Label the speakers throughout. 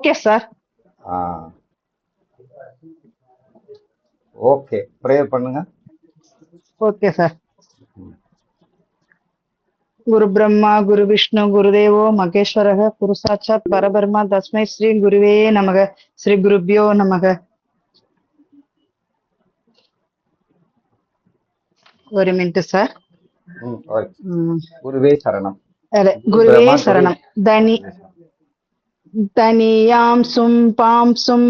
Speaker 1: Okay sir.
Speaker 2: Okay, prayer பண்ணுங்க.
Speaker 1: Okay sir. குரு பிரம்மா குரு விஷ்ணு குருதேவோ மகேஸ்வரக குரு சாட்சாத் பரபரமா தஸ்மை ஸ்ரீ குருவே நமக. ஸ்ரீ குருப்யோ நமக. ஒரு மினிட் சார்.
Speaker 2: குருவே சரணம்.
Speaker 1: குருவே சரணம். தனியாம் சும் பாம் சும்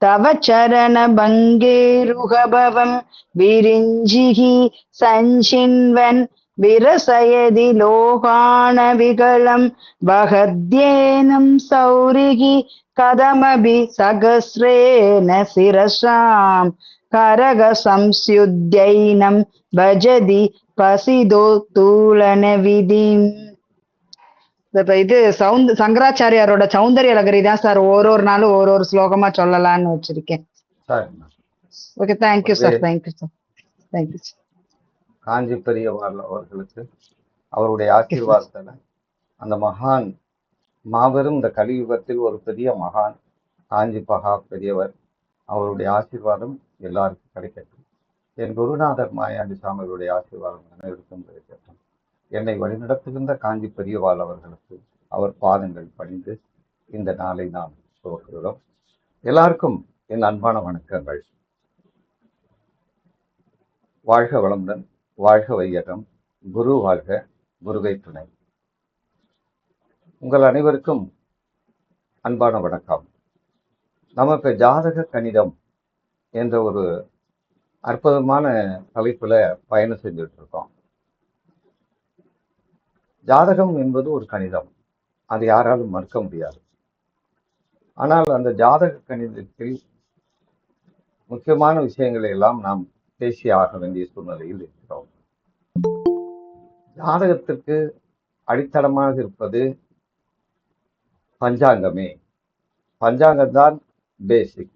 Speaker 1: தவ சரண பங்கேருகபவம் விரிஞ்சிகி சஞ்சின்வன் விரசயதி லோகான விகலம் பகத்யேனம் சௌரிகி கதமபி சகஸ்ரேன சிரசாம் கரக சம்ஸ்யுத்யைனம் பஜதி பசிதோ தூலன விதிம். இது சங்கராச்சாரியாரோட சௌந்தரிய லகரி தான் சார். ஒரு நாளும் ஒரு ஸ்லோகமா சொல்லலாம்னு வச்சிருக்கேன். Okay, thank you sir. Thank you sir. Thank you sir.
Speaker 2: Kanchi பெரியவர் அவர்களுக்கு அவருடைய ஆசீர்வாதத்துல அந்த மகான் மாபெரும் இந்த கலியுகத்தில் ஒரு பெரிய மகான் காஞ்சி பகா பெரியவர், அவருடைய ஆசீர்வாதம் எல்லாருக்கும் கிடைக்கட்டும். என் குருநாதர் மாயாண்டி சாமிகளுடைய ஆசீர்வாதம் அனைவருக்கும் கிடைக்கட்டும். என்னை வழிநடத்துகின்ற காஞ்சி பெரியவாள் அவர்களுக்கு அவர் பாதங்கள் பணிந்து இந்த நாளை நாம் துவக்குகிறோம். எல்லாருக்கும் என் அன்பான வணக்கங்கள். வாழ்க வளமுடன், வாழ்க வையகம், குரு வாழ்க, குருவை துணை. உங்கள் அனைவருக்கும் அன்பான வணக்கம். நமக்கு ஜாதக கணிதம் என்ற ஒரு அற்புதமான தலைப்புல பயணம் செஞ்சுட்டு இருக்கோம். ஜாதகம் என்பது ஒரு கணிதம், அது யாராலும் மறுக்க முடியாது. ஆனால் அந்த ஜாதக கணிதத்தில் முக்கியமான விஷயங்களை எல்லாம் நாம் பேசி ஆக வேண்டிய சூழ்நிலையில் இருக்கிறோம். ஜாதகத்திற்கு அடித்தளமாக இருப்பது பஞ்சாங்கமே. பஞ்சாங்கம் தான் பேசிக்.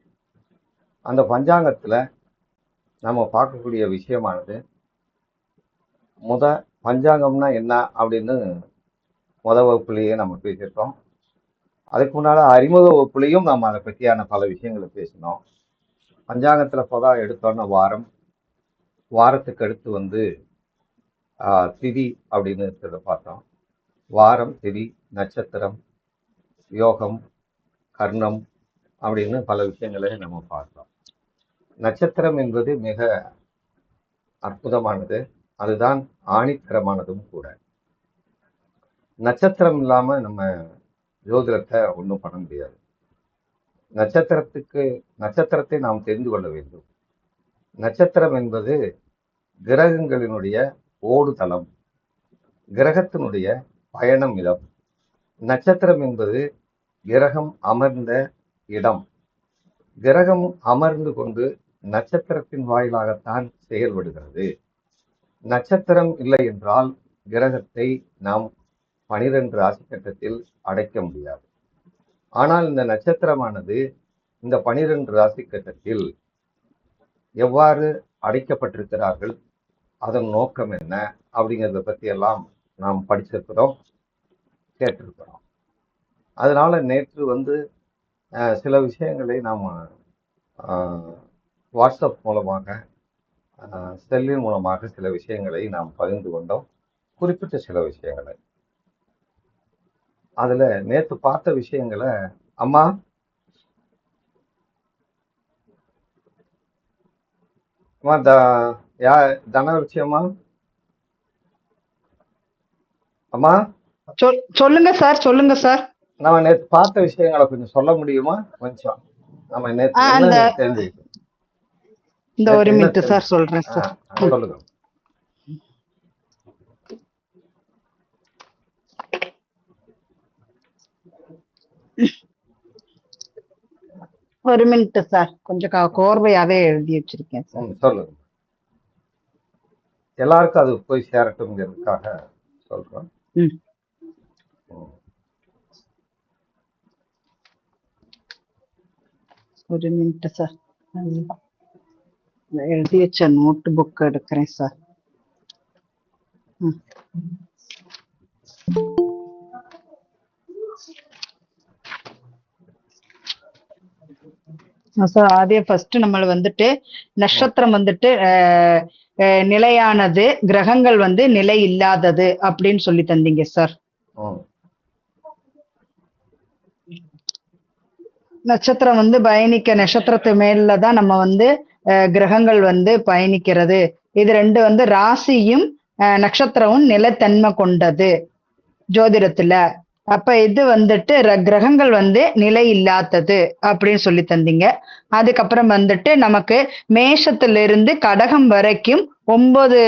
Speaker 2: அந்த பஞ்சாங்கத்துல நம்ம பார்க்கக்கூடிய விஷயமானது பஞ்சாங்கம்னா என்ன அப்படின்னு வகுப்புலேயே நம்ம பேசியிருக்கோம். அதுக்கு முன்னால அறிமுக வகுப்புலையும் நம்ம அதை பற்றியான பல விஷயங்களை பேசினோம். பஞ்சாங்கத்துல எடுத்தோன்னா வாரத்துக்கு அடுத்து திதி அப்படின்னு இருக்கிறத பார்த்தோம். வாரம், திதி, நட்சத்திரம், யோகம், கர்ணம் அப்படின்னு பல விஷயங்களை நம்ம பார்த்தோம். நட்சத்திரம் என்பது மிக அற்புதமானது, அதுதான் ஆணித்தரமானதும் கூட. நட்சத்திரம் இல்லாம நம்ம ஜோதிடத்தை ஒன்றும் பண்ண முடியாது. நட்சத்திரத்தை நாம் தெரிந்து கொள்ள வேண்டும். நட்சத்திரம் என்பது கிரகங்களினுடைய ஓடுதளம், கிரகத்தினுடைய பயணம் இடம். நட்சத்திரம் என்பது கிரகம் அமர்ந்த இடம். கிரகம் அமர்ந்து கொண்டு நட்சத்திரத்தின் வாயிலாகத்தான் செயல்படுகிறது. நட்சத்திரம் இல்லை என்றால் கிரகத்தை நாம் 12 ராசி கட்டத்தில் அடைக்க முடியாது. ஆனால் இந்த நட்சத்திரமானது இந்த 12 ராசி கட்டத்தில் எவ்வாறு அடைக்கப்பட்டிருக்கிறார்கள், அதன் நோக்கம் என்ன அப்படிங்கிறத பத்தி எல்லாம் நாம் படிச்சிருக்கிறோம், கேட்டிருக்கிறோம். அதனால நேற்று சில விஷயங்களை நாம் வாட்ஸ்அப் மூலமாக, செல்லின் மூலமாக சில விஷயங்களை நாம் பகிர்ந்து கொண்டோம். குறிப்பிட்ட சில விஷயங்களை அதுல நேற்று பார்த்த விஷயங்களை அம்மா தனலட்சுமி அம்மா
Speaker 1: சொல்லுங்க சார். சொல்லுங்க சார்.
Speaker 2: நம்ம நேற்று பார்த்த விஷயங்களை கொஞ்சம் சொல்ல முடியுமா? கொஞ்சம் நம்ம நேற்று தெரிஞ்சுக்கிட்டோம்.
Speaker 1: இந்த ஒரு மினிட் சார் சொல்றேன் சார்.
Speaker 2: சொல்லுங்க.
Speaker 1: ஒரு மினிட் சார், கொஞ்சம் கோர்வையாவே எழுதி வச்சிருக்கேன் சார்.
Speaker 2: சொல்லுங்க. எல்லாருக்கும் அது போய் சேரட்டும்ங்கிறதுக்காக சொல்றோம்.
Speaker 1: ஒரு மினிட் சார், எழுதி வச்ச நோட் புக் எடுக்கிறேன் சார். சார் அதே ஃபர்ஸ்ட் நம்ம வந்துட்டு
Speaker 2: ம்,
Speaker 1: நட்சத்திரம் வந்துட்டு நிலையானது, கிரகங்கள் வந்து நிலை இல்லாதது அப்படின்னு சொல்லி தந்தீங்க சார்.
Speaker 2: ம்,
Speaker 1: நட்சத்திரம் வந்து பயணிக்க நட்சத்திரத்து மேல தான் நம்ம வந்து கிரகங்கள் வந்து பயணிக்கிறது. இது ரெண்டு வந்து ராசியும் நட்சத்திரமும் நிலைத்தன்மை கொண்டது ஜோதிடத்துல. அப்ப இது வந்துட்டு கிரகங்கள் வந்து நிலை இல்லாதது அப்படின்னு சொல்லி தந்தீங்க. அதுக்கப்புறம் வந்துட்டு நமக்கு மேஷத்துல இருந்து கடகம் வரைக்கும் 9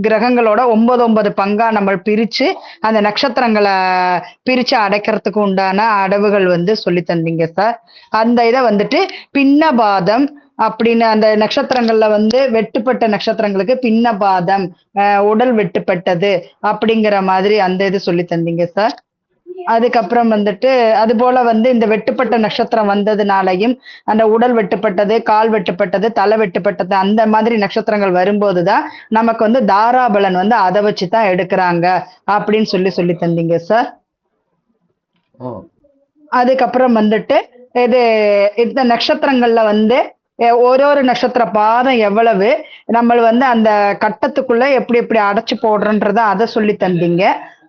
Speaker 1: கிரகங்களோட 9 பங்கா நம்ம பிரிச்சு அந்த நட்சத்திரங்களை பிரிச்சு அடைக்கிறதுக்கு உண்டான அடவுகள் வந்து சொல்லி தந்தீங்க சார். அந்த இதை வந்துட்டு பின்னபாதம் அப்படின்னு அந்த நட்சத்திரங்கள்ல வந்து வெட்டுப்பட்ட நட்சத்திரங்களுக்கு பின்னபாதம், உடல் வெட்டுப்பட்டது அப்படிங்கிற மாதிரி அந்த இது சொல்லி தந்தீங்க சார். அதுக்கப்புறம் வந்துட்டு அது போல வந்து இந்த வெட்டுப்பட்ட நட்சத்திரம் வந்ததுனாலையும் அந்த உடல் வெட்டுப்பட்டது, கால் வெட்டுப்பட்டது, தலை வெட்டுப்பட்டது அந்த மாதிரி நட்சத்திரங்கள் வரும்போதுதான் நமக்கு வந்து தாராபலன் வந்து அதை வச்சுதான் எடுக்கிறாங்க அப்படின்னு சொல்லி சொல்லி தந்தீங்க சார்.
Speaker 2: ம்,
Speaker 1: அதுக்கப்புறம் வந்துட்டு இது இந்த நட்சத்திரங்கள்ல வந்து ஒரு ஒரு நட்சத்திர பாதம் எவ்வளவு நம்ம வந்து அந்த கட்டத்துக்குள்ள எப்படி எப்படி அடைச்சு போடுறோன்றத அதை சொல்லி தந்தீங்க.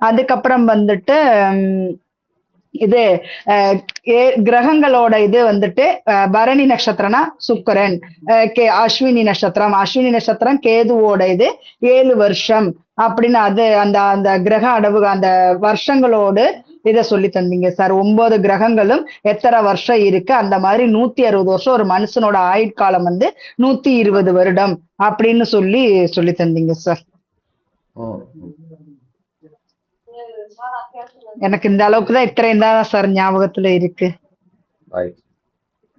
Speaker 1: அதுக்கப்புறம் வந்துட்டு இது கிரகங்களோட இது வந்துட்டு பரணி நட்சத்திரம்னா சுக்கிரன், அஸ்வினி நட்சத்திரம், அஸ்வினி நட்சத்திரம் கேதுவோட இது 7 வருஷம் அப்படின்னு அது அந்த அந்த கிரக அடவு அந்த வருஷங்களோடு இதை சொல்லி தந்தீங்க சார். 9 கிரகங்களும் எத்தனை வருஷம் இருக்கு, அந்த மாதிரி 160 வருஷம் ஒரு மனுஷனோட ஆயுட்காலம் வந்து 120 வருடம் அப்படின்னு சொல்லி சொல்லி தந்தீங்க சார்.
Speaker 2: ம், ம்.
Speaker 1: எனக்கு இந்த அளவுக்கு தான் இத்தனை தான் சார் ஞாபகத்துல இருக்கு.
Speaker 2: Right.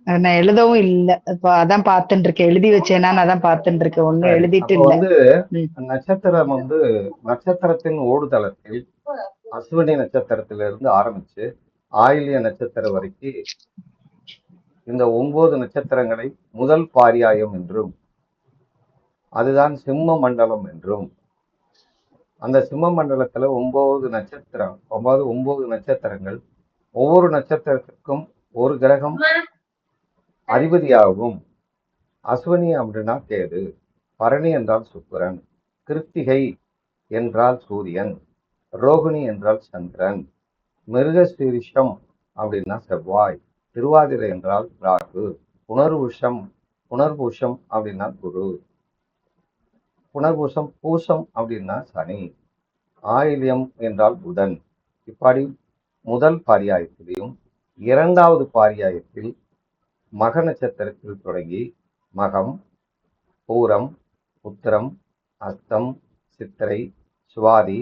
Speaker 1: நான் எழுதவும் இல்ல. இப்ப அதான் பார்த்துட்டு இருக்கேன். எழுதி வச்சேனா அதான் பார்த்துட்டு இருக்கேன். ஒண்ணும்
Speaker 2: சரி.
Speaker 1: எழுதிட்டு
Speaker 2: அப்ப
Speaker 1: இல்ல.
Speaker 2: வந்து
Speaker 1: ம்.
Speaker 2: நட்சத்திரம் வந்து நட்சத்திரத்தின் ஓடுதளத்தில் அஸ்வினி நட்சத்திரத்திலிருந்து ஆரம்பிச்சு ஆயில்ய நட்சத்திரம் வரைக்கும் இந்த 9 நட்சத்திரங்களை முதல் பாரியாயம் என்றும் அதுதான் சிம்ம மண்டலம் என்றும் அந்த சிம்ம மண்டலத்துல 9 நட்சத்திரங்கள் ஒவ்வொரு நட்சத்திரத்திற்கும் ஒரு கிரகம் அதிபதியாகவும் அஸ்வினி அப்படின்னா கேது, பரணி என்றால் சுக்கிரன், கிருத்திகை என்றால் சூரியன், ரோகிணி என்றால் சந்திரன், மிருகசீரிஷம் அப்படின்னா செவ்வாய், திருவாதிரை என்றால் ராகு, புனர்பூஷம் அப்படின்னா குரு, பூசம் அப்படின்னா சனி, ஆயில்யம் என்றால் புதன். இப்படி முதல் பரியாயத்திலையும் இரண்டாவது பரியாயத்தில் மக நட்சத்திரத்தில் தொடங்கி மகம், பூரம், உத்திரம், அஸ்தம், சித்திரை, சுவாதி,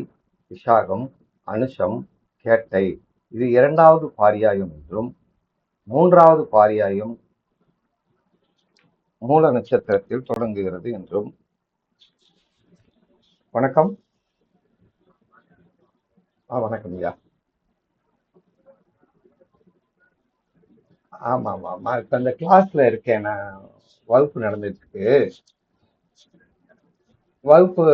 Speaker 2: விஷாகம், அனுஷம், கேட்டை இது இரண்டாவது பாரியாயம் என்றும் மூன்றாவது பாரியாயம் மூல நட்சத்திரத்தில் தொடங்குகிறது என்றும். வணக்கம். வணக்கம் ஐயா. ஆமா ஆமா ஆமா இப்ப இந்த கிளாஸ்ல இருக்கேன், நான் வகுப்பு நடந்துட்டு இருக்கு. வகுப்பு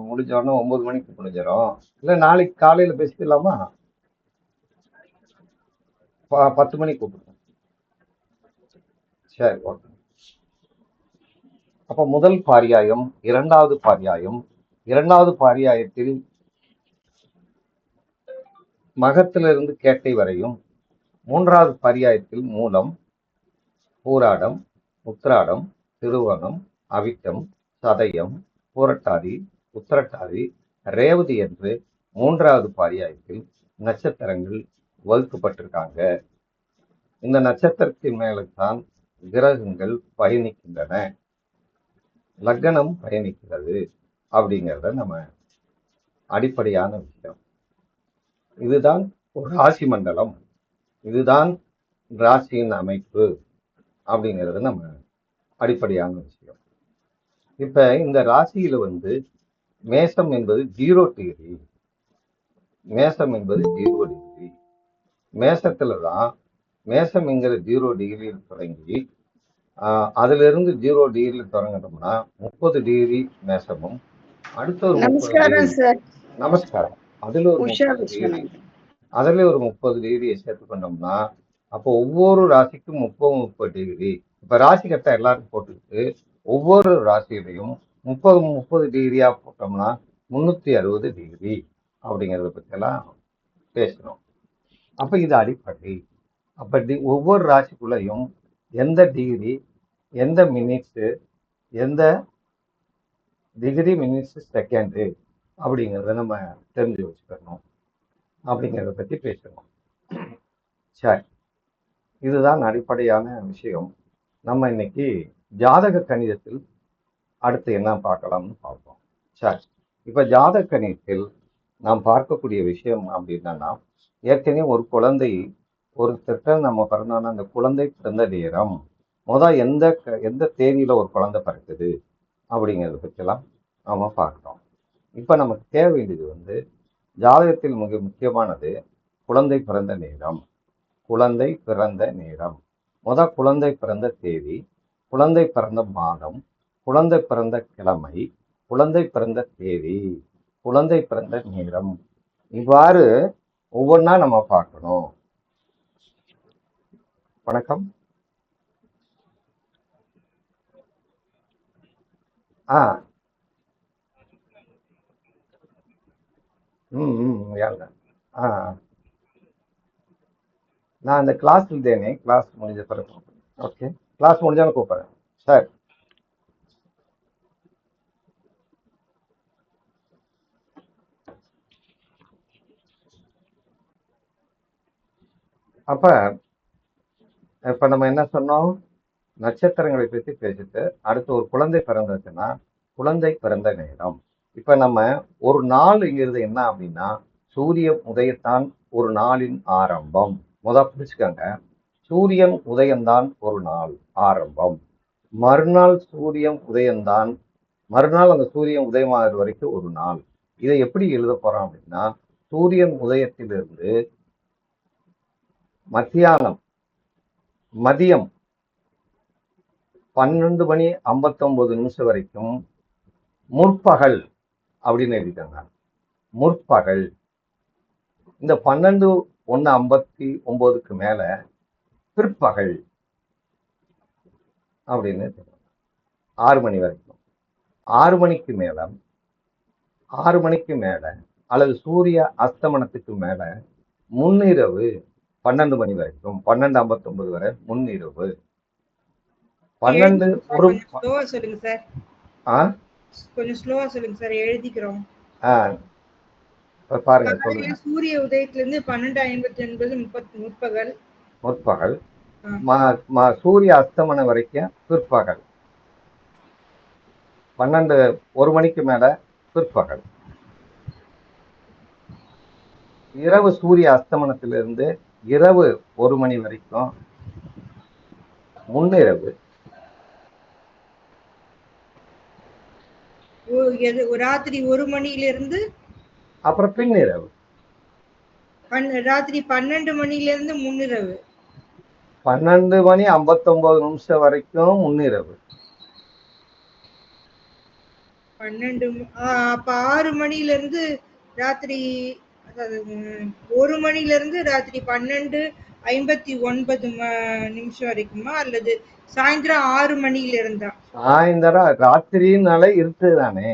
Speaker 2: முடிஞ்சோடனே 9 மணிக்கு முடிஞ்சிடும். இல்ல நாளைக்கு காலையில பேசிக்கலாமா? 10 மணிக்கு கூப்பிடுங்க. சரி, ஓகே. அப்ப முதல் பாரியாயம், இரண்டாவது பாரியாயத்தில் மகத்திலிருந்து கேட்டை வரையும், மூன்றாவது பரியாயத்தில் மூலம், பூராடம், உத்திராடம், திருவோணம், அவிட்டம், சதயம், பூரட்டாதி, உத்திரட்டாதி, ரேவதி என்று மூன்றாவது பரியாயத்தில் நட்சத்திரங்கள் வகுக்கப்பட்டிருக்காங்க. இந்த நட்சத்திரத்தின் மேல்தான் கிரகங்கள் பயணிக்கின்றன, லக்னம் பயணிக்கிறது அப்படிங்கிறத நம்ம அடிப்படையான விஷயம். இதுதான் ஒரு ராசி மண்டலம், இதுதான் ராசியின் அமைப்பு அப்படிங்கிறது நம்ம அடிப்படையான விஷயம். இப்ப இந்த ராசியில வந்து மேசம் என்பது 0 டிகிரி, மேசத்துலதான் மேசம் என்கிற 0 டிகிரியில் தொடங்கி அதுல இருந்து 0 டிகிரியில் தொடங்கினோம்னா 30 டிகிரி மேசமும், அடுத்த ஒரு 30 டிகிரி. நமஸ்காரம். அதுல ஒரு 30 டிகிரி, ஒரு 30 டிகிரியை சேர்த்து கொண்டோம்னா அப்போ ஒவ்வொரு ராசிக்கும் 30 டிகிரி. இப்ப ராசி கட்டை எல்லாருக்கும் போட்டுக்கிட்டு ஒவ்வொரு ராசியிலையும் 30 டிகிரியா போட்டோம்னா 360 டிகிரி அப்படிங்கிறத பற்றியெல்லாம் பேசணும். அப்ப இது அடிப்படை. அப்ப ஒவ்வொரு ராசிக்குள்ளேயும் எந்த டிகிரி, எந்த மினிட்ஸ், எந்த டிகிரி, மினிட்ஸ், செகண்டு அப்படிங்கிறத நம்ம தெரிஞ்சு வச்சுக்கணும் அப்படிங்கிறத பத்தி பேசணும். சரி, இதுதான் அடிப்படையான விஷயம். நம்ம இன்னைக்கு ஜாதக கணிதத்தில் அடுத்து என்ன பார்க்கலாம்னு பார்ப்போம். சரி, இப்ப ஜாதக கணிதத்தில் நாம் பார்க்கக்கூடிய விஷயம் அப்படின்னா, ஏற்கனவே ஒரு குழந்தை ஒரு திட்டம் நம்ம பிறந்தோம்னா அந்த குழந்தை பிறந்த நேரம் எந்த தேதியில ஒரு குழந்தை பிறக்குது அப்படிங்கிறத பற்றிலாம் நாம பார்க்கிறோம். இப்ப நமக்கு தேவை வேண்டியது ஜாதகத்தில் மிக முக்கியமானது குழந்தை பிறந்த நேரம். குழந்தை பிறந்த நேரம், குழந்தை பிறந்த தேதி, குழந்தை பிறந்த மாதம், குழந்தை பிறந்த கிழமை, குழந்தை பிறந்த தேதி, குழந்தை பிறந்த நேரம், இவ்வாறு ஒவ்வொன்றா நம்ம பார்க்கணும். வணக்கம். நான் அந்த கிளாஸ் இருந்தேனே, கிளாஸ் முடிஞ்ச பிறகு. ஓகே, கிளாஸ் முடிஞ்சாலும் கூப்பிடுறேன் சார். இப்ப நம்ம என்ன சொன்னோம்? நட்சத்திரங்களை பற்றி பேசிட்டு அடுத்து ஒரு குழந்தை பிறந்துச்சுன்னா குழந்தை பிறந்த நேரம். இப்ப நம்ம ஒரு நாள்ங்கிறது என்ன அப்படின்னா சூரிய உதயத்தான் ஒரு நாளின் ஆரம்பம். புரிச்சுக்கோங்க, சூரியன் உதயம்தான் ஒரு நாள் ஆரம்பம். மறுநாள் சூரியன் உதயம்தான், மறுநாள் அந்த சூரியன் உதயமாகிற வரைக்கும் ஒரு நாள். இதை எப்படி எழுத போறோம் அப்படின்னா சூரியன் உதயத்திலிருந்து மதியம் 12 மணி 59 நிமிஷம் வரைக்கும் முற்பகல் அப்படின்னு எழுதிட்டாங்க. முற்பகல். இந்த 12:59 மேல பிற்பகல் அப்படின்னு 6 மணி வரைக்கும். 6 மணிக்கு மேல அல்லது சூரிய அஸ்தமனத்துக்கு மேல முன்னிரவு 12 மணி வரைக்கும், 12:59 வரை முன்னிரவு. 12
Speaker 3: சொல்லுங்க சார். கொஞ்சம் ஸ்லோவா சொல்லுங்க சார், எழுதிக்கிறோம்.
Speaker 2: பாருங்க, சொல்லுங்க.
Speaker 3: சூரிய உதயத்திலிருந்து 12:59 முற்பகல்.
Speaker 2: சூரிய அஸ்தமனம் வரைக்கும் பிற்பகல். 1 மணிக்கு மேல பிற்பகல். இரவு சூரிய அஸ்தமனத்திலிருந்து இரவு 1 மணி வரைக்கும் முன்னிரவு.
Speaker 3: ராத்திரி 1 மணியிலிருந்து
Speaker 2: அப்புறம் பின்னிரவு.
Speaker 3: ராத்திரி 12 மணியிலிருந்து முன்னிரவு.
Speaker 2: 12 மணி 59 நிமிஷம் வரைக்கும் முன்னிரவு.
Speaker 3: 6 மணியிலிருந்து ராத்திரி 1 மணியிலிருந்து ராத்திரி 12:59 நிமிஷம் வரைக்குமா, அல்லது சாயந்தரம் 6 மணியில இருந்தா?
Speaker 2: சாயந்தரம் ராத்திரினால இருட்டு தானே.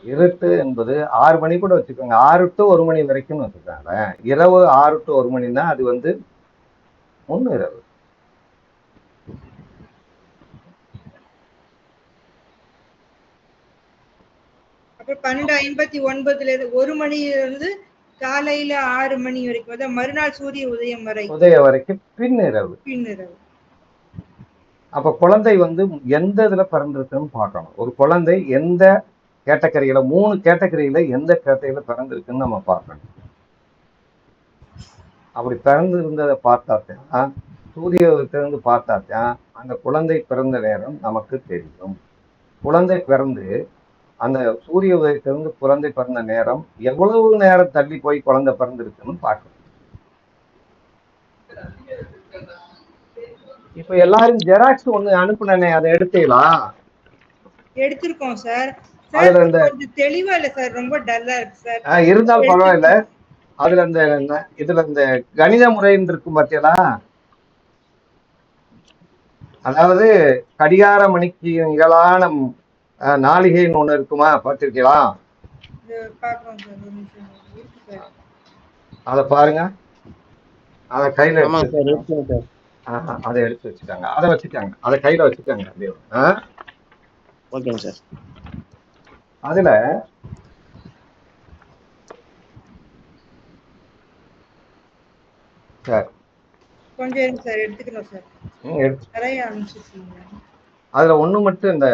Speaker 2: இருட்டு என்பது 6 மணி கூட வச்சுக்கோங்க, 6 to 1 மணி வரைக்கும் வச்சுக்காங்க. இரவு 6 to 1 மணின்னா அது முன்னிரவு.
Speaker 3: அப்புறம் 12:59 1 மணியிலிருந்து காலையில 6 மணி வரைக்கும், அதான் மறுநாள் சூரிய உதயம்
Speaker 2: வரைக்கும் பின்னிரவு. அப்ப குழந்தை எந்த இதுல பிறந்திருக்குன்னு பார்க்கணும். ஒரு குழந்தை எந்த கேட்டகரியில, 3 கேட்டகரியில எந்த கேட்டகரியில பிறந்திருக்குன்னு நம்ம பார்க்கணும். அப்படி பிறந்து இருந்ததை பார்த்தாத்தான், சூரியத்திலிருந்து பார்த்தாத்தான் அந்த குழந்தை பிறந்த நேரம் நமக்கு தெரியும். குழந்தை பிறந்து அந்த சூரிய உதயத்திலிருந்து குழந்தை பிறந்த நேரம் எவ்வளவு நேரம் தள்ளி போய் குழந்தை பிறந்திருக்குன்னு பார்க்கணும். இப்ப எல்லாரும் ஜெராக்ஸ் ஒண்ணு அனுப்புனே, அதை எடுத்தீங்களா?
Speaker 3: எடுத்திருக்கோம் சார்.
Speaker 2: அதுல இந்த
Speaker 3: தெளிவா இல்ல சார், ரொம்ப டல்லா இருக்கு சார்.
Speaker 2: இருந்தாலும் பரவாயில்ல, அதுல இதுல இந்த கணித முறைன்னு இருக்கும் பாத்தீங்களா, அதாவது கடிகார மணிக்கு நிகழான நாளிகைன்னு ஒண்ணு இருக்குமா, பார்த்திருக்கீங்களா? அத பாருங்க, அத கையில அதை எடுத்து வச்சுட்டாங்க, அதை வச்சுட்டாங்க, அதை கையில வச்சுட்டாங்க.
Speaker 4: ஓகேங்க சார்.
Speaker 2: அதுல சார்
Speaker 3: கொஞ்சம் சார் எடுத்துக்கணும் சார். நிறைய அனுப்பிச்சிருக்கீங்க.
Speaker 2: அதுல ஒண்ணு மட்டும் இந்த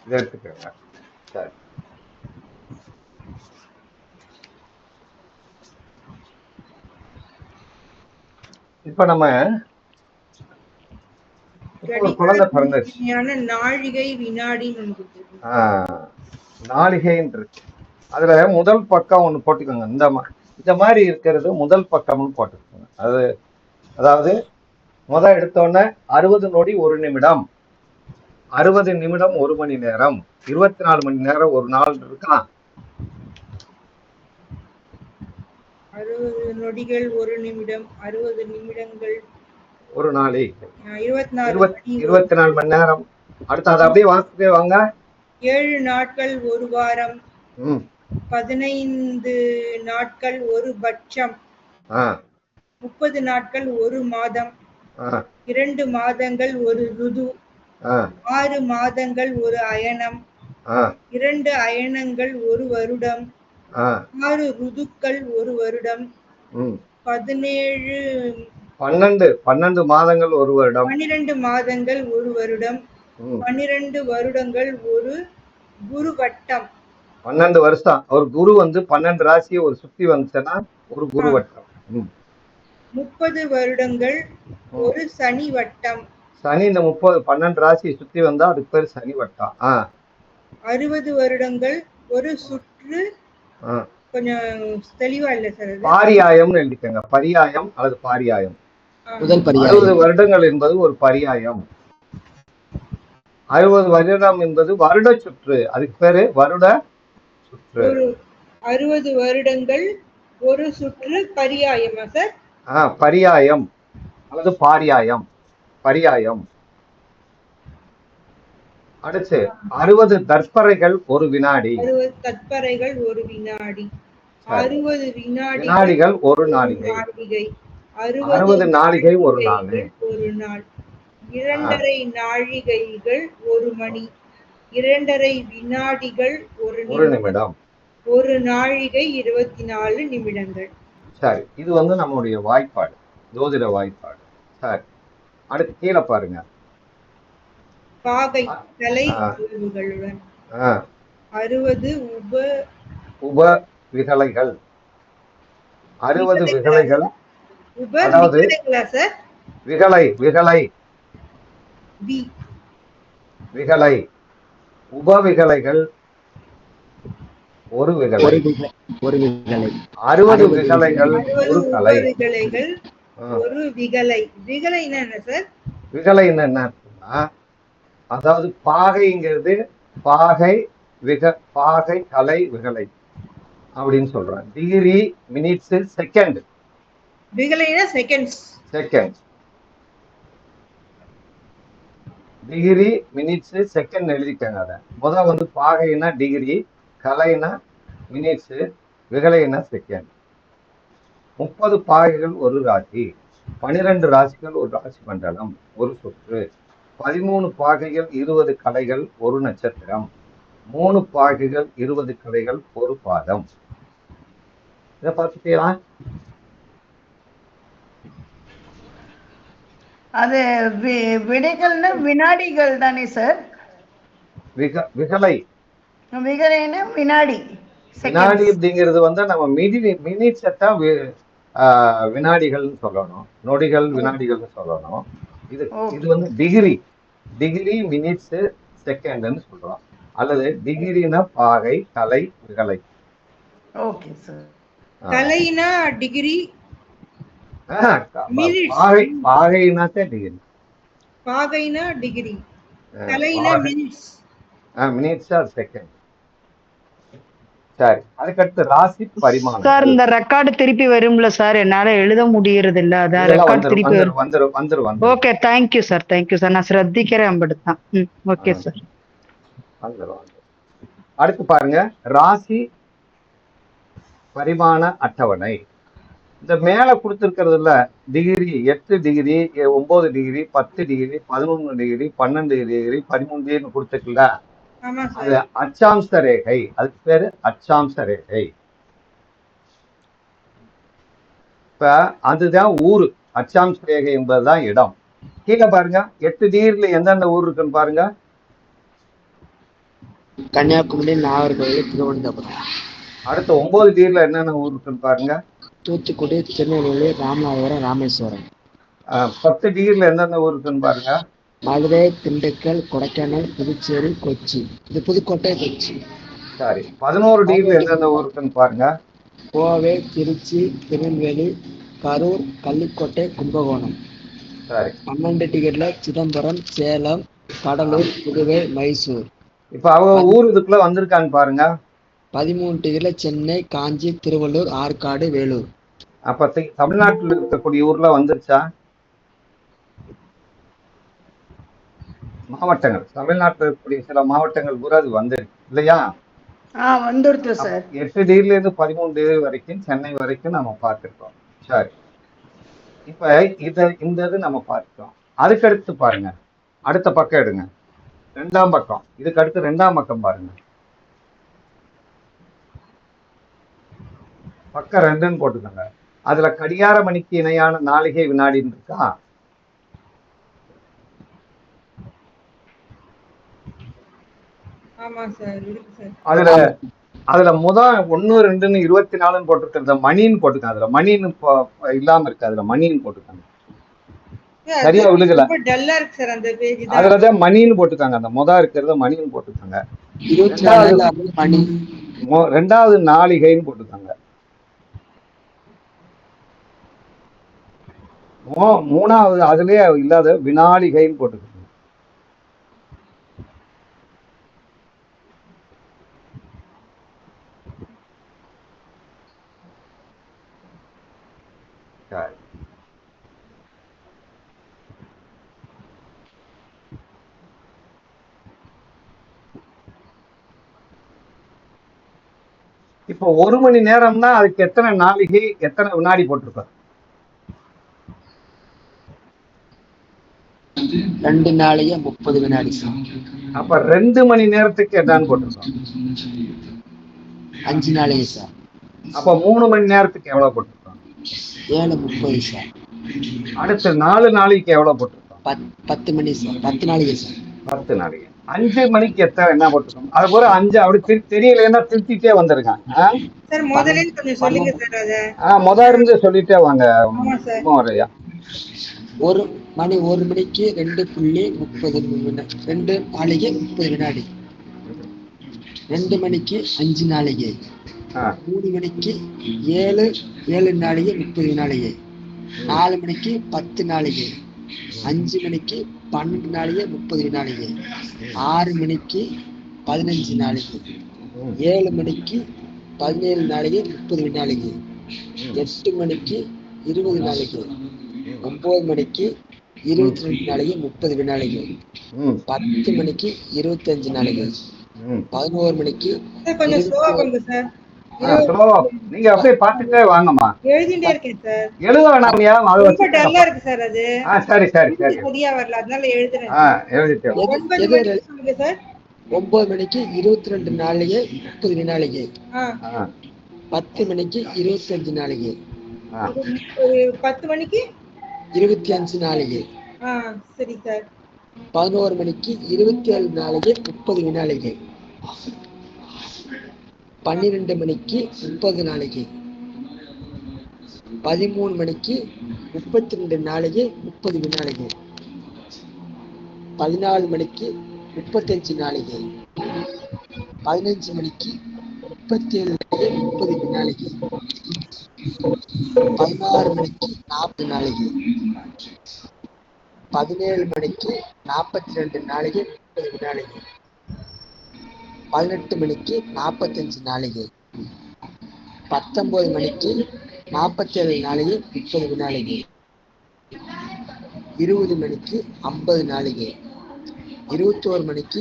Speaker 2: இதை எடுத்துக்கோங்க. சரி, இப்ப நம்ம குழந்தை பிறந்துச்சு,
Speaker 3: நாழிகை வினாடி
Speaker 2: நாளிகைன்னு இருக்கு. அதுல முதல் பக்கம் ஒண்ணு போட்டுக்கோங்க. இந்த மாதிரி இருக்கிறது முதல் பக்கம்னு போட்டுக்கோங்க. அதாவது எடுத்தோடனே 60 நொடி 1 நிமிடம், 60 நிமிடம் 1 மணி நேரம், 24 மணி நேரம் ஒரு நாள் இருக்கா?
Speaker 3: 60 நொடிகள் 1 நிமிடம், 60 நிமிடங்கள்
Speaker 2: ஒரு நாளை,
Speaker 3: 24
Speaker 2: மணி நேரம். அடுத்து அதை அப்படியே வாசிட்டே வாங்க.
Speaker 3: 7 நாட்கள் ஒரு வாரம், 15 நாட்கள் ஒரு பட்சம், 30 நாட்கள் ஒரு மாதம், 2 மாதங்கள் ஒரு ருது, 6 மாதங்கள் ஒரு அயனம், 2 அயனங்கள் ஒரு வருடம், 6 ருதுக்கள் ஒரு வருடம்,
Speaker 2: 12 மாதங்கள் ஒரு வருடம்,
Speaker 3: 12 மாதங்கள் ஒரு வருடம், 12 வருடங்கள் ஒரு குரு வட்டம்.
Speaker 2: 12 வருஷம் ஒரு குரு 12 ராசியை ஒரு சுத்தி வந்துச்சுன்னா ஒரு குரு வட்டம்.
Speaker 3: 30 வருடங்கள் ஒரு சனி வட்டம்.
Speaker 2: சனி இந்த 12 ராசியை சுத்தி வந்தா அதுக்கு பேர் சனி வட்டம்.
Speaker 3: 60 வருடங்கள் ஒரு சுற்று. கொஞ்சம் தெளிவா இல்ல சார்.
Speaker 2: பாரியாயம்னு எழுதிக்கங்க. பரியாயம் அல்லது பாரியாயம். 60 வருடங்கள் என்பது ஒரு பரியாயம். 60 வருடம் என்பது வருட சுற்று. அதுக்கு பேரு வருட சுற்று.
Speaker 3: 60 வருடங்கள் ஒரு சுற்று பரியாயமா சார்?
Speaker 2: பரியாயம் அல்லது பாரியாயம். பரியாயம். அடுத்து 60 தற்பறைகள் ஒரு வினாடி.
Speaker 3: 60 தற்பறைகள் ஒரு வினாடி. 60
Speaker 2: வினாடிகள் ஒரு நாளிகை. 60 நாளிகை ஒரு நாள்.
Speaker 3: ஒரு நாள். 2.5 நாழிகைகள் ஒரு மணி. 2.5 வினாடிகள் ஒரு நிமிடம். ஒரு நாழிகை 24 நிமிடங்கள்.
Speaker 2: சரி, இது நம்முடைய வாய்ப்பாடு, ஜோதிட வாய்ப்பாடு. சரி, அடுத்து கீழே பாருங்க.
Speaker 3: பாகை கலை அளவுகளுடன் 60 உப
Speaker 2: விகலைகள். 60 விகலைகள். அதாவது விகலை உப விகலைகள் ஒரு விகலை. 60 விகலைகள் ஒரு கலை.
Speaker 3: ஒரு விகலை. விகலைன்னா என்ன சார்?
Speaker 2: விகலைன்னா என்ன இருக்குன்னா, அதாவது பாகைங்கிறது பாகை கலை விகலை அப்படின்னு சொல்றேன். Degree, minutes, second.
Speaker 3: விகலைனா செகண்ட்ஸ்.
Speaker 2: டிகிரி, மினிட்ஸ், செகண்ட் எழுதிக்கங்க. அதை முதல் பாகைனா டிகிரி, கலைனா மினிட்ஸ், விகலைனா செகண்ட். 30 பாகைகள் ஒரு ராசி, 12 ராசிகள் ஒரு ராசி மண்டலம் ஒரு சுற்று, 13 பாகைகள் 20 கலைகள் ஒரு நட்சத்திரம், 3 பாகைகள் 20 கலைகள் ஒரு பாதம். இதை பார்த்துட்டீங்களா?
Speaker 1: அது விடைகள்னா வினாடிகள் தானே சார்?
Speaker 2: விகலை
Speaker 1: விகலைன்னா வினாடி.
Speaker 2: வினாடி அப்படிங்கிறது நம்ம மினிட்ஸ் தான் வினாடிகள் சொல்லணும், நொடிகள் வினாடிகள் சொல்லணும். இது டிகிரி. டிகிரி மினிட்ஸ் செகண்ட்னு சொல்றோம். அல்லது டிகிரினா பாகை, கலை, விகலை.
Speaker 1: Okay sir.
Speaker 3: கலைனா டிகிரி, மினிட்ஸ்,
Speaker 2: பாகைனாக்க டிகிரி,
Speaker 3: பாகைனா டிகிரி, கலைனா மினிட்ஸ்.
Speaker 2: Minutes or second. சரி, அதுக்கடுத்து ராசி பரிமாணம்
Speaker 1: சார் இந்த ரெக்கார்டு திருப்பி வரும்ல சார்? என்னால எழுத முடியறது இல்ல, அதான் ரெக்கார்டு திருப்பி வரும்.
Speaker 2: வந்துரும்.
Speaker 1: Okay, thank you sir, thank you sir. நான் ஸ்ரத்திக்கிறேன் அம்படுத்தான். Okay sir.
Speaker 2: வந்துரும். அடுத்து பாருங்க, ராசி பரிமாண அட்டவணை. இந்த மேல கொடுத்திருக்கிறதுல degree 8 degree, 9 degree, 10 degree, 11 degree, 12 degree, 13 degree கொடுத்துருக்குல்ல, அது அச்சாம்ச ரேகை. அதுக்கு பேரு அச்சாம்ச ரேகை. இப்ப அதுதான் ஊரு. அச்சாம்ச ரேகை என்பதுதான் இடம். கீழே பாருங்க, 8 டிகிரில எந்தெந்த ஊர் இருக்குன்னு பாருங்க.
Speaker 4: கன்னியாகுமரி, நாகர்கோவில், திருவனந்தபுரம்.
Speaker 2: அடுத்து 9 டிகிரில என்னென்ன ஊர் இருக்குன்னு பாருங்க.
Speaker 4: தூத்துக்குடி, திருநெல்வேலி, ராமநாதபுரம், ராமேஸ்வரம்.
Speaker 2: 10 டிகிரில எந்தெந்த ஊர் இருக்குன்னு பாருங்க.
Speaker 4: மதுரை, திண்டுக்கல், கொடைக்கானல், புதுச்சேரி, கொச்சி. இது புதுக்கோட்டை, கொச்சி.
Speaker 2: சரி, 11 டிகிரில எந்தெந்த ஊர் இருக்குன்னு பாருங்க.
Speaker 4: கோவை, திருச்சி, திருநெல்வேலி, கரூர், கள்ளிக்கோட்டை, கும்பகோணம்.
Speaker 2: சரி,
Speaker 4: 12 டிகிரில சிதம்பரம், சேலம், கடலூர், புதுவை, மைசூர்.
Speaker 2: இப்ப அவங்க ஊர் இதுக்குள்ள வந்திருக்கான்னு பாருங்க.
Speaker 4: 13 டிகிரில சென்னை, காஞ்சி, திருவள்ளூர், ஆற்காடு, வேலூர்.
Speaker 2: அப்ப தமிழ்நாட்டில் இருக்கக்கூடிய ஊர்ல வந்துருச்சா? மாவட்டங்கள், தமிழ்நாட்டில் இருக்கக்கூடிய சில மாவட்டங்கள் கூட அது வந்துருக்கு இல்லையா?
Speaker 1: வந்துருச்சு சார்.
Speaker 2: 8 டிகிரில இருந்து 13 டிகிரி வரைக்கும் சென்னை வரைக்கும் நம்ம பார்த்துருக்கோம். சரி, இப்ப இந்த இது நம்ம பார்த்துட்டோம். அதுக்கடுத்து பாருங்க, அடுத்த பக்கம் எடுங்க, 2ஆம் பக்கம். இதுக்கு அடுத்து 2ஆம் பக்கம் பாருங்க. பக்கம் 2ன்னு போட்டுக்கோங்க. அதுல கடிகார மணிக்கு இணையான நாளிகை வினாடின்னு இருக்கா? அதுல முதல் 1, 2ன்னு 24ன்னு போட்டுருக்கிறது மணின்னு போட்டுக்காங்க. அதுல மணின்னு இல்லாம இருக்கு, அதுல மணின்னு போட்டுக்காங்க. சரியா விழுகல, அதுலதான் மணின்னு போட்டுக்காங்க. அந்த முதல் இருக்கிறத மணின்னு போட்டுக்காங்க. 2வது நாளிகைன்னு போட்டுக்காங்க. 3வது அதுலயே இல்லாத வினாளிகைன்னு போட்டுக்காங்க. இப்போ 1 மணி நேரம்னா அதுக்கு எத்தனை நாளிகை, எத்தனை வினாடி போட்டிருக்கோம்?
Speaker 4: 2 நாளைக்கு 30 வினாடி.
Speaker 2: அப்ப 2 மணி நேரத்துக்கு என்னன்னு போட்டிருக்கோம்?
Speaker 4: 5 நாளைக்கு சார்.
Speaker 2: அப்ப 3 மணி நேரத்துக்கு எவ்வளவு போட்டிருக்கோம்?
Speaker 4: 7:30 சார்.
Speaker 2: அடுத்து 4 நாளைக்கு எவ்வளவு போட்டிருக்கோம்?
Speaker 4: 10 மணி சார். 10 நாளைக்கு சார்.
Speaker 2: 10 நாளைக்கு. 5 மணிக்கு எத்தனை என்ன போட்டிருக்கோம்? அது போல 5 அப்படி தெரியலன்னா திருத்திட்டே வந்துருங்க. முதல் இருந்து சொல்லிட்டே வாங்க.
Speaker 4: 1 மணிக்கு 2:30 2 நாளைக்கு 30 வினாடி. 2 மணிக்கு 5 நாளைக்கு. 3 மணிக்கு 7 நாளைக்கு 30 வினாடிக்கு. 4 மணிக்கு 10 நாளைக்கு. 5 மணிக்கு 12 நாளைக்கு 30 வினாடிக்கு. 6 மணிக்கு 15 நாளைக்கு. 7 மணிக்கு 17 நாளைக்கு 30 வினாடிக்கு. 8 மணிக்கு 20 நாளைக்கு. 9 மணிக்கு 22 நாளைக்கு 30 வினாடிக்கு. 10 மணிக்கு 25 நாளைக்கு. 11 மணிக்கு
Speaker 2: நீங்க அப்படியே பாத்துட்டே வாங்கம்மா.
Speaker 3: எழுதிட்டே இருக்கேன் சார்.
Speaker 2: எழுத வேணாமியா?
Speaker 3: ரொம்ப டல்லா இருக்கு சார் அது.
Speaker 2: சரி
Speaker 3: சரியா வரல, அதனால எழுதுறேன்.
Speaker 2: எழுதிட்டே.
Speaker 3: 9 மணிக்கு சொல்லுங்க சார்.
Speaker 4: 9 மணிக்கு 22 நாளைக்கு 30 வினாடிக்கு. 10 மணிக்கு 25 நாளைக்கு.
Speaker 3: 10 மணிக்கு
Speaker 4: 25 நாளைக்கு.
Speaker 3: சரி சார்.
Speaker 4: 11 மணிக்கு 27 நாளைக்கு 30 வினாடிக்கு. 12 மணிக்கு 30 நாளைக்கு. 13 மணிக்கு 32 நாளைக்கு 30 வினாடிக்கு. 14 மணிக்கு 35 நாளிகை, 15 மணிக்கு 37 நாளிகை 30 வினாளிகை, 16 மணிக்கு 40 நாளிகை, 17 மணிக்கு 42 நாளிகை 30 வினாளிகை, 18 மணிக்கு 45 நாளிகை, 19 மணிக்கு 47 நாளிகை 30 வினாளிகை, 20 மணிக்கு 50 நாளிகை, 21 மணிக்கு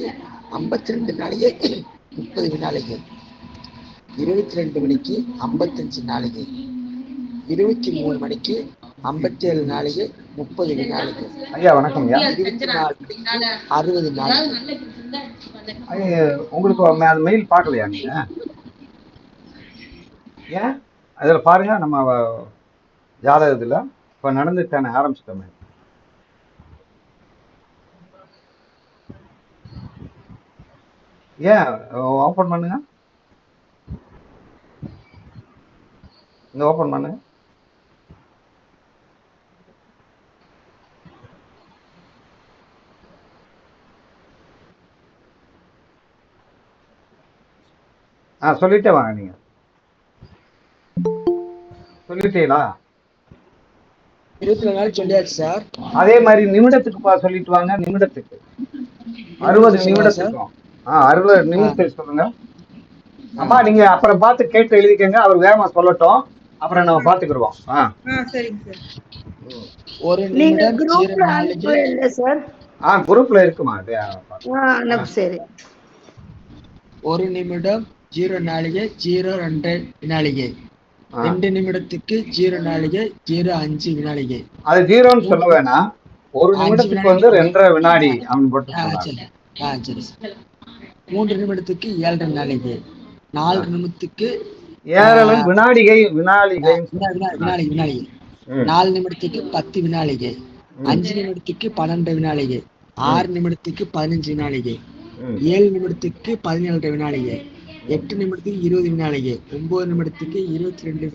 Speaker 4: 52 நாளிகை 30 வினாளிகை, 22 மணிக்கு 55 நாளிகை, 23 மணிக்கு 57 நாளிகை 30 வினாளிகை,
Speaker 2: ஐயா வணக்கம் ஐயா.
Speaker 4: 24 மணிக்கு 60 நாளிகை.
Speaker 2: ஐயா, உங்களுக்கு அந்த மெயில் பார்க்கலையா நீங்க? ஏன் அதுல பாருங்க, நம்ம ஜாதகத்துல இப்ப நடந்துட்டானே ஆரம்பிச்சிட்டோமே. ஏன் ஓபன் பண்ணுங்க, இந்த ஓபன் பண்ணுங்க. சொல்லிட்டே வாங்க. நீங்க சொல்லிட்டீங்களா?
Speaker 4: 24 நாள் சொல்லியாச்சு சார்.
Speaker 2: அதே மாதிரி நிமிடத்துக்கு சொல்லிட்டு வாங்க. நிமிடத்துக்கு 60 நிமிடத்துக்கும் 60 நிமிடத்துக்கு சொல்லுங்க. அம்மா நீங்க அப்புறம் பார்த்து கேட்டு எழுதிக்கங்க. அவர் வேகமா சொல்லட்டும், அப்புறம் நம்ம பாத்துக்கிடுவோம்.
Speaker 3: சரிங்க சார்.
Speaker 4: ஒரு
Speaker 1: நீங்க
Speaker 4: நிமிடம்
Speaker 1: குரூப்ல அனுப்பல சார்?
Speaker 2: குரூப்ல இருக்குமா?
Speaker 1: சரி.
Speaker 4: 1 நிமிடம் 0 நாளிகை 02 வினாளிகை, 2 நிமிடத்துக்கு 0 நாளிகை 05 வினாளிகை.
Speaker 2: அது ஜீரோன்னு சொல்ல வேணாம், ஒரு நிமிடத்துக்கு வந்து 2.5 வினாடி அப்படின்னு போட்டு
Speaker 4: சரி. 3 நிமிடத்துக்கு 7.5 வினாளிகை, 4 நிமிடத்துக்கு
Speaker 2: 7 வினாடிகை வினாளிகை,
Speaker 4: 4 நிமிடத்துக்கு 10 வினாளிகை, 5 நிமிடத்துக்கு 12 வினாளிகை, 6 நிமிடத்துக்கு 15 வினாளிகை, 7 நிமிடத்துக்கு 17 வினாளிகை, 8 நிமிடத்துக்கு 20 வினாளிகை, 9 நிமிடத்துக்கு 22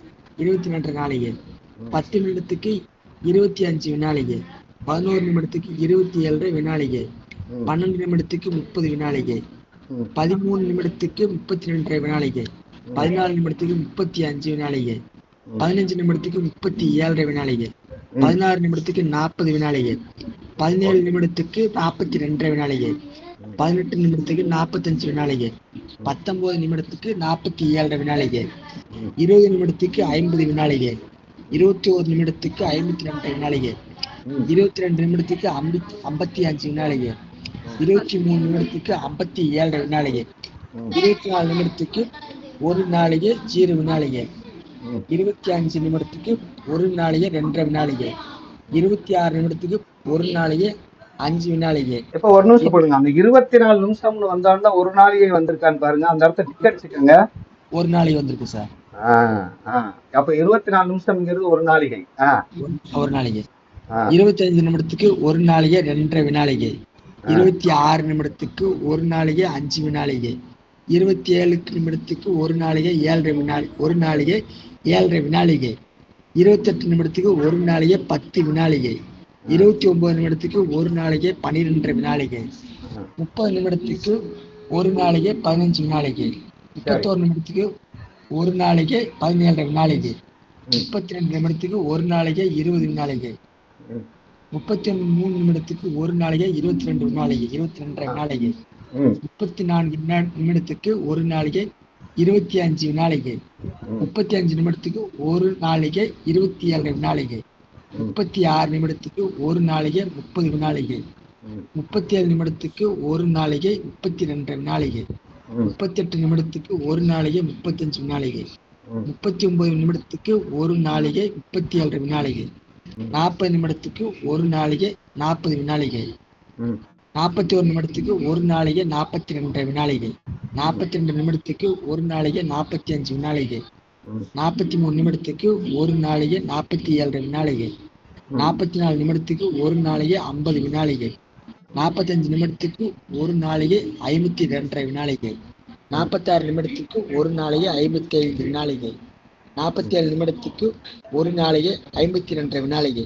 Speaker 4: வினாளிகை, 10 நிமிடத்துக்கு 25 வினாளிகை, 11 நிமிடத்துக்கு 27 வினாளிகை, 12 நிமிடத்துக்கு 30 வினாளிகை, 13 நிமிடத்துக்கு 32 வினாளிகை, 14 நிமிடத்துக்கு 35 வினாளிகை, 15 நிமிடத்துக்கு 37 வினாளிகை, 16 நிமிடத்துக்கு 40 வினாளிகை, 17 நிமிடத்துக்கு 42 வினாளிகை, 18 நிமிடத்துக்கு 45 வினாளிகை, 19 நிமிடத்துக்கு 47 வினாளிகை, 20 நிமிடத்துக்கு 50 வினாளிகை, 21 நிமிடத்துக்கு 52 வினாளிகை, 22 நிமிடத்துக்கு 55 வினாளிகை, 23 நிமிடத்துக்கு 57 வினாளிகை, 24 நிமிடத்துக்கு 1 நாளிகை 0 வினாளிகை, 25 நிமிடத்துக்கு 1 நாளிகை 2 வினாளிகை, 26 நிமிடத்துக்கு 1 நாளிகை 5 வினாளிகை.
Speaker 2: இப்ப ஒரு நிமிஷம் போடுங்க. அந்த 24 நிமிஷம்னு வந்தாலும் 1 நாளிகை வந்திருக்கான்னு பாருங்க. அந்த இடத்த டிக் அடிச்சுக்கோங்க.
Speaker 4: 1 நாளிகை வந்திருக்கு சார்.
Speaker 2: அப்ப 24 நிமிஷம்ங்கிறது 1 நாளிகை.
Speaker 4: 1 நாளிகை. 25 நிமிடத்துக்கு 1 நாளிகை 2 வினாளிகை, 26 நிமிடத்துக்கு 1 நாளிகை 5 வினாளிகை, 27 நிமிடத்துக்கு 1 நாளிகை 1 நாளிகை 7 வினாளிகை, 28 நிமிடத்துக்கு 1 நாளிகை 10 வினாளிகை, 29 நிமிடத்துக்கு 1 நாளிகை 12 வினாளிகை, 30 நிமிடத்துக்கு 1 நாளிகை 15 வினாளிகை, 31 நிமிடத்துக்கு 1 நாளிகை 17 வினாளிகை, 32 நிமிடத்துக்கு 1 நாளிகை 20 வினாளிகை, 33 நிமிடத்துக்கு 1 நாளிகை 22 வினாளிகை 22 வினாளிகை, 34 நிமிடத்துக்கு 1 நாளிகை 25 வினாளிகை, 35 நிமிடத்துக்கு 1 நாளிகை 27 வினாளிகை, 36 நிமிடத்துக்கு 1 நாளிகை 30 வினாளிகை, 37 நிமிடத்துக்கு 1 நாளிகை 32 வினாளிகை, 38 நிமிடத்துக்கு 1 நாளிகை 35 வினாளிகை, 39 நிமிடத்துக்கு 1 நாளிகை 37 வினாளிகை, 40 நிமிடத்துக்கு 1 நாளிகை 40 வினாளிகை, 41 நிமிடத்துக்கு 1 நாளிகை 42 வினாளிகை, 42 நிமிடத்துக்கு 1 நாளிகை 45 வினாளிகை, 43 நிமிடத்துக்கு 1 நாளிகை 47 வினாளிகை, 44 நிமிடத்துக்கு 1 நாளிகை 50 வினாளிகை, 45 நிமிடத்துக்கு 1 நாளிகை 52 வினாளிகை, 46 நிமிடத்துக்கு 1 நாளிகை 55 வினாளிகை, 47 நிமிடத்துக்கு 1 நாளிகை 52 வினாளிகை,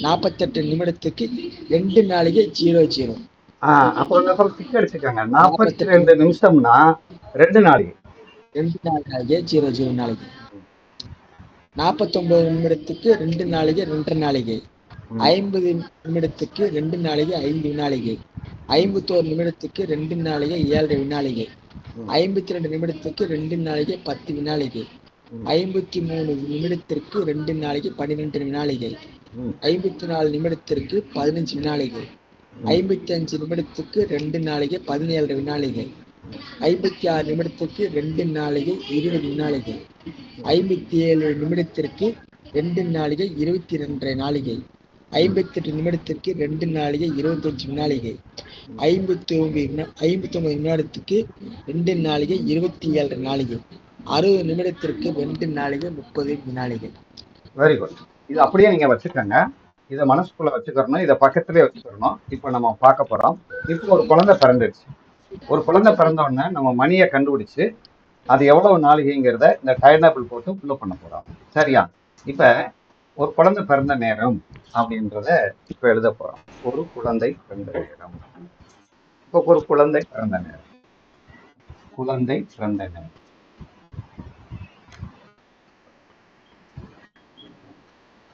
Speaker 4: 48 நிமிடத்துக்கு 2 நாளிகை 00.
Speaker 2: அப்புறம் டிக் அடிச்சுக்கோங்க. 42 நிமிஷம்னா 2 நாளைக்கு
Speaker 4: 2 நாளைக்கு 00 நாளைக்கு. 49 நிமிடத்துக்கு 2 நாளைக்கு 2.5 நாளைக்கு. 50 நிமிடத்துக்கு 2 நாளைக்கு 5 வினாளிகை. 51 நிமிடத்துக்கு 2 நாளைக்கு 7 வினாளிகை. 52 நிமிடத்துக்கு 2 நாளைக்கு 10 வினாளிகை. 53 நிமிடத்திற்கு 2 நாளைக்கு 12 வினாளிகை. 54 நிமிடத்திற்கு 15 வினாளிகை. 55 நிமிடத்துக்கு 2 நாளைக்கு 17 வினாளிகை. 56 நிமிடத்துக்கு 2 நாளைக்கு 20 வினாளிகை. 57 நிமிடத்திற்கு 2 நாளிகை 22 நாளிகை. 58 நிமிடத்திற்கு 2 நாளிகை 25 வினாளிகை. 59 நிமிடத்துக்கு 2 நாளிகை 27 நாளிகை. 60 நிமிடத்திற்கு 2 நாளிகை 30 வினாளிகை.
Speaker 2: Very good. இது அப்படியே நீங்க வச்சுக்கோங்க. இதை மனசுக்குள்ள வச்சுக்கணும், இதை பக்கத்திலே வச்சுக்கணும். இப்போ நம்ம பார்க்க போறோம். இப்போ ஒரு குழந்தை பிறந்துடுச்சு. ஒரு குழந்தை பிறந்த உடனே நம்ம மணியை கண்டுபிடிச்சு அது எவ்வளவு நாளிகைங்கிறத இந்த டைனபிள் போட்டு உள்ள பண்ண போறோம். சரியா? இப்ப ஒரு குழந்தை பிறந்த நேரம் அப்படின்றத இப்ப எழுத போறோம். ஒரு குழந்தை பிறந்த நேரம். இப்போ ஒரு குழந்தை பிறந்த நேரம். குழந்தை பிறந்த நேரம்.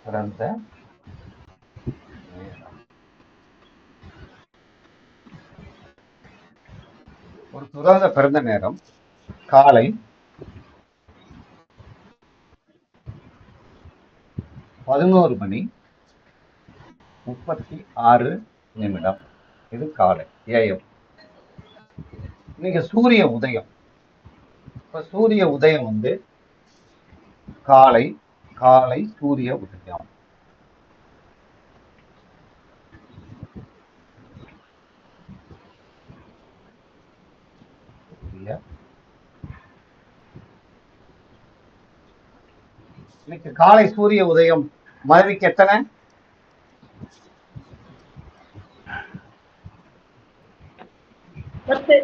Speaker 2: பிறந்த ஒரு குழந்தை பிறந்த நேரம் காலை 11:36. இது காலை ஏஎம். இன்னைக்கு சூரிய உதயம். இப்ப சூரிய உதயம் வந்து காலை காலை சூரிய உதயம். இன்னைக்கு காலை சூரிய உதயம் மதுரைக்கு எத்தனை?
Speaker 5: 10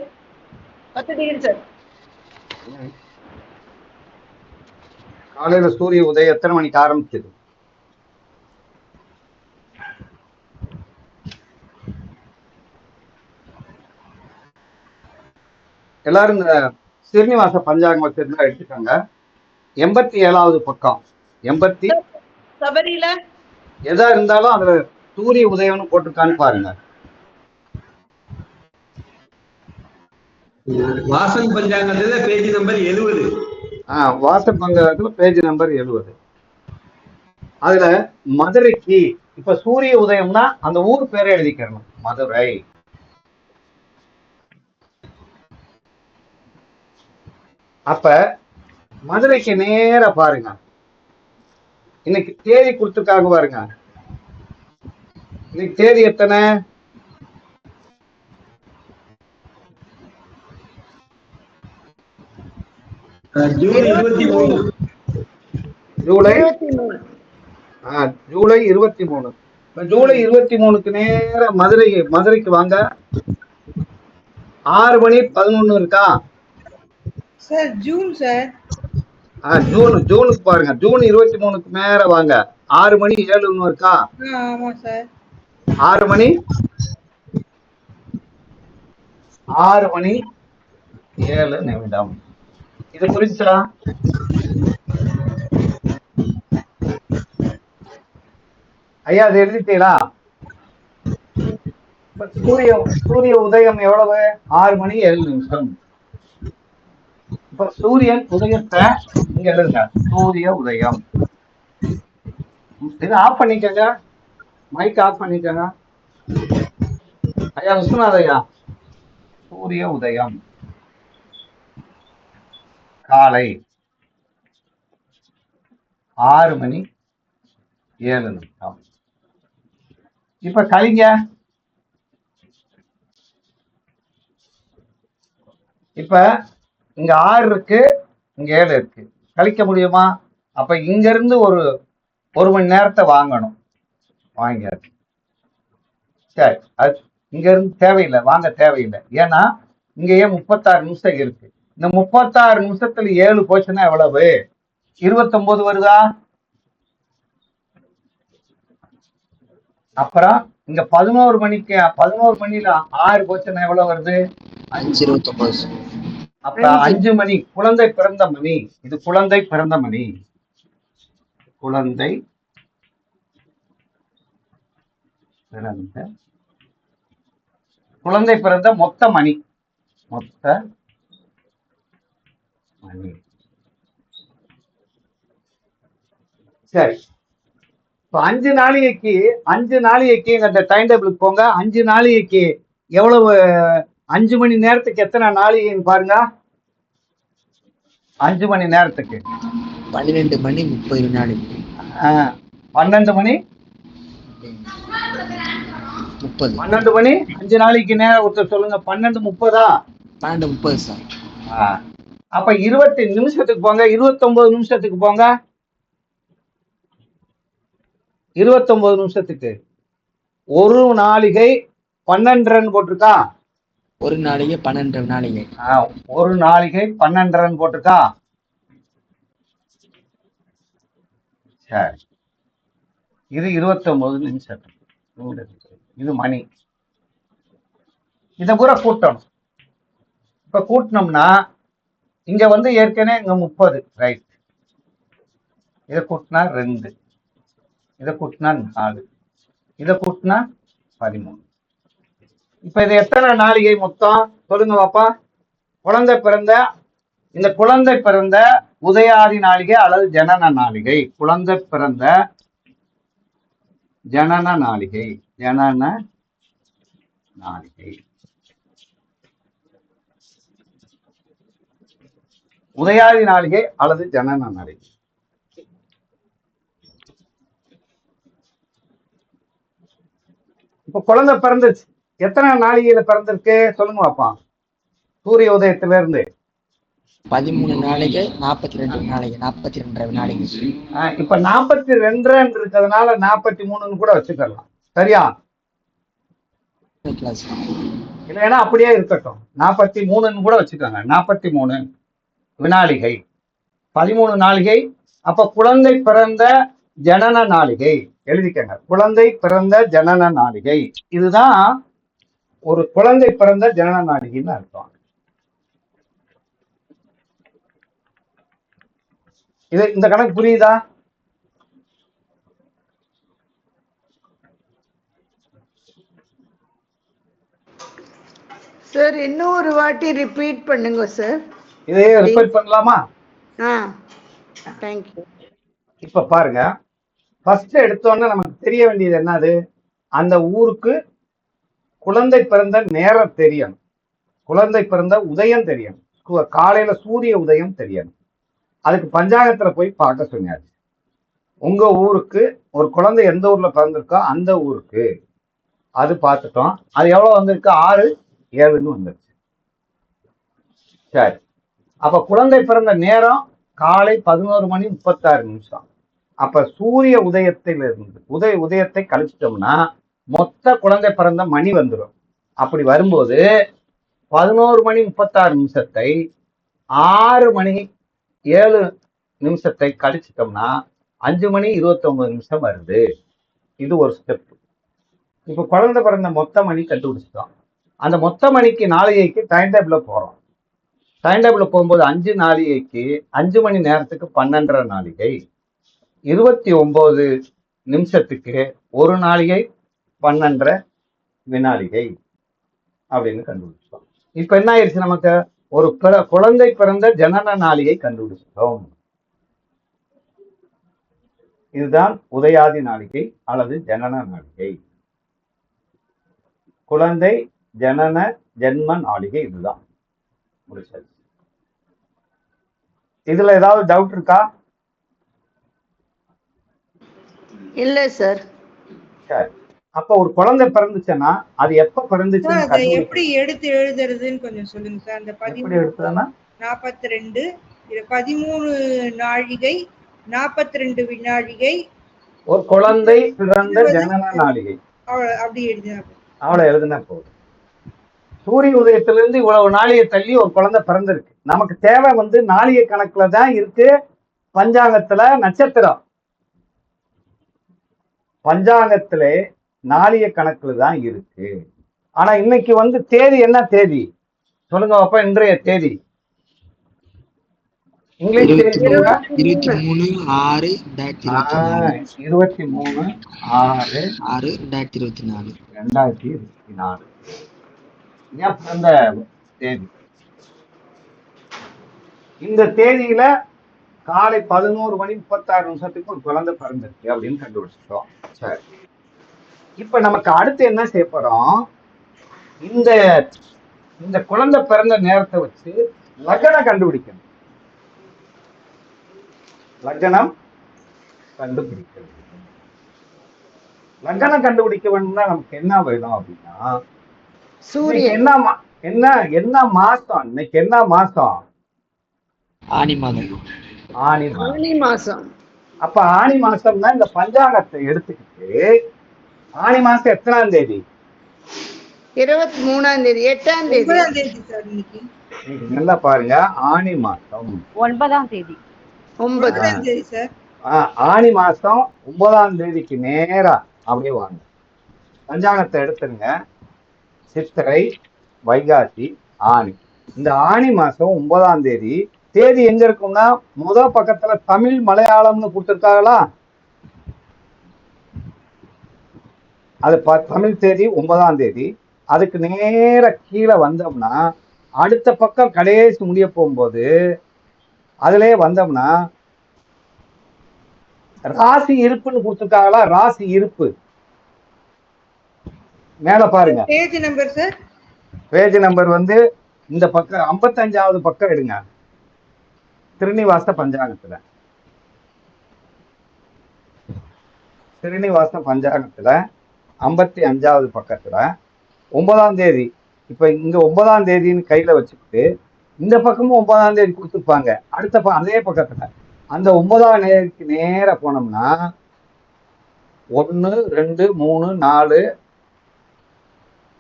Speaker 5: டிகிரி சார்.
Speaker 2: காலையில சூரிய உதயம் எத்தனை மணிக்கு ஆரம்பிச்சது? எல்லாரும் இந்த ஸ்ரீனிவாச பஞ்சாங்கம் வச்சிருந்தா எடுத்துக்கோங்க. 87வது பக்கம். 80
Speaker 5: சபரியில
Speaker 2: எதா இருந்தாலும் அதுல சூரிய உதயம்னு போட்டுருக்கான்னு பாருங்க.
Speaker 6: வாசன் பஞ்சாங்கத்துல பேஜ் நம்பர் 70.
Speaker 2: வாசன் பஞ்சாங்கத்துல பேஜ் நம்பர் 70. அதுல மதுரைக்கு இப்ப சூரிய உதயம்னா அந்த ஊர் பேரை எழுதிக்கணும். மதுரை. அப்ப மதுரைக்கு நேர பாருங்க. இன்னைக்கு தேதி கொடுத்துருக்காங்க பாருங்க. இன்னைக்கு தேதி எத்தனை?
Speaker 6: ஜூலை 23.
Speaker 2: ஜூலை 23. ஜூலை 23க்கு நேர மதுரைக்கு வாங்க. 6:11 இருக்கா
Speaker 3: சார்? June sir.
Speaker 2: ஜூனுக்கு பாருங்க. ஜூன் 23க்கு நேர வாங்க. 6:07 இருக்கா?
Speaker 3: ஆமா சார்.
Speaker 2: 6:07. இது புரிஞ்சா? ஐயா அது எழுதிட்டீங்களா? சூரிய உதயம் எவ்வளவு? 6:07. இப்ப சூரியன் உதயத்தை இங்க எழுதுங்க. சூரிய உதயம். இதை ஆஃப் பண்ணிக்கங்க. மைக் ஆஃப் பண்ணிக்கங்க. ஐயா விஸ்வநாத் ஐயா, சூரிய உதயம் காலை 6:07. இப்ப கழிங்க. இப்ப இங்க 6 இருக்கு, இங்க 7 இருக்கு. கழிக்க முடியுமா? அப்ப இங்க இருந்து ஒரு மணி நேரத்தை வாங்கணும். வாங்கியாச்சு. சரி, அது இங்க இருந்து தேவையில்லை, வாங்க தேவையில்லை. ஏன்னா இங்கேயே 36 நிமிஷம் இருக்கு. இந்த 36 நிமிஷத்துல 7 போச்சுன்னா எவ்வளவு? 29 வருதா? அப்புறம் இங்க 11 மணிக்கு 11 மணில 6 போச்சுன்னா எவ்வளவு வருது?
Speaker 4: 5:29.
Speaker 2: அப்ப 5 மணி குழந்தை பிறந்த மணி. இது குழந்தை பிறந்த மணி. குழந்தை பிறந்த குழந்தை பிறந்த மொத்த மணி. மொத்த மணி. சரி, இப்ப 5 நாளிகைக்கு இந்த டைம் டேபிளுக்கு போங்க. 5 நாளிகைக்கு எவ்வளவு? 5 மணி நேரத்துக்கு எத்தனை நாளிகைன்னு பாருங்க. 5 மணி நேரத்துக்கு
Speaker 4: 12 மணி 30 வினாடி.
Speaker 2: 12 மணி
Speaker 4: 30.
Speaker 2: 12 மணி 5 நாளைக்கு நேரம் ஒருத்தர் சொல்லுங்க. 12:30.
Speaker 4: 12:30 சார்.
Speaker 2: அப்ப 20 நிமிஷத்துக்கு போங்க. 29 நிமிஷத்துக்கு போங்க. 29 நிமிஷத்துக்கு ஒரு நாளிகை 12 போட்டிருக்கா?
Speaker 4: ஒரு நாளிகை 12 வினாடிகள்.
Speaker 2: ஒரு நாளிகை 12 போட்டிருக்கா? சரி, இது 29 நிமிஷம். இது மணி. இத பூரா கூட்டணும். இப்ப கூட்டினோம்னா இங்க வந்து ஏற்கனவே இங்க 30, ரைட். இதை கூட்டினா 2, இதை கூட்டினா 4, இதை கூட்டினா 13. இப்ப இது எத்தனை நாளிகை மொத்தம் சொல்லுங்க பாப்பா. இந்த குழந்தை பிறந்த உதயாதி நாளிகை அல்லது ஜனன நாளிகை. குழந்தை பிறந்த ஜனன நாளிகை. ஜனன நாளிகை. உதயாதி நாளிகை அல்லது ஜனன நாளிகை. இப்ப குழந்தை பிறந்துச்சு. எத்தனை நாளிகையில பிறந்திருக்கு சொல்லுங்க பாப்பா. சூரிய உதயத்துல இருந்து
Speaker 4: 13 நாளிகை 42 வினாடிகள். 42 வினாடிகள்.
Speaker 2: இப்ப 42 இருக்கிறதுனால 43 கூட வச்சுக்கலாம். சரியா? இல்லைன்னா அப்படியே இருக்கட்டும். 43 கூட வச்சுக்கோங்க. 43 வினாளிகை, 13 நாளிகை. அப்ப குழந்தை பிறந்த ஜனன நாளிகை எழுதிக்கங்க. குழந்தை பிறந்த ஜனன நாளிகை. இதுதான் ஒரு குழந்தை பிறந்த ஜனன நாளிகைன்னு அர்த்தம். இது இந்த கணக்கு புரியுதா?
Speaker 7: சார் இன்னும் ஒரு வாட்டி ரிப்பீட் பண்ணுங்க சார்.
Speaker 2: இதையே ரிப்பீட் பண்ணலாமா?
Speaker 7: தேங்க்யூ.
Speaker 2: இப்ப பாருங்க, ஃபர்ஸ்ட் எடுத்தோன்னே நமக்கு தெரிய வேண்டியது என்னது? அந்த ஊருக்கு குழந்தை பிறந்த நேரம் தெரியணும். குழந்தை பிறந்த உதயம் தெரியணும். காலையில சூரிய உதயம் தெரியணும். அதுக்கு பஞ்சாங்கத்துல போய் பார்க்க சொன்னாச்சு. உங்க ஊருக்கு ஒரு குழந்தை எந்த ஊர்ல பிறந்திருக்கோ அந்த ஊருக்கு அது பார்த்துட்டோம். அது எவ்வளவு வந்திருக்கு? 6, 7ன்னு வந்துருச்சு. சரி, அப்ப குழந்தை பிறந்த நேரம் காலை 11 மணி 36 நிமிஷம். அப்ப சூரிய உதயத்திலிருந்து உதயத்தை கழிச்சிட்டோம்னா மொத்த குழந்தை பிறந்த மணி வந்துடும். அப்படி வரும்போது 11 மணி 36 நிமிஷத்தை 6 மணி 7 நிமிஷத்தை கழிச்சிட்டோம்னா 5 மணி 29 நிமிஷம் வருது. இது ஒரு ஸ்டெப். இப்ப குழந்தை பிறந்த மொத்த மணி கண்டுபிடிச்சிட்டோம். அந்த மொத்த மணிக்கு நாளிகைக்கு டைம் டேபிள்ல போறோம். டைம் டேபிள்ல போகும்போது 5 நாளிகைக்கு 5 மணி நேரத்துக்கு 12 நாளிகை, 29 நிமிஷத்துக்கு ஒரு நாளிகை 12 வினாளிகை அப்படின்னு கண்டுபிடிச்சிட்டோம். இப்ப என்ன ஆயிடுச்சு? நமக்கு ஒரு குழந்தை பிறந்த ஜனன நாளிகை கண்டுபிடிச்சிட்டோம். இதுதான் உதயாதி நாளிகை அல்லது ஜனன நாளிகை. குழந்தை ஜனன ஜென்ம நாளிகை. இதுதான் முடிச்சது. இதுல ஏதாவது டவுட் இருக்கா?
Speaker 7: இல்ல சார்.
Speaker 2: சரி, அப்ப ஒரு குழந்தை பிறந்துச்சுன்னா அது எப்ப பிறந்துச்சு
Speaker 3: எப்படி எடுத்து எழுதுறதுன்னு கொஞ்சம் சொல்லுங்க சார். அந்த 42 13 நாழிகை 42 வினாழிகை
Speaker 2: ஒரு குழந்தை பிறந்த ஜனன நாளிகை
Speaker 3: அப்படி எழுதினா
Speaker 2: அவ்வளவு எழுதுனா போதும். சூரிய உதயத்திலிருந்து இவ்வளவு நாளிகை தள்ளி ஒரு குழந்தை பிறந்திருக்கு. நமக்கு தேவை வந்து நாளிகை கணக்குல தான் இருக்கு. பஞ்சாங்கத்துல நட்சத்திரம், பஞ்சாங்கத்திலே நாளிய கணக்குல தான் இருக்கு. ஆனா இன்னைக்கு வந்து தேதி என்ன தேதி சொல்லுங்க அப்ப, இன்றைய தேதி இங்கிலீஷ் தேதி சொல்லுங்க. 23/6/2024. ஏன் பிறந்த தேதி இந்த தேதியில காலை 11:36 ஒரு குழந்தை பிறந்திருக்கு அப்படின்னு கண்டுபிடிச்சிட்டோம். சரி, இப்ப நமக்கு அடுத்து என்ன செய்ய போறோம்? இந்த இந்த குழந்தை பிறந்த நேரத்தை வச்சு லக்னம் கண்டுபிடிக்கணும். லக்னம் கண்டுபிடிக்கிறது. லக்னம் கண்டுபிடிக்க வேணும்னா நமக்கு என்ன வேணும் அப்படின்னா,
Speaker 7: சூரியன்.
Speaker 2: என்ன என்ன மாசம்? இன்னைக்கு என்ன மாசம்?
Speaker 4: ஆனி மாதம்.
Speaker 7: ஆனி மாசம்.
Speaker 2: அப்ப ஆனி மாசம்னா இந்த பஞ்சாங்கத்தை எடுத்துக்கிட்டு ஆனி மாசம் எத்தனாம் தேதி?
Speaker 7: 23ஆம் தேதி. 8ஆம் தேதி.
Speaker 3: 9ஆம் தேதி சார். இன்னைக்கு
Speaker 2: நல்லா பாருங்க, ஆனி மாசம்
Speaker 5: 9ஆம் தேதி.
Speaker 3: 9ஆம் தேதி சார்.
Speaker 2: ஆனி மாசம் 9ஆம் தேதிக்கு நேரா அப்படியே வாங்க. பஞ்சாங்கத்தை எடுத்துருங்க. சித்திரை, வைகாசி, ஆனி. இந்த ஆனி மாசம் 9ஆம் தேதி தேதி எங்க இருக்கும்னா, முதல் பக்கத்துல தமிழ் மலையாளம்னு கொடுத்திருக்காங்களா? அது தமிழ் தேதி 9ஆம் தேதி. அதுக்கு நேர கீழே வந்தோம்னா அடுத்த பக்கம் கடைசி முடிய போகும்போது அதுலயே வந்தோம்னா ராசி இருப்புன்னு கொடுத்துருக்காங்களா? ராசி இருப்பு மேல பாருங்க.
Speaker 3: Page number sir.
Speaker 2: Page number வந்து இந்த பக்கம் 55வது பக்கம் எடுங்க. ஸ்ரீனிவாச பஞ்சாங்கத்துல 55வது பக்கத்துல 9ஆம் தேதி. இப்ப இங்க 9ஆம் தேதின்னு கையில வச்சுக்கிட்டு இந்த பக்கமும் 9ஆம் தேதி கொடுத்துருப்பாங்க. அடுத்த அதே பக்கத்துல அந்த 9ஆம் தேதிக்கு நேர போனோம்னா 1 2 3 4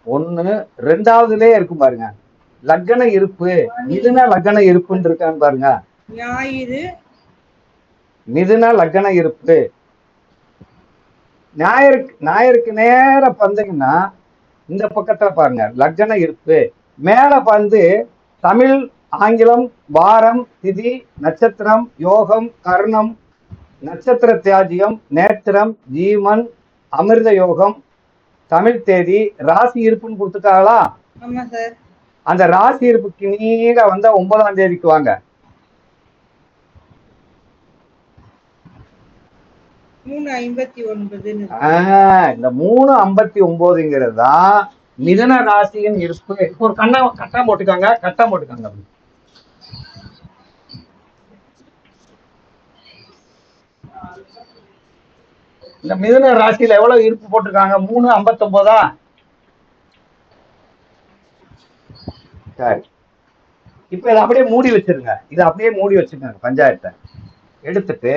Speaker 2: 1 2வதுலயே இருக்கும் பாருங்க, லக்ன இருப்பு. மிதுன லக்ன இருப்புன்னு இருக்கான்னு பாருங்க.
Speaker 3: ஞாயிறு
Speaker 2: மிதுன லக்ன இருப்பு. ஞாயிறுக்கு நேர பந்தீங்கன்னா இந்த பக்கத்துல பாருங்க லக்ன இருப்பு. மேல வந்து தமிழ், ஆங்கிலம், வாரம், திதி, நட்சத்திரம், யோகம், கர்ணம், நட்சத்திர தியாஜியம், நேத்திரம், ஜீவன், அமிர்த யோகம், தமிழ் தேதி, ராசி இருப்புன்னு கொடுத்துருக்காங்களா?
Speaker 3: ஆமா சார்.
Speaker 2: அந்த ராசி இருப்புக்கு நீங்க வந்தா 9ஆம் தேதிக்கு வாங்க.
Speaker 3: 3:59.
Speaker 2: இந்த 3:59ங்கிறது தான் மிதுன ராசியின் இருப்பு. ஒரு கட்டம் போட்டுக்காங்க. இந்த மிதுன ராசியில எவ்வளவு இருப்பு போட்டிருக்காங்க? 3:59. சரி, இப்ப இதை அப்படியே மூடி வச்சிருங்க. பஞ்சாயத்தை எடுத்துட்டு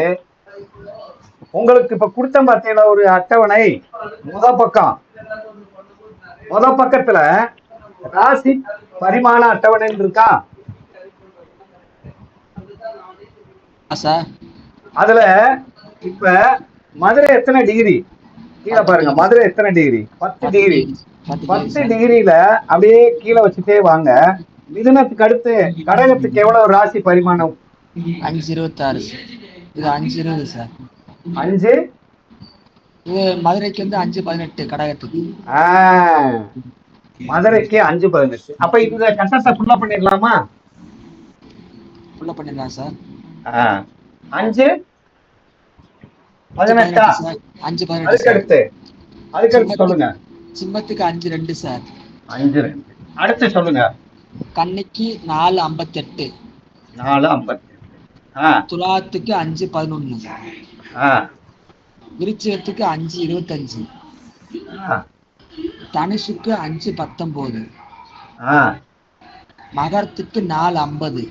Speaker 2: உங்களுக்கு இப்ப கொடுத்த பார்த்தீங்களா ஒரு அட்டவணை. முத பக்கத்துல ராசி பரிமாண அட்டவணை இருக்கா? அதுல இப்ப மதுரை எத்தனை டிகிரி கீழே பாருங்க. மதுரை எத்தனை டிகிரி? 10 டிகிரி. 10 டிகிரியில அப்படியே கீழே வச்சுட்டே வாங்க. மிதுனத்துக்கு அடுத்து கடகத்துக்கு எவ்வளவு ராசி பரிமாணம்?
Speaker 4: 5:26. இது 5:20 சார்.
Speaker 2: 5
Speaker 4: இது மதுரைக்கு வந்து 5:18 கடகத்துக்கு.
Speaker 2: மதுரைக்கு 5:18. அப்ப இந்த கட்டத்தை ஃபுல்லா பண்ணிடலாமா?
Speaker 4: ஃபுல்லா பண்ணிடலாம் சார்.
Speaker 2: 5:18.
Speaker 4: 5:18.
Speaker 2: அதுக்கு சொல்லுங்க.
Speaker 4: சிம்மத்துக்கு 5:2 சார்.
Speaker 2: 5:2. அடுத்து சொல்லுங்க.
Speaker 4: கன்னிக்கு 4:58.
Speaker 2: 4:58.
Speaker 4: துலாத்துக்கு 5:11. விருச்சிகத்துக்கு 5:25. தனுஷுக்கு 5:19. மகரத்துக்கு 4:50.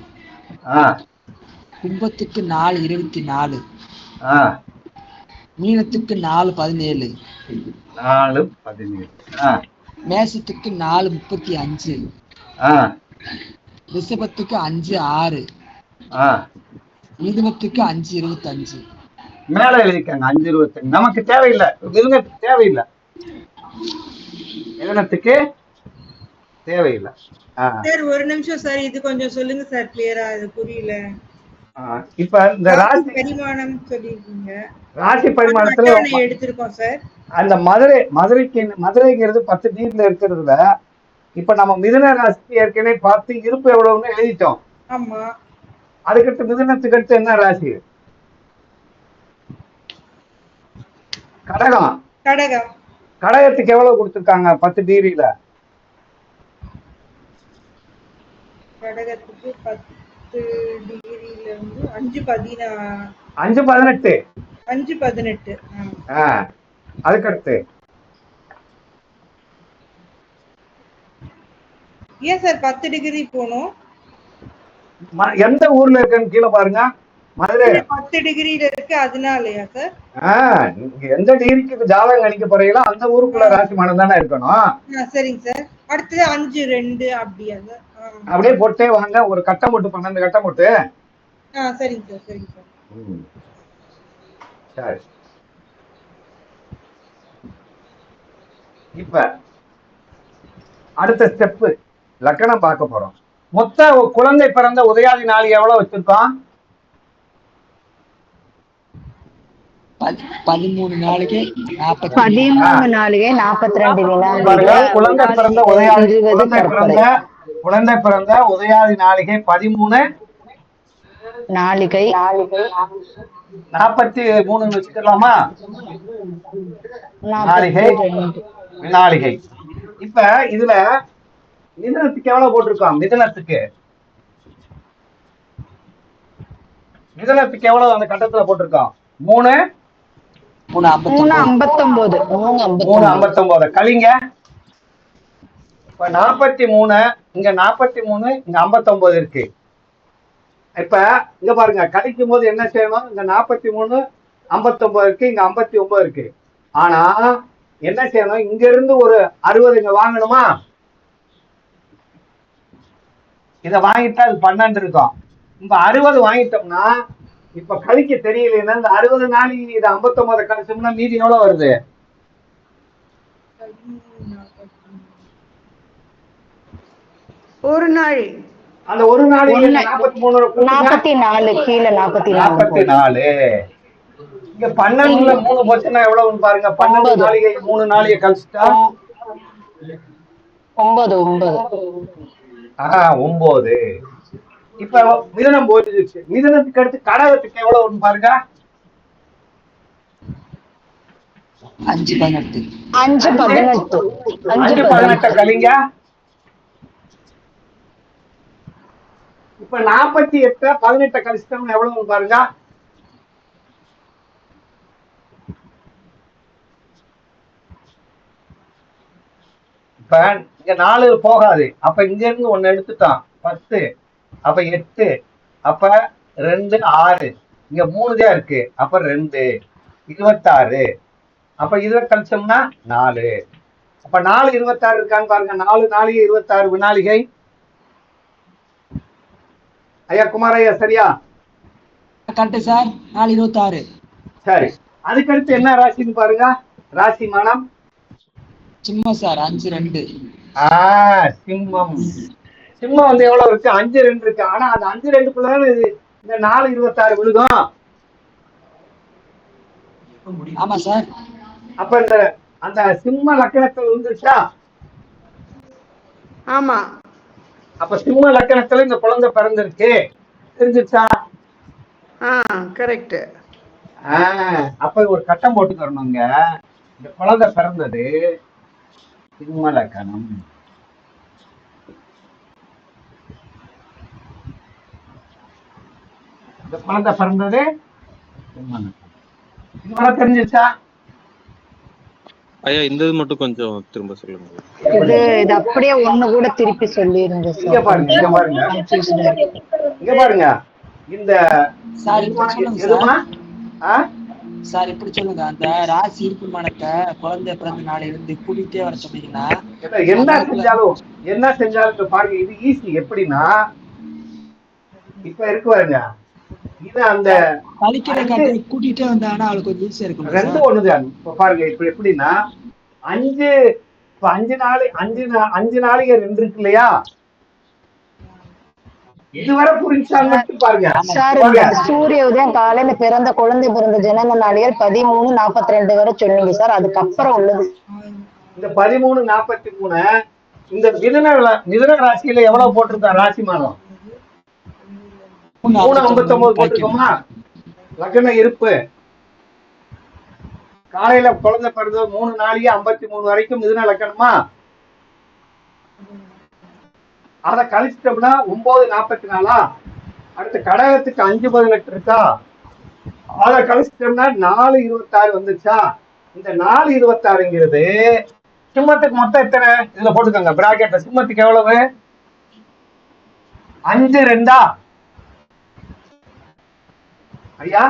Speaker 4: கும்பத்துக்கு 4:24. மீனத்துக்கு 4:17.
Speaker 2: 4:17.
Speaker 4: மேசத்துக்கு 4:35. ரிஷபத்துக்கு 5:06. மிதுனத்துக்கு 5:25.
Speaker 2: மேல எழுதிக்காங்க 5:25. நமக்கு தேவையில்லை, மிதுனத்துக்கு தேவையில்லை. மிதனத்துக்கு தேவையில்லை.
Speaker 3: சார் ஒரு நிமிஷம் சார், இது கொஞ்சம் சொல்லுங்க சார், கிளியரா இது புரியல.
Speaker 2: இப்ப இந்த ராசி
Speaker 3: பரிமாணம் சொல்லிருக்கீங்க,
Speaker 2: ராசி பரிமாணத்துல
Speaker 3: எடுத்திருக்கோம் சார்.
Speaker 2: அந்த மதுரைங்கிறது 10 டிகிரில இருக்கிறதுல இப்ப நம்ம மிதுன ராசிக்கு ஏற்கனவே பார்த்து இருப்பு எவ்வளவுன்னு எழுதிட்டோம்.
Speaker 3: ஆமா.
Speaker 2: அதுக்கடுத்து மிதுனத்துக்கு அடுத்து என்ன ராசி? கடகம். கடகத்துக்கு எவ்வளவு கொடுத்திருக்காங்க 10 டிகிரில?
Speaker 3: கடகத்துக்கு 10 டிகிரில இருந்து 5.18. 5.18.
Speaker 2: அதுக்கடுத்து
Speaker 3: ஏன் சார் 10 டிகிரி போனோம்?
Speaker 2: எந்த ஊர்ல இருக்குன்னு கீழே பாருங்க. மதுரை
Speaker 3: 10 டிகிரில இருக்கு, அதனாலயா சார்?
Speaker 2: எந்த டிகிரிக்கு ஜாதகம் கணிக்க போறீங்களோ அந்த ஊருக்குள்ள ராசி மானம் தானே இருக்கணும்.
Speaker 3: சரிங்க சார். அடுத்தது 5.2 அப்படியா சார்?
Speaker 2: அப்படியே போட்டே வாங்க, ஒரு கட்டம் போட்டு 12 கட்டம் போட்டு.
Speaker 3: சரிங்க சார், சரிங்க சார்.
Speaker 2: சரி, இப்ப அடுத்த ஸ்டெப் லக்கணம் பார்க்க போறோம். மொத்த குழந்தை பிறந்த உதயாதி நாள் எவ்வளவு வச்சிருக்கோம்?
Speaker 4: 13 நாளைக்கு
Speaker 1: 13 நாளைக்கு 42 வினாடிகள்.
Speaker 2: குழந்தை பிறந்த உதயாதி நாளிகை 13
Speaker 1: நாளிகை
Speaker 2: 43 வச்சுக்கலாமா? நாளிகை வினாளிகை. இப்ப இதுல மிதுனத்துக்கு எவ்வளவு போட்டிருக்கோம்? மிதுனத்துக்கு எவ்வளவு அந்த கட்டத்துல போட்டிருக்கோம்? 3:59. கலிங்க இப்ப 43, இங்க 43, இங்க 59 இருக்கு. இப்ப இங்க பாருங்க, கழிக்கும் போது என்ன செய்யணும்? இங்க 43 59 இருக்கு, இங்க 59 இருக்கு. ஆனா என்ன செய்யணும்? இங்க இருந்து ஒரு 60 இங்க வாங்கணுமா? இத வாங்கிட்டா அது 12 இருக்கும். இப்ப 60 வாங்கிட்டோம்னா இப்ப கழிக்க தெரியலன்னா இந்த 60 நாளைக்கு இது 59 கழிச்சோம்னா மீதி எவ்வளவு வருது?
Speaker 7: ஒரு நாள்.
Speaker 2: அந்த ஒரு நாளைக்கு
Speaker 1: 44 கீழே
Speaker 2: 44. இங்க 12ல 3 போச்சுன்னா எவ்வளவுன்னு பாருங்க. 12 நாளைக்கு 3 நாளைக்கு கழிச்சுட்டா 9. இப்ப மிதனம் போயிடுச்சு. மிதனத்துக்கு அடுத்து கடகத்துக்கு எவ்வளவுன்னு பாருங்க.
Speaker 1: 5.18
Speaker 2: கழிங்க. இப்ப 48 18 கழிச்சிட்டோம்னா எவ்வளவு பாருங்க. இப்ப இங்க 4 போகாது. அப்ப இங்க இருந்து 1 எடுத்துட்டான் 10. அப்ப 8. அப்ப 2 6. இங்க 3 தான் இருக்கு. அப்ப 2 26. அப்ப இத கழிச்சோம்னா 4. அப்ப 4 26 இருக்கான்னு பாருங்க. 4 நாளிகை 26 வினாளிகை. ஐயா குமார் ஐயா, சரியா?
Speaker 4: Correct sir. 4:26.
Speaker 2: சரி, அதுக்கடுத்து என்ன ராசின்னு பாருங்க. ராசி மானம்
Speaker 4: சிம்மம் சார். 5.2.
Speaker 2: சிம்மம். சிம்மம் வந்து எவ்வளவு இருக்கு? 5.2 இருக்கு. ஆனா அந்த 5.2க்குள்ளதான் இந்த 4:26 விழுகும்.
Speaker 4: ஆமா சார்.
Speaker 2: அப்ப இந்த அந்த சிம்ம லக்கணத்துல விழுந்துருச்சா?
Speaker 7: ஆமா.
Speaker 2: அப்ப சிம்ம லக்கணத்துல இந்த குழந்தை பிறந்திருக்கு, தெரிஞ்சிருச்சா?
Speaker 7: கரெக்ட்.
Speaker 2: அப்ப ஒரு கட்டம் போட்டு தரணுங்க. இந்த குழந்தை பிறந்தது சிம்ம லக்கணம். இந்த குழந்தை பிறந்தது சிம்ம லக்கணம். இது தெரிஞ்சிருச்சா?
Speaker 8: ஐயா இந்த இது மட்டும் கொஞ்சம் திரும்ப சொல்லுங்க.
Speaker 1: இது அப்படியே ஒண்ணு கூட திருப்பி சொல்லிருங்க சார்.
Speaker 2: இங்க பாருங்க, இங்க பாருங்க. இந்த
Speaker 4: சார் இப்படி சொல்லுங்க. அந்த ராசி இருப்புமானத்தை குழந்தை பிறந்த நாள் இருந்து கூட்டிகிட்டே வர சொன்னீங்கன்னா
Speaker 2: என்ன செஞ்சாலும் பாருங்க. இது ஈஸி. எப்படின்னா இப்ப இருக்கு பாருங்க, இது அந்த
Speaker 4: கூட்டிகிட்டே வந்தாங்கன்னா அவளுக்கு கொஞ்சம் ஈஸியா இருக்கும்.
Speaker 2: 2 ஒண்ணுதான். இப்ப பாருங்க, இப்ப எப்படின்னா 5 இப்ப 5 நாளிகை 2 இருக்கு இல்லையா? இதுவரை புரிஞ்சான்னு மட்டும் பாருங்க.
Speaker 1: சார் இந்த சூரிய உதயம் காலையில பிறந்த குழந்தை பிறந்த ஜனன நாளிகள் 13:42 வரை சொன்னீங்க சார். அதுக்கப்புறம் உள்ளது
Speaker 2: இந்த 13:43 இந்த மிதுன ராசியில எவ்வளவு போட்டிருக்கா? ராசி மாதம் 3:59 போட்டிருக்கோமா? லக்ன இருப்பு காலையில குழந்தை பிறந்த 3 நாளிகை 53 வரைக்கும் மிதுன லக்கணமா? அதை கழிச்சிட்டோம்னா 9:44. அடுத்த கடகத்துக்கு 5:18 இருக்கா? அதை கழிச்சிட்டோம்னா 4:26 வந்துச்சா? இந்த 4:26ங்கிறது சிம்மத்துக்கு மொத்தம் எத்தனை? இதுல போட்டுக்கோங்க பிராக்கெட்ல. சிம்மத்துக்கு எவ்வளவு? 5-2 ஐயா.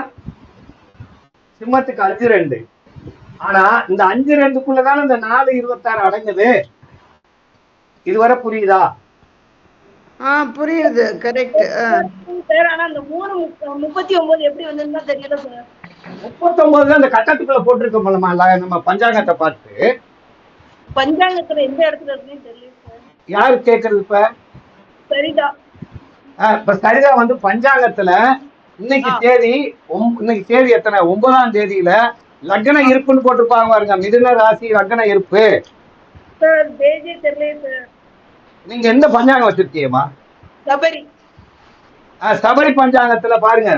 Speaker 2: சிம்மத்துக்கு 5-2. ஆனா இந்த 5-2க்குள்ளதான இந்த 4:26 அடங்குது. இதுவரை புரியுதா?
Speaker 7: புரியுது. கரெக்ட்.
Speaker 5: சார் ஆனா அந்த 3:39 எப்படி வந்ததுன்னு தெரியல சார்.
Speaker 2: 39 அந்த கட்டத்துக்குள்ள போட்டிருக்கோம் நம்ம பஞ்சாங்கத்தை பார்த்து.
Speaker 5: பஞ்சாங்கத்துல எந்த இடத்துல இருக்குன்னு தெரியல சார்.
Speaker 2: யாரு கேக்குறது? இப்ப
Speaker 5: சரிதா.
Speaker 2: இப்ப சரிதா வந்து பஞ்சாங்கத்துல இன்னைக்கு தேதி எத்தனை? 9ஆம் தேதியில லக்ன இருப்புன்னு போட்டிருப்பாங்க பாருங்க. மிதுன ராசி லக்ன இருப்பு.
Speaker 5: சார் பேஜே தெரியல சார்.
Speaker 2: நீங்க எந்த பஞ்சாங்கம் வச்சிருக்கீங்கம்மா?
Speaker 5: சபரி.
Speaker 2: சபரி பஞ்சாங்கத்துல பாருங்க.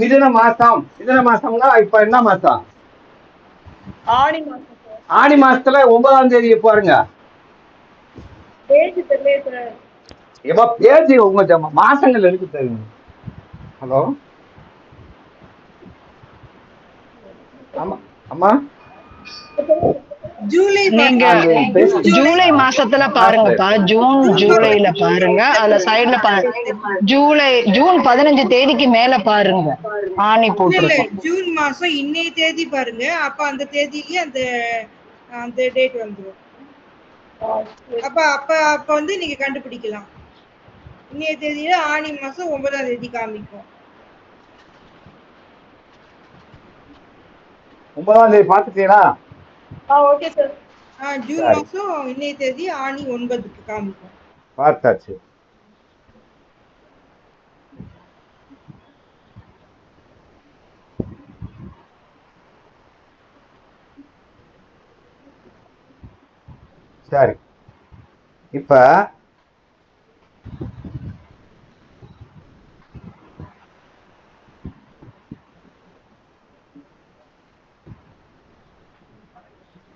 Speaker 2: மிதுன மாசம்னா இப்ப என்ன மாசம்?
Speaker 5: ஆடி மாசம் சார்.
Speaker 2: ஆடி மாசத்துல 9ஆம் தேதி பாருங்க.
Speaker 5: பேஜ் தெரியல சார்.
Speaker 2: எப்ப பேஜ் உங்க மாசங்கள் எனக்கு தெரியும். ஹலோ அம்மா
Speaker 1: நீங்க ஜூலை மாசத்துல பாருங்கப்பா. ஜூலைல பாருங்க. அதுல சைடுல ஜூன் 15 தேதிக்கு மேல பாருங்க. ஆணி போட்டுருக்கோம்.
Speaker 3: ஜூன் மாசம் இன்னைய தேதி பாருங்க. அப்ப அந்த தேதியிலேயே அந்த டேட் வந்துடும். அப்ப வந்து நீங்க கண்டுபிடிக்கலாம். இன்னைய தேதியில ஆணி மாசம் 9ஆம் தேதி காமிக்கும்.
Speaker 2: 9ஆம் தேதி பாத்துட்டீங்களா?
Speaker 5: Okay sir.
Speaker 3: ஜூன் மாசம் இன்னைய தேதி ஆணி 9க்கு காமிக்கும்.
Speaker 2: பார்த்தாச்சு. சரி. இப்ப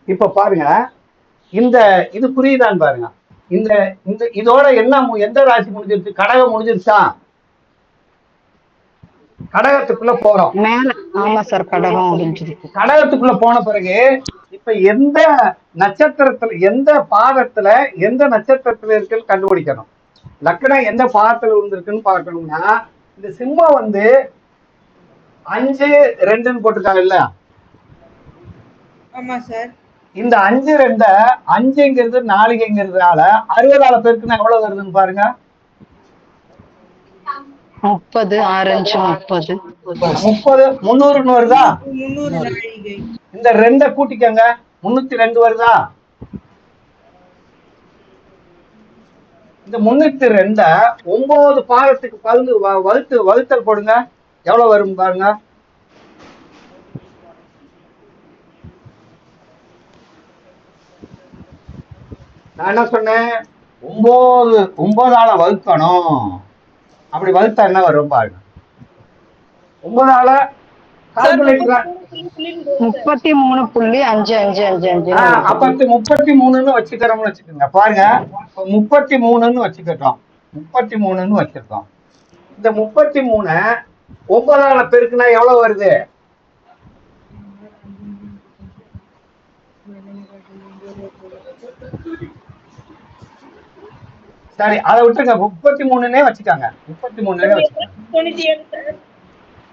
Speaker 2: இப்ப பாருங்க. இது புரியுதான்னு பாருங்க. இதோட எந்த ராசி முடிஞ்சிருச்சு? கடகம் முடிஞ்சிருச்சா? கடகத்துக்குள்ள போறோம்.
Speaker 1: ஆமா சார், கடகம் முடிஞ்சிருக்கு.
Speaker 2: கடகத்துக்குள்ள போன பிறகு இப்ப எந்த நட்சத்திரத்துல எந்த பாதத்துல எந்த நட்சத்திரத்துல இருக்குன்னு கண்டுபிடிக்கணும். லக்னம் எந்த பாதத்துல இருந்திருக்குன்னு பார்க்கணும்னா இந்த சிம்மம் வந்து 5-2ன்னு போட்டிருக்காங்கல்ல.
Speaker 3: ஆமா சார்.
Speaker 2: இந்த 5-2 5ங்கிறது நாளிகைங்கிறதுனால 60ஆல பேருக்குன்னா எவ்வளவு வருதுன்னு பாருங்க.
Speaker 1: 30 6
Speaker 2: 30 300ன்னு வருதா?
Speaker 3: 300 நாழிகை.
Speaker 2: இந்த 2 கூட்டிக்கங்க 302 வருதா? இந்த 302 9 பாதத்துக்கு வகுத்தல் போடுங்க. எவ்வளவு வரும் பாருங்க. நான் என்ன சொன்னேன்? 9ஆல வகுக்கணும். அப்படி வகுத்தா என்ன வரும் பாருங்க. 9ஆல
Speaker 1: 33.555.
Speaker 2: அப்ப 33ன்னு வச்சுக்கிறோம்னு வச்சுக்கோங்க. பாருங்க 33ன்னு வச்சுக்கிட்டோம். 33ன்னு வச்சிருக்கோம். இந்த 33 9ஆல பெருக்குனா எவ்வளவு வருது? சரி, அதை விட்டுருங்க. 33ன்னே வச்சுக்காங்க. 33ன்னே வச்சுக்காங்க.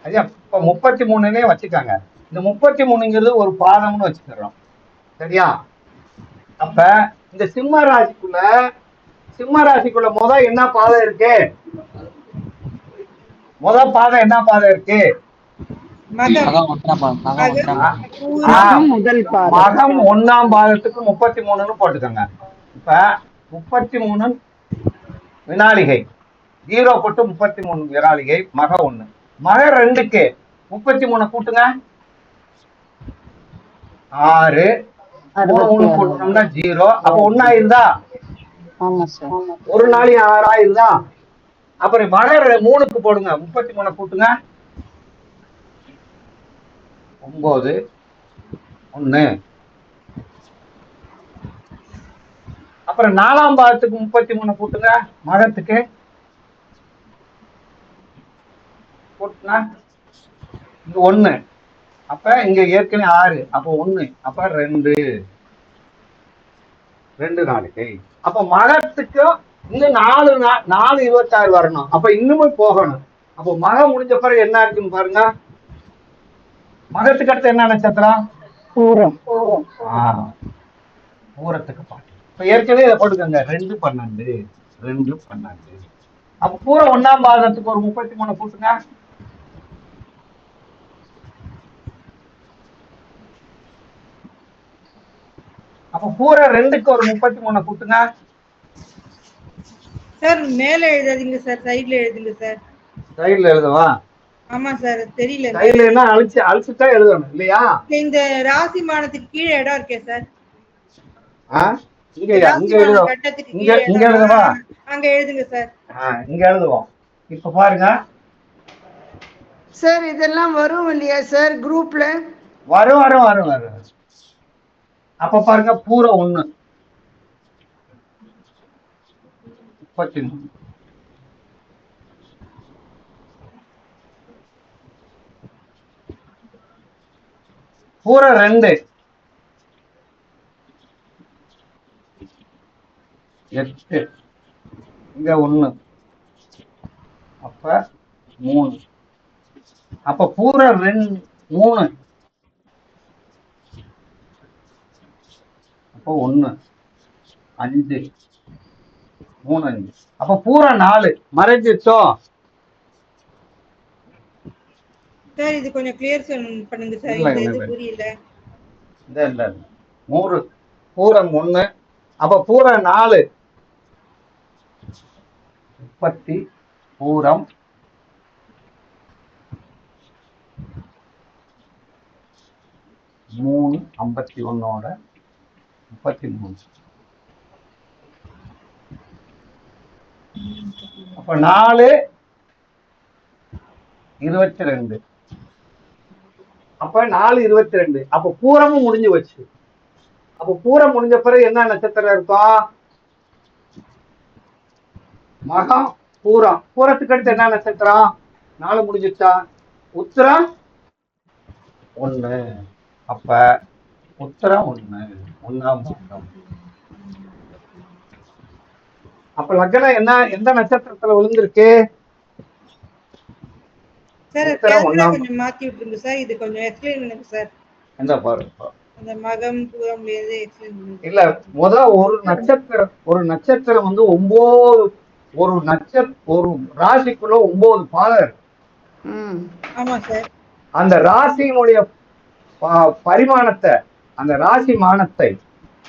Speaker 2: ஐயா, இப்ப 33ன்னே வச்சுக்காங்க. இந்த 33ங்கிறது ஒரு பாதம்னு வச்சுக்கிறோம். சரியா? அப்ப இந்த சிம்ம ராசிக்குள்ள என்ன பாதம் இருக்கு? பாதம் என்ன பாதம் இருக்கு?
Speaker 3: மகம்
Speaker 4: மகம் ஒன்றாம் பாதம் மகம்
Speaker 3: மகம்
Speaker 4: ஒன்றாம் பாதம்
Speaker 3: பூரம்
Speaker 1: மகம் முதல் பாதம்.
Speaker 2: மகம் 1ஆம் பாதத்துக்கு 33ன்னு போட்டுக்கோங்க. இப்ப 33 வினாளிகை 0 போட்டு 33 வினாளிகை மக 1. மக 2க்கு 33 கூட்டுங்க 6 3 கூட்டணும்னா 0. அப்ப 1 ஆயிருந்தா
Speaker 1: ஆமா சார்.
Speaker 2: ஒரு நாளைக்கு 6 ஆயிருந்தா. அப்புறம் மக 3க்கு போடுங்க 33 கூட்டுங்க 9 1. அப்புறம் 4ஆம் பாதத்துக்கு 33 கூட்டுங்க மகத்துக்கு கூட்டுனா இங்க 1. அப்ப இங்க ஏற்கனவே 6. அப்ப 1. அப்ப 2 நாளைக்கு. அப்ப மகத்துக்கு இன்னும் 4 26 வரணும். அப்ப இன்னுமே போகணும். அப்போ மக முடிஞ்ச பிறகு என்ன இருக்குன்னு பாருங்க. மகத்துக்கு அடுத்து என்ன நட்சத்திரம்?
Speaker 1: பூரம்.
Speaker 2: பூரத்துக்கு பாட்டு. இப்ப ஏற்கனவே இதை போட்டுக்கோங்க 2 12 2 12. அப்ப பூரம் 1ஆம் பாதத்துக்கு ஒரு 33 கூட்டுங்க. அப்ப பூரம் 2க்கு ஒரு 33 கூட்டுங்க.
Speaker 3: சார் மேல எழுதாதீங்க சார், சைடுல எழுதுங்க சார்.
Speaker 2: சைடுல எழுதவா?
Speaker 3: ஆமா சார், தெரியல.
Speaker 2: சைடுல என்ன அழிச்சுட்டா எழுதணும் இல்லையா?
Speaker 3: இந்த ராசி மானத்துக்கு கீழே இடம் இருக்கே சார்.
Speaker 2: இங்க எழுதுவோம்.
Speaker 3: கட்டத்துக்கு
Speaker 2: இங்க
Speaker 3: கீழே
Speaker 2: எழுதுவா?
Speaker 3: அங்க எழுதுங்க சார்.
Speaker 2: இங்க எழுதுவோம். இப்ப பாருங்க
Speaker 7: சார், இதெல்லாம் வரும் இல்லையா சார் குரூப்ல?
Speaker 2: வரும். அப்ப பாருங்க பூரம் 1 33. பூரம் 2 8. இங்க 1. அப்ப 3. அப்ப பூரம் 2 3. அப்ப 1 5 3 5. அப்ப பூரம் 4 மறைஞ்சிச்சோ?
Speaker 3: சார் இது கொஞ்சம் கிளியர் பண்ணுங்க சார், இது புரியல.
Speaker 2: இல்ல 3 பூரம் 1. அப்ப பூரம் 4 30 பூரம் 3 51ஓட 33. அப்ப 4 22. அப்ப 4 22. அப்ப பூரமும் முடிஞ்சு வச்சு. அப்ப பூரம் முடிஞ்ச பிறகு என்ன நட்சத்திரம் இருக்கும்? மகம் பூரம். பூரத்துக்கு அடுத்து என்ன நட்சத்திரம்? 4 முடிஞ்சிச்சா? உத்திரம் 1. அப்ப உத்திரம் 1ஆம் பாதம். அப்ப லக்னம் என்ன எந்த நட்சத்திரத்துல விழுந்திருக்கு?
Speaker 3: சார் கேமரா கொஞ்சம் மாத்தி விட்டுருங்க சார், இது கொஞ்சம் எக்ஸ்பிளைன் பண்ணுங்க சார்.
Speaker 2: என்ன பாருங்க
Speaker 3: அந்த மகம் பூரம் எக்ஸ்பிளைன் பண்ணுங்க.
Speaker 2: இல்ல ஒரு நட்சத்திரம் வந்து 9 ஒரு ராசிக்குள்ள 9 பாதம் இருக்கு.
Speaker 3: ஆமா சார்.
Speaker 2: அந்த ராசியினுடைய பரிமாணத்தை, அந்த ராசி மானத்தை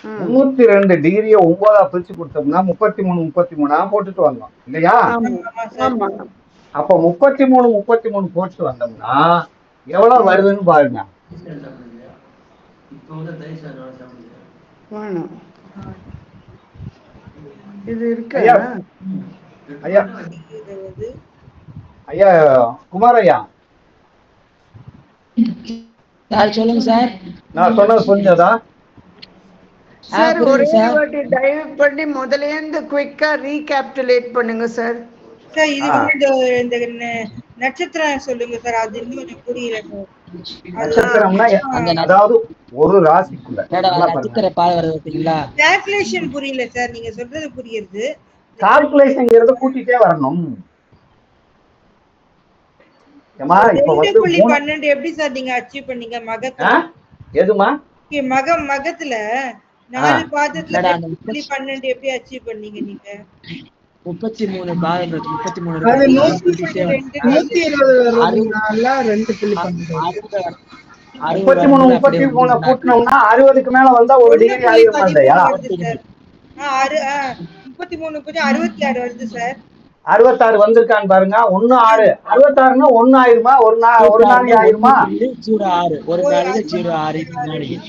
Speaker 2: 302 டிகிரியை 9ஆ பிரிச்சு கொடுத்தோம்னா 33 போட்டுட்டு வந்தோம் இல்லையா? அப்ப 33 போட்டு வந்தோம்னா எவ்வளவு வருதுன்னு பாருங்க.
Speaker 7: இது இருக்கு
Speaker 2: ஐயா குமாரையா,
Speaker 4: சொல்லுங்க சார்.
Speaker 2: நான் சொன்னது புரிஞ்சதா
Speaker 7: சார்? ஒரே வாட்டி டைவ் பண்ணி முதல்ல இருந்து குயிக்கா ரீகேப்டுலேட் பண்ணுங்க சார்.
Speaker 3: சார் இது வந்து இந்த நட்சத்திரம் சொல்லுங்க சார், அது இன்னும் கொஞ்சம் புரியல சார்.
Speaker 2: நட்சத்திரம்னா அதாவது ஒரு ராசிக்குள்ள
Speaker 4: நட்சத்திர பால் வருது பாத்தீங்களா?
Speaker 3: கால்குலேஷன் புரியல சார், நீங்க சொல்றது புரியுது.
Speaker 2: கால்குலேஷன்ங்கிறத கூட்டிட்டே வரணும். ஏமா இப்ப வந்து
Speaker 3: 2.12 எப்படி சார் நீங்க அச்சீவ் பண்ணீங்க மகத்துல?
Speaker 2: எதுமா
Speaker 3: மகத்துல 4 பாதத்துல 2.12 எப்படி அச்சீவ் பண்ணீங்க நீங்க?
Speaker 4: 33 பாகம் இருக்கு. 33
Speaker 3: அது
Speaker 4: இருக்கு.
Speaker 3: 132
Speaker 4: 2 அப்படியே
Speaker 2: 33
Speaker 4: வந்து
Speaker 2: கூட்டினோம்னா 60க்கு மேல வந்தா ஒரு டிகிரி ஆயிருமா இல்லையா?
Speaker 3: 1.13 வருது சார். 33 66 வருது சார்.
Speaker 2: 66 வந்திருக்கான்னு பாருங்க. 1 6 66ன்னா 1 ஆயிருமா? ஒரு நாளைக்கு ஆயிருமா?
Speaker 4: 1.06 ஒரு நாளைக்கு 06 வினாடிகள்.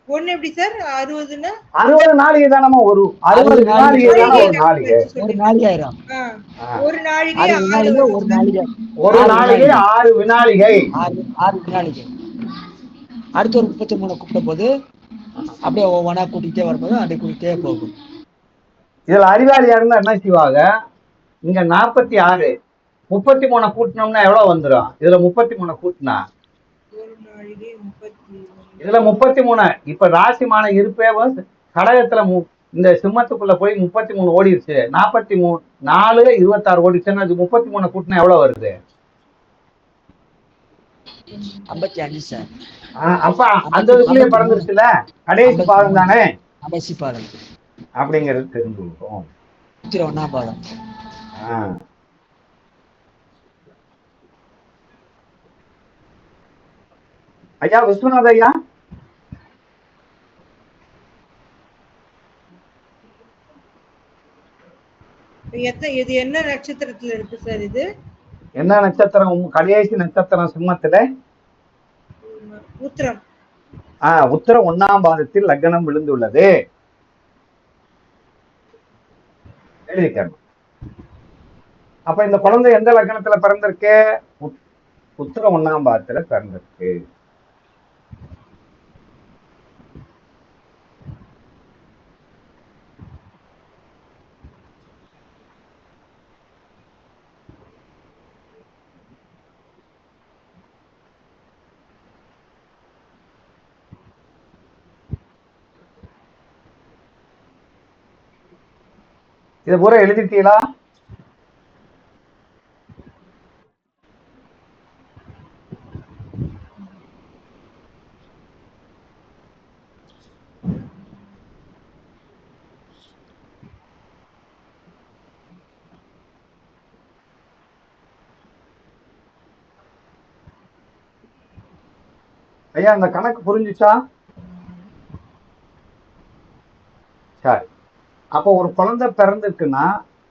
Speaker 3: 1 எப்படி சார் 60ன்னா
Speaker 2: 60 நாளிகை தானமா ஒரு 60 வினாடிகை தானே ஒரு நாளிகை.
Speaker 4: ஒரு நாளைக்கு ஆயிரும்.
Speaker 3: ஒரு நாளைக்கு
Speaker 4: 6 வினாடிகள் ஒரு நாளைக்கு.
Speaker 2: ஒரு நாளிகை 6 வினாடிகை.
Speaker 4: 6 வினாடிகள். அடுத்து ஒரு 33 கூப்பிட்ட போது அப்படியே ஒவ்வொன்றா கூட்டிகிட்டே வரும்போது அப்படியே கூட்டிகிட்டே போகும்.
Speaker 2: இதுல அறிவாளியா இருந்தா என்ன செய்வாங்க? இங்க 46 33 கூட்டினோம்னா எவ்வளவு வந்துடும்? இதுல 33 கூட்டினா
Speaker 3: ஒரு நாளைக்கு 33.
Speaker 2: இதுல 33. இப்ப ராசிமான இருப்பே கடகத்துல இந்த சிம்மத்துக்குள்ள போய் 33 ஓடிடுச்சு. 43 4 26 ஓடிடுச்சுன்னா அது 33 கூட்டினா எவ்வளவு வருது?
Speaker 4: 55 சார்.
Speaker 2: அப்ப அந்த இதுக்குள்ளேயே பறந்துருச்சுல, கடைசி பாதம் தானே
Speaker 4: கடைசி பாதம்
Speaker 2: அப்படிங்கிறது தெரிஞ்சுக்கிட்டோம்.
Speaker 4: 1ஆம் பாதம்.
Speaker 2: ஐயா விஸ்வநாத ஐயா,
Speaker 3: இது என்ன நட்சத்திரத்துல இருக்கு சார்? இது
Speaker 2: என்ன நட்சத்திரம்? கடைசி நட்சத்திரம் சிம்மத்துல
Speaker 3: உத்திரம்.
Speaker 2: உத்திரம் 1ஆம் பாதத்தில் லக்னம் விழுந்துள்ளது. எழுதிக்கணும். அப்ப இந்த குழந்தை எந்த லக்னத்துல பிறந்திருக்கு? உத்திரம் 1ஆம் பாதத்துல பிறந்திருக்கு. இதை பூரா எழுதிட்டீங்களா? ஐயா அந்த கணக்கு புரிஞ்சுச்சா? சரி. அப்போ ஒரு குழந்தை பிறந்திருக்குன்னா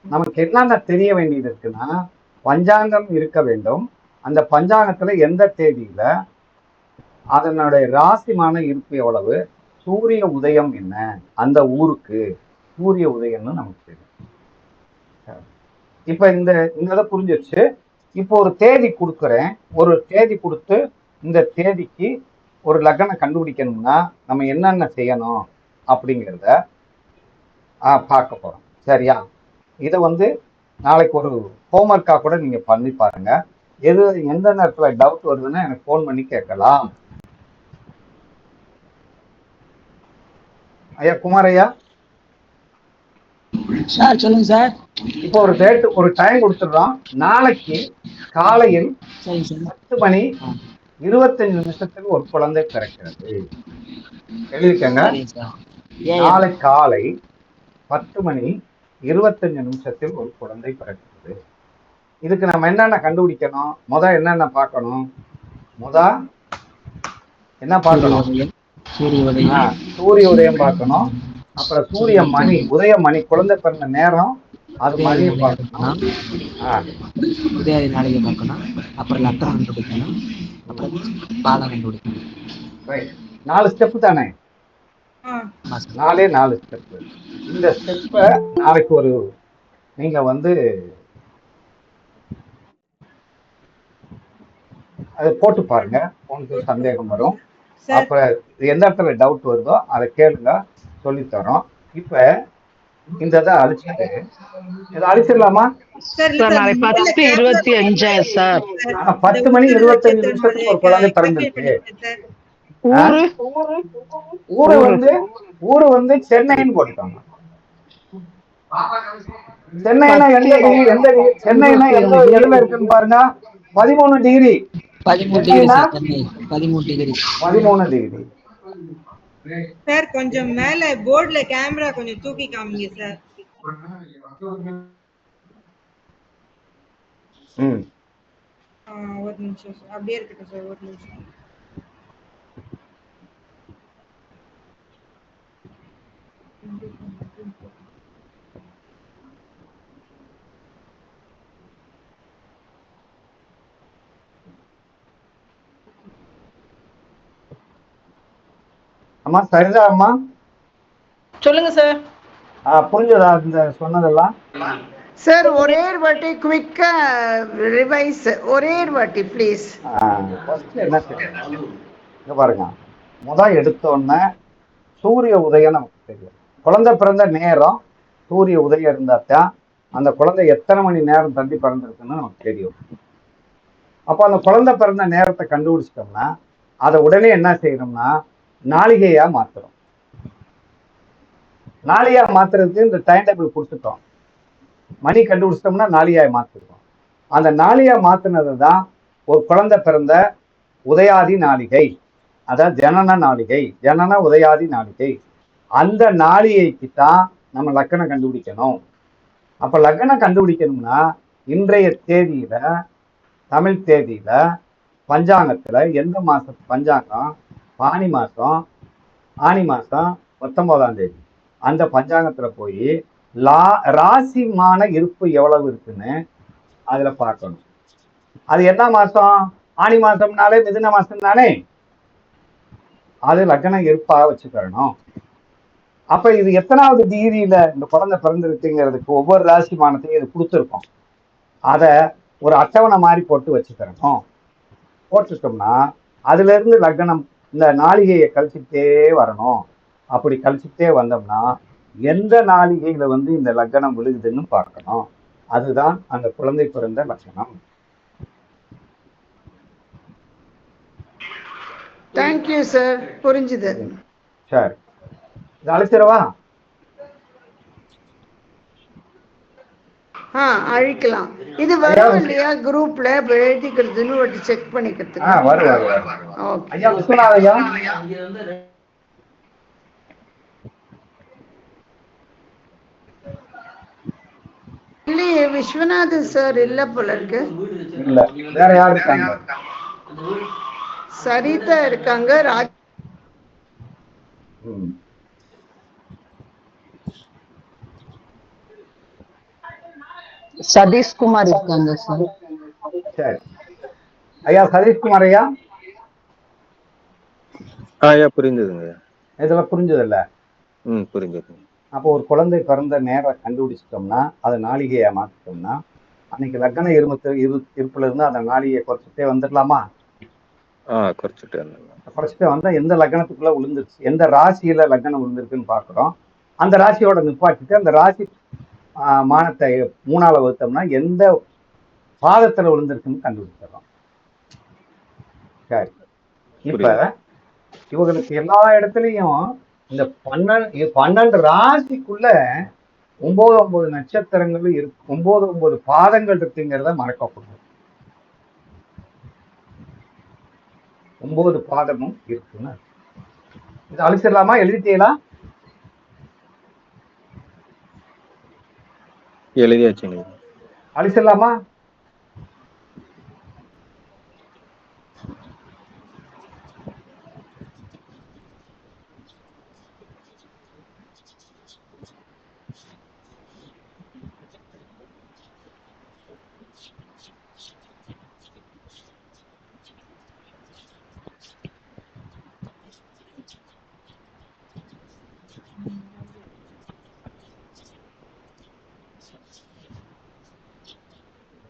Speaker 2: நமக்கு என்னென்ன தெரிய வேண்டியது இருக்குன்னா, பஞ்சாங்கம் இருக்க வேண்டும். அந்த பஞ்சாங்கத்துல எந்த தேதியில அதனுடைய ராசிமான இருப்பு எவ்வளவு, சூரிய உதயம் என்ன, அந்த ஊருக்கு சூரிய உதயம்னு நமக்கு தெரியும். இப்ப இந்த இதை புரிஞ்சிருச்சு. இப்போ ஒரு தேதி கொடுக்குறேன். ஒரு தேதி கொடுத்து இந்த தேதிக்கு ஒரு லக்னம் கண்டுபிடிக்கணும்னா நம்ம என்னென்ன செய்யணும் அப்படிங்கிறத பார்க்க போறோம். சரியா? இதை நாளைக்கு ஒரு ஹோம்ஒர்க்கா கூட நீங்க பண்ணி பாருங்க. எந்த நேரத்துல டவுட் வருதுன்னா எனக்கு போன் பண்ணி கேட்கலாம். ஐயா குமார் ஐயா,
Speaker 4: சார் சொல்லுங்க சார்.
Speaker 2: இப்போ ஒரு டைம் கொடுத்துடுறோம். நாளைக்கு காலையில் 10:25 ஒரு குழந்தை பிறக்கிறது. எழுதிக்கங்க. நாளை காலை 10:25 ஒரு குழந்தை பிறக்கிறது. இதுக்கு நம்ம என்னென்ன கண்டுபிடிக்கணும்? என்னென்ன பார்க்கணும்? என்ன பார்க்கணும்? சூரிய உதயம் பார்க்கணும். அப்புறம் சூரிய மணி, உதய மணி, குழந்தை பிறந்த நேரம், அது மணியை பார்க்கணும்.
Speaker 4: உதய நாளைக்கு பார்க்கணும். அப்புறம் லக்னம் கண்டுபிடிக்கணும். அப்புறம் பாதம் கண்டுபிடிக்கணும்.
Speaker 2: 4 ஸ்டெப் தானே? 4 ஸ்டெப். இந்த ஸ்டெப்பை நாளைக்கு நீங்க அதை போட்டு பாருங்க. உங்களுக்கு சந்தேகம் வரும். அப்புறம் எந்த இடத்துல டவுட் வருதோ அதை கேளுங்க, சொல்லித்தரோம். இப்ப இந்த இதை அழிச்சிட்டு இதை அழிச்சிடலாமா?
Speaker 1: 10:25 சார்.
Speaker 2: 10:25 ஒரு குழந்தை பிறந்திருக்கு. ஊரு சென்னைன்னு போட்டுக்கோங்க. சென்னைனா எந்த சென்னைனா எதுல இருக்குன்னு பாருங்க. 13 டிகிரி.
Speaker 4: 13 டிகிரி.
Speaker 3: சார் கொஞ்சம் மேல போர்டுல கேமரா கொஞ்சம் தூக்கி காமிங்க சார்.
Speaker 2: ம்
Speaker 3: ஒரு நிமிஷம் சார், அப்படியே இருக்கட்டும் சார், ஒரு நிமிஷம்.
Speaker 2: அம்மா சரிதா அம்மா?
Speaker 5: சொல்லுங்க சார்.
Speaker 2: புரிஞ்சதா இந்த சொன்னதெல்லாம்?
Speaker 7: சார் ஒரே ஒரு வாட்டி குவிக்கா ரிவைஸ், ஒரே ஒரு வாட்டி ப்ளீஸ்.
Speaker 2: ஃபர்ஸ்ட் என்ன செய்யணும் இங்க பாருங்க. எடுத்தோன்னே சூரிய உதயம் நமக்கு தெரியும். குழந்தை பிறந்த நேரம் சூரிய உதயம் இருந்தாத்தான் அந்த குழந்தை எத்தனை மணி நேரம் தள்ளி பிறந்திருக்குன்னு நமக்கு தெரியும். அப்போ அந்த குழந்தை பிறந்த நேரத்தை கண்டுபிடிச்சிட்டோம்னா அதை உடனே என்ன செய்யணும்னா நாளிகையா மாத்துறோம். நாளிகையா மாத்துறதுக்கு இந்த டைம் டேபிள் கொடுத்துட்டோம். மணி கண்டுபிடிச்சிட்டோம்னா நாளிகையா மாத்திருக்கோம். அந்த நாளிகையா மாத்தினது தான் ஒரு குழந்தை பிறந்த உதயாதி நாளிகை, அதாவது ஜனன நாளிகை, ஜனன உதயாதி நாளிகை. அந்த நாளிகைக்கு தான் நம்ம லக்கணம் கண்டுபிடிக்கணும். அப்ப லக்கணம் கண்டுபிடிக்கணும்னா இன்றைய தேதியில, தமிழ் தேதியில, பஞ்சாங்கத்துல எந்த மாசத்து பஞ்சாங்கம், ஆனி மாசம் 19ஆம் தேதி, அந்த பஞ்சாங்கத்துல போய் ராசிமான இருப்பு எவ்வளவு இருக்குன்னு அதுல பார்க்கணும். அது என்ன மாசம்? ஆனி மாசம்னாலே மிதுன மாசம் தானே, அது லக்ன இருப்பாக வச்சுக்கணும். அப்ப இது எத்தனாவது டிகிரியில இந்த குழந்தை பிறந்திருக்குங்கிறதுக்கு ஒவ்வொரு ராசிமானத்தையும் இது கொடுத்துருக்கோம். அத ஒரு அட்டவணை மாதிரி போட்டு வச்சுக்கிறணும். போட்டுட்டோம்னா அதுல இருந்து லக்னம் இந்த நாளிகையை கழிச்சுட்டே வரணும். அப்படி கழிச்சுட்டே வந்தோம்னா எந்த நாளிகையில இந்த லக்னம் விழுகுதுன்னு பார்க்கணும். அதுதான் அந்த குழந்தை பிறந்த லட்சணம்.
Speaker 7: தேங்க்யூ சார், புரிஞ்சுது.
Speaker 2: சரி, இது அழைச்சிடவா?
Speaker 7: அழிக்கலாம். இது வரும் இல்லையா குரூப்ல எழுதிக்கிறதுன்னு ஒரு செக் பண்ணிக்கிறதுக்கு?
Speaker 2: வரும். ஐயா விஸ்வநாத ஐயா,
Speaker 7: இல்லையே விஸ்வநாதன் சார் இல்ல போல இருக்கு.
Speaker 2: இல்ல, வேற யாரு இருக்காங்க?
Speaker 7: சரிதா இருக்காங்க.
Speaker 1: சதீஷ்குமார் இருக்காங்க சார்.
Speaker 2: சரி ஐயா, சதீஷ்குமார் ஐயா.
Speaker 8: ஐயா புரிஞ்சதுங்க.
Speaker 2: இதெல்லாம் புரிஞ்சதில்ல?
Speaker 8: புரிஞ்சது.
Speaker 2: அப்போ ஒரு குழந்தை பிறந்த நேரம் கண்டுபிடிச்சிட்டோம்னா அதை நாளிகையை மாற்றிட்டோம்னா அன்னைக்கு லக்ன இருப்புல இருந்து அந்த நாளிகையை குறைச்சிட்டே வந்துடலாமா? குறைச்சிட்டே வந்தா எந்த லக்னத்துக்குள்ள விழுந்துருச்சு, எந்த ராசியில லக்னம் விழுந்திருக்குன்னு பாக்குறோம். அந்த ராசியோட நிப்பாட்டிட்டு அந்த ராசி மானத்தை 3ஆல வகுத்தோம்னா எந்த பாதத்துல விழுந்திருக்குன்னு கண்டுபிடிச்சிடறோம். சரி, இப்ப இவங்களுக்கு எல்லா இடத்துலயும் இந்த 12 ராசிக்குள்ள 9 நட்சத்திரங்கள் இருக்கு, 9 பாதங்கள் இருக்குங்கிறத மறக்கக்கூடாது. 9 பாதமும் இருக்குன்னு இது அழிச்சிடலாமா? எழுதிட்டீங்களா?
Speaker 8: எழுதியாச்சு.
Speaker 2: அழிச்சிடலாமா?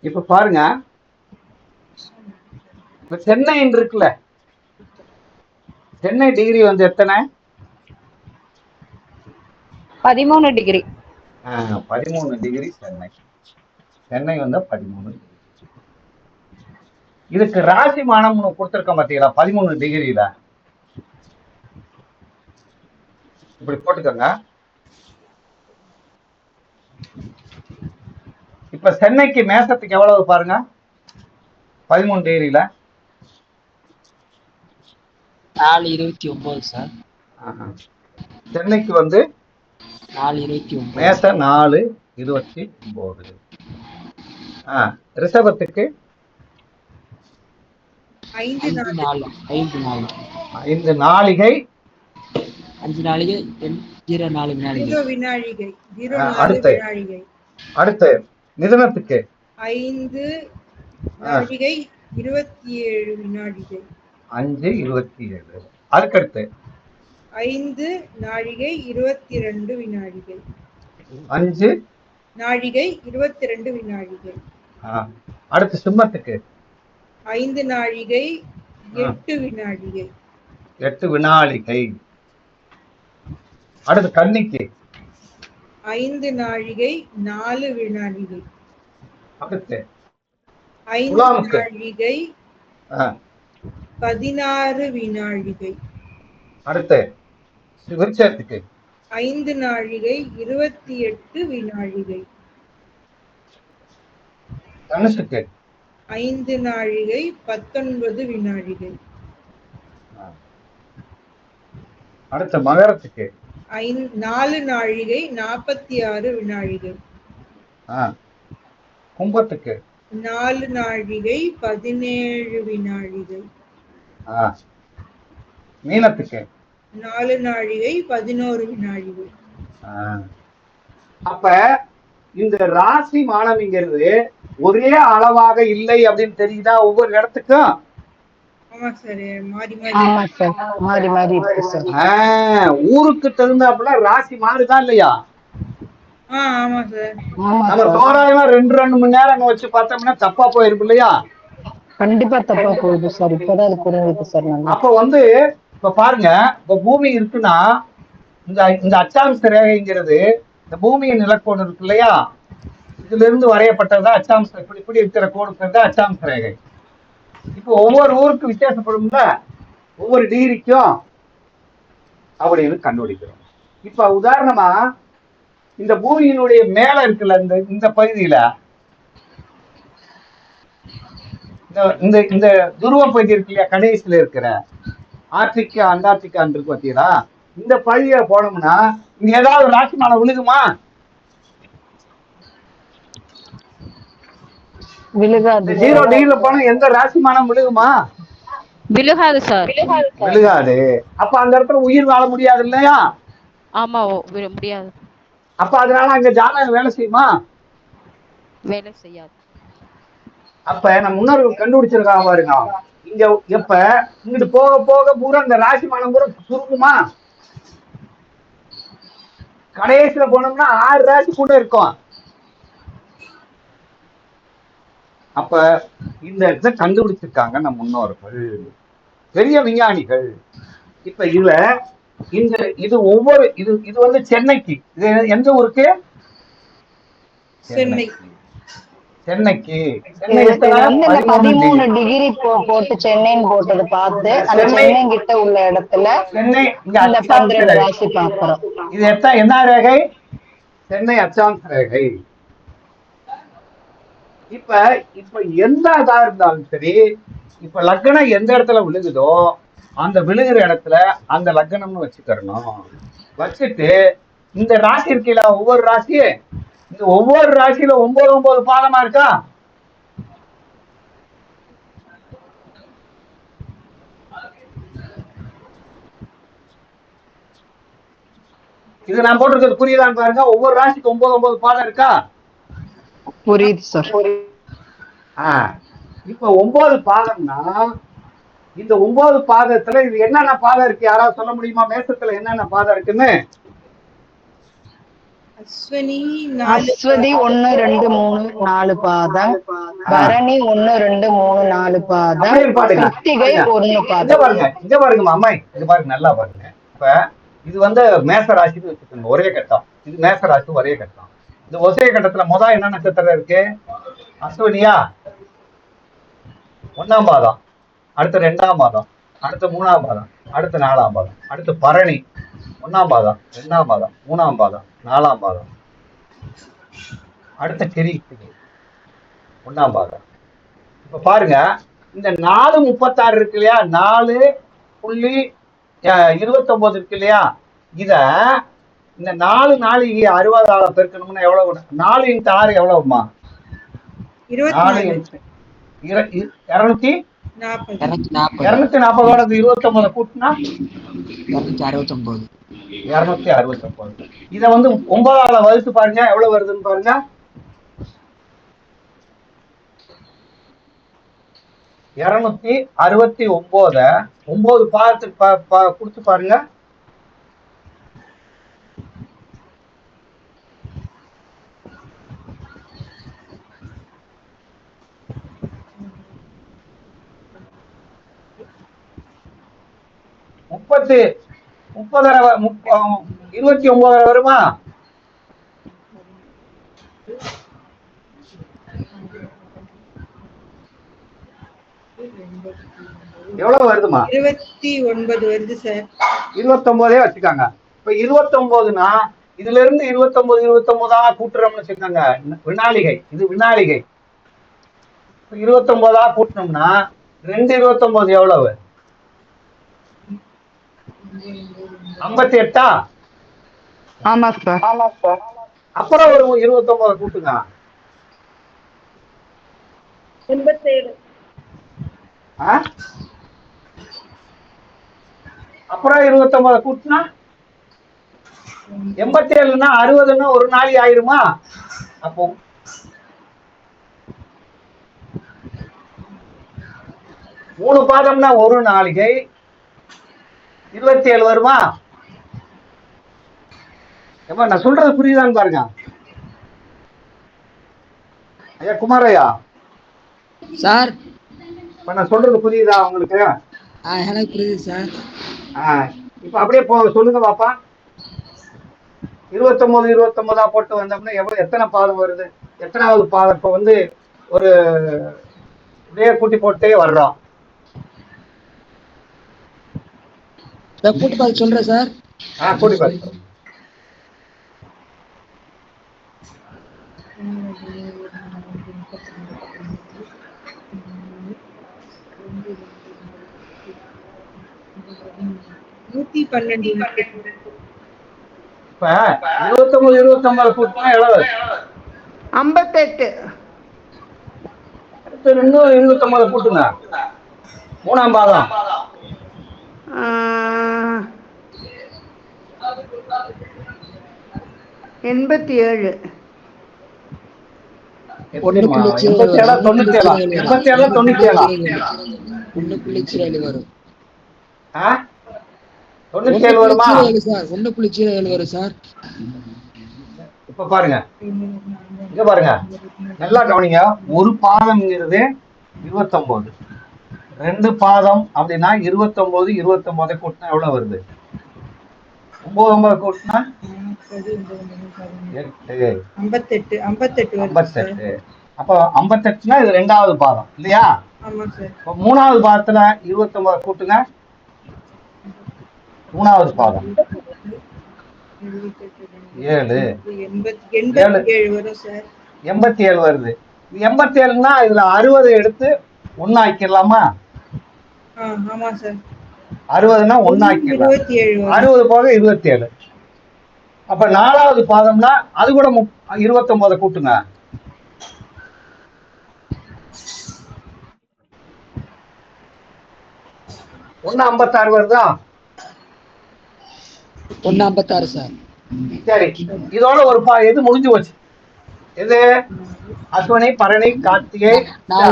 Speaker 2: இப்ப பாருங்க, இப்ப சென்னை இருக்குல்ல, சென்னை டிகிரி எத்தனை?
Speaker 1: 13 degree.
Speaker 2: 13 degree Chennai. Chennai 13 degree. இதுக்கு ராசி மானம் கொடுத்திருக்க பாத்தீங்களா? 13 டிகிரியில இப்படி போட்டுக்கோங்க. இப்ப சென்னைக்கு மேசத்துக்கு எவ்வளவு பாருங்க? 13 டிகிரியில
Speaker 4: 4:29 சார்.
Speaker 2: சென்னைக்கு வந்து
Speaker 4: 4:29.
Speaker 2: மேச 4:29. ரிஷபத்துக்கு
Speaker 3: 5 நாள்
Speaker 2: 5 நாளிகை
Speaker 4: 5 நாளிகை 04 வினாடிகள்.
Speaker 3: 0 வினாடிகை 0
Speaker 2: அடுத்து
Speaker 3: வினாடிகை.
Speaker 2: அடுத்து மிதுனத்துக்கு
Speaker 3: 5 நாழிகை 27 வினாடிகை.
Speaker 2: 5:27. அதுக்கடுத்து
Speaker 3: 5 நாழிகை 22 வினாடிகை.
Speaker 2: 5
Speaker 3: நாழிகை 22 வினாடிகை.
Speaker 2: அடுத்து சிம்மத்துக்கு
Speaker 3: 5 நாழிகை 8 வினாடிகை.
Speaker 2: 8 வினாடிகை. அடுத்து கன்னிக்கு
Speaker 3: 5 நாழிகை 4 வினாடிகை.
Speaker 2: அடுத்து
Speaker 3: 5
Speaker 2: துலாமுக்கு
Speaker 3: நாழிகை 16 வினாடிகை.
Speaker 2: அடுத்து விருச்சத்துக்கு
Speaker 3: 5 நாழிகை 28 வினாடிகை.
Speaker 2: தனுசுக்கு
Speaker 3: 5 நாழிகை 19 வினாடிகை.
Speaker 2: அடுத்து மகரத்துக்கு
Speaker 3: 4 நாழிகை 46 வினாடிகை.
Speaker 2: கும்பத்துக்கு
Speaker 3: 4 நாழிகை 17 வினாடிகை.
Speaker 2: மீனத்துக்கு
Speaker 3: 4 நாழிகை 11 வினாடிகை.
Speaker 2: அப்ப இந்த ராசி மானம்ங்கிறது ஒரே அளவாக இல்லை அப்படின்னு தெரியுதா ஒவ்வொரு இடத்துக்கும்?
Speaker 3: ஆமா சார், மாறி
Speaker 1: ஆமா சார், மாறி மாறி இருக்கு சார்.
Speaker 2: ஊருக்கு தகுந்தாப்புல ராசி மாறுதா இல்லையா?
Speaker 3: ஆமா சார்.
Speaker 2: நம்ம தோராயமா 2 மணி நேரம் வச்சு பார்த்தோம்னா தப்பா போயிருக்கு இல்லையா?
Speaker 1: கண்டிப்பா தப்பா போகுது சார். இப்பதான் அது புரிஞ்சுது சார்.
Speaker 2: அப்ப வந்து இப்ப பாருங்க, இப்ப பூமி இருக்குன்னா இந்த அச்சாம்ச ரேகைங்கிறது இந்த பூமியின் நிலக்கோடு இருக்கு இல்லையா, இதுல இருந்து வரையப்பட்டதா அச்சாம்சம். இப்படி இருக்கிற கோடு தான் அச்சாம்ச ரேகை. இப்போ ஒவ்வொரு ஊருக்கு வித்தியாசப்படும்ல, ஒவ்வொரு டிகிரிக்கும் அப்படின்னு கண்டுபிடிக்கிறோம். இப்ப உதாரணமா இந்த பூமியினுடைய மேல இருக்குல்ல, இந்த பகுதியில இந்த இந்த துருவ பகுதி இருக்கு இல்லையா, கடைசியில இருக்கிற ஆர்டிகா அண்டார்டிகா இருக்கு பார்த்தீங்களா, இந்த பகுதியை போனோம்னா இங்க ஏதாவது ராசி மானம் விழுகுமா?
Speaker 1: விழுகாது.
Speaker 2: 0 டிகிரில போனா எந்த ராசி மானம் விழுகுமா?
Speaker 9: விழுகாது சார்.
Speaker 2: விழுகாது. அப்ப அந்த இடத்துல உயிர் வாழ முடியாது இல்லையா?
Speaker 9: ஆமா, முடியாது.
Speaker 2: அப்ப அதனால அங்க ஜாதகம் வேலை செய்யுமா?
Speaker 9: வேலை செய்யாது.
Speaker 2: அப்ப நம்ம முன்னோர்கள் கண்டுபிடிச்சிருக்காங்க பாருங்க, இங்க எப்ப இங்கிட்டு போக போக பூரா இந்த ராசி மானம் பூரா சுருக்குமா? கடைசியில போனோம்னா 6 ராசி கூட இருக்கும். அப்ப இந்த இதை கண்டுபிடிச்சிருக்காங்க நம்ம முன்னோர்கள், பெரிய விஞ்ஞானிகள். இப்ப இதுல இது ஒவ்வொரு இது வந்து சென்னைக்கு, இது எந்த ஊருக்கு? சென்னைக்கு.
Speaker 1: 13 டிகிரி போட்டு சென்னைன்னு போட்டது பார்த்து அந்த சென்னை கிட்ட உள்ள இடத்துல
Speaker 2: சென்னை
Speaker 1: 12 ராசி பாக்குறோம்.
Speaker 2: இது என்ன ரேகை? சென்னை அச்சாம்ச ரேகை. இப்ப எந்த இதா இருந்தாலும் சரி, இப்ப லக்னம் எந்த இடத்துல விழுகுதோ அந்த விழுகிற இடத்துல அந்த லக்னம்னு வச்சுக்கணும். வச்சுட்டு இந்த ராசி இருக்கீங்களா, ஒவ்வொரு ராசி, இந்த ஒவ்வொரு ராசியில 9 பாதமா இருக்கா? இது நான் போட்டிருக்கிறது புரியுதான்னு பாருங்க. ஒவ்வொரு ராசிக்கு 9 பாதம் இருக்கா?
Speaker 1: புரியுது சார்.
Speaker 2: இப்ப 9 பாதம்னா இந்த 9 பாதத்துல இது என்னென்ன பாதம் இருக்கு யாராவது சொல்ல முடியுமா? மேசத்துல என்னென்ன பாதம் இருக்குன்னு?
Speaker 3: அஸ்வதி
Speaker 1: 1 2 3 4 பாதம், பரணி 1 2 3 4 பாதம், கிருத்திகை 1 பாதம்.
Speaker 2: இங்க பாருங்கம்மா, அம்மா இங்க பாருங்க, நல்லா பாருங்க. இப்ப இது வந்து மேச ராசின்னு வச்சுக்கோங்க, ஒரே கட்டம். இது மேச ராசி ஒரே கட்டம். இந்த ஒரே கட்டத்துல முதல் என்ன நட்சத்திரம் இருக்கு? அஸ்வினியா 1ஆம் பாதம், அடுத்து 2ஆம் பாதம், அடுத்து 3ஆம் பாதம், அடுத்து 4ஆம் பாதம், அடுத்து பரணி 1ஆம் பாதம், 2ஆம் பாதம், 3ஆம் பாதம், 4ஆம் பாதம், அடுத்த கிருத்திகை 1ஆம் பாதம். இப்ப பாருங்க, இந்த 4:36 இருக்கு இல்லையா, 4.36 29 இருக்கு இல்லையா, இத இந்த 4 நாளைக்கு 60 பெருக்கணும்னா எவ்வளவு? 4 × 6 எவ்வளவுமா? 4 240 29 கூட்டினா 269. இத வந்து 9ஆல வகுத்து பாருங்க எவ்வளவு வருதுன்னு பாருங்க. 269 9 பாகத்துக்கு கொடுத்து பாருங்க. முப்பது 29 வருமா? எவ்வளவு வருதுமா?
Speaker 3: 29 வருது சார்.
Speaker 2: 29 வச்சுக்காங்க. இப்ப 29னா இதுல இருந்து 29 கூட்டுறோம்னு வச்சுக்காங்க. வினாளிகை, இது வினாளிகை. 29 கூட்டணும்னா 2 29 எவ்வளவு? 58.
Speaker 1: ஆமா சார்.
Speaker 2: அப்புறம் ஒரு 29 கூட்டுங்க.
Speaker 5: 87.
Speaker 2: அப்புறம் 29 கூட்டினா 87ன்னா 60ன்னா ஒரு நாளை ஆயிருமா? அப்போ 3 பாதம்னா ஒரு நாளிகை 27 வருமா? நான் சொல்றது புரியுதான்னு பாருங்க. ஐயா குமாரையா
Speaker 4: சார்,
Speaker 2: இப்ப நான் சொல்றது புரியுதா உங்களுக்கு?
Speaker 4: எனக்கு புரியுது சார்.
Speaker 2: இப்ப அப்படியே சொல்லுங்க பாப்பா. 29 போட்டு வந்தோம்னா எத்தனை பாதம் வருது? எத்தனாவது பாதம்? இப்ப வந்து ஒரு அப்படியே கூட்டி போட்டே வர்றோம்.
Speaker 4: கூட்டி பார்த்து சொல்றேன் சார்.
Speaker 2: கூட்டி பார்த்து.
Speaker 3: இப்ப
Speaker 2: 29 29 கூட்டினா எவ்வளவு?
Speaker 7: 58.
Speaker 2: அடுத்து இன்னும் 29 கூட்டுங்க. 3ஆம் பாதம்
Speaker 7: 87.
Speaker 4: 1.07 வரும்.
Speaker 2: 97 வருமா?
Speaker 4: 1.07 வரும் சார்.
Speaker 2: இப்ப பாருங்க, இங்க பாருங்க, நல்லா கவனிங்க. ஒரு பாதம்ங்கிறது 29, 2 பாதம் அப்படின்னா 29 29 கூட்டினா எவ்வளவு வருது? 9 கூட்டினா
Speaker 3: 58.
Speaker 2: அப்ப 58னா இது 2ஆவது பாதம் இல்லையா? இப்ப 3ஆவது பாதத்துல 29 கூட்டுங்க. 3ஆவது பாதம் 7 87 வருது. 87னா இதுல 60 எடுத்து 1 ஆக்கிடலாமா? 60னா 1 ஆக்கிடலாம். 60 போக 27. அப்ப 4ஆவது பாதம்னா அது கூட 29 கூட்டுங்க. 1.56 வருதா?
Speaker 4: 1.56 சார்.
Speaker 2: சரி, இதோட ஒரு எது முடிஞ்சு போச்சு? எது? அஸ்வினி, பரணி, கார்த்திகை.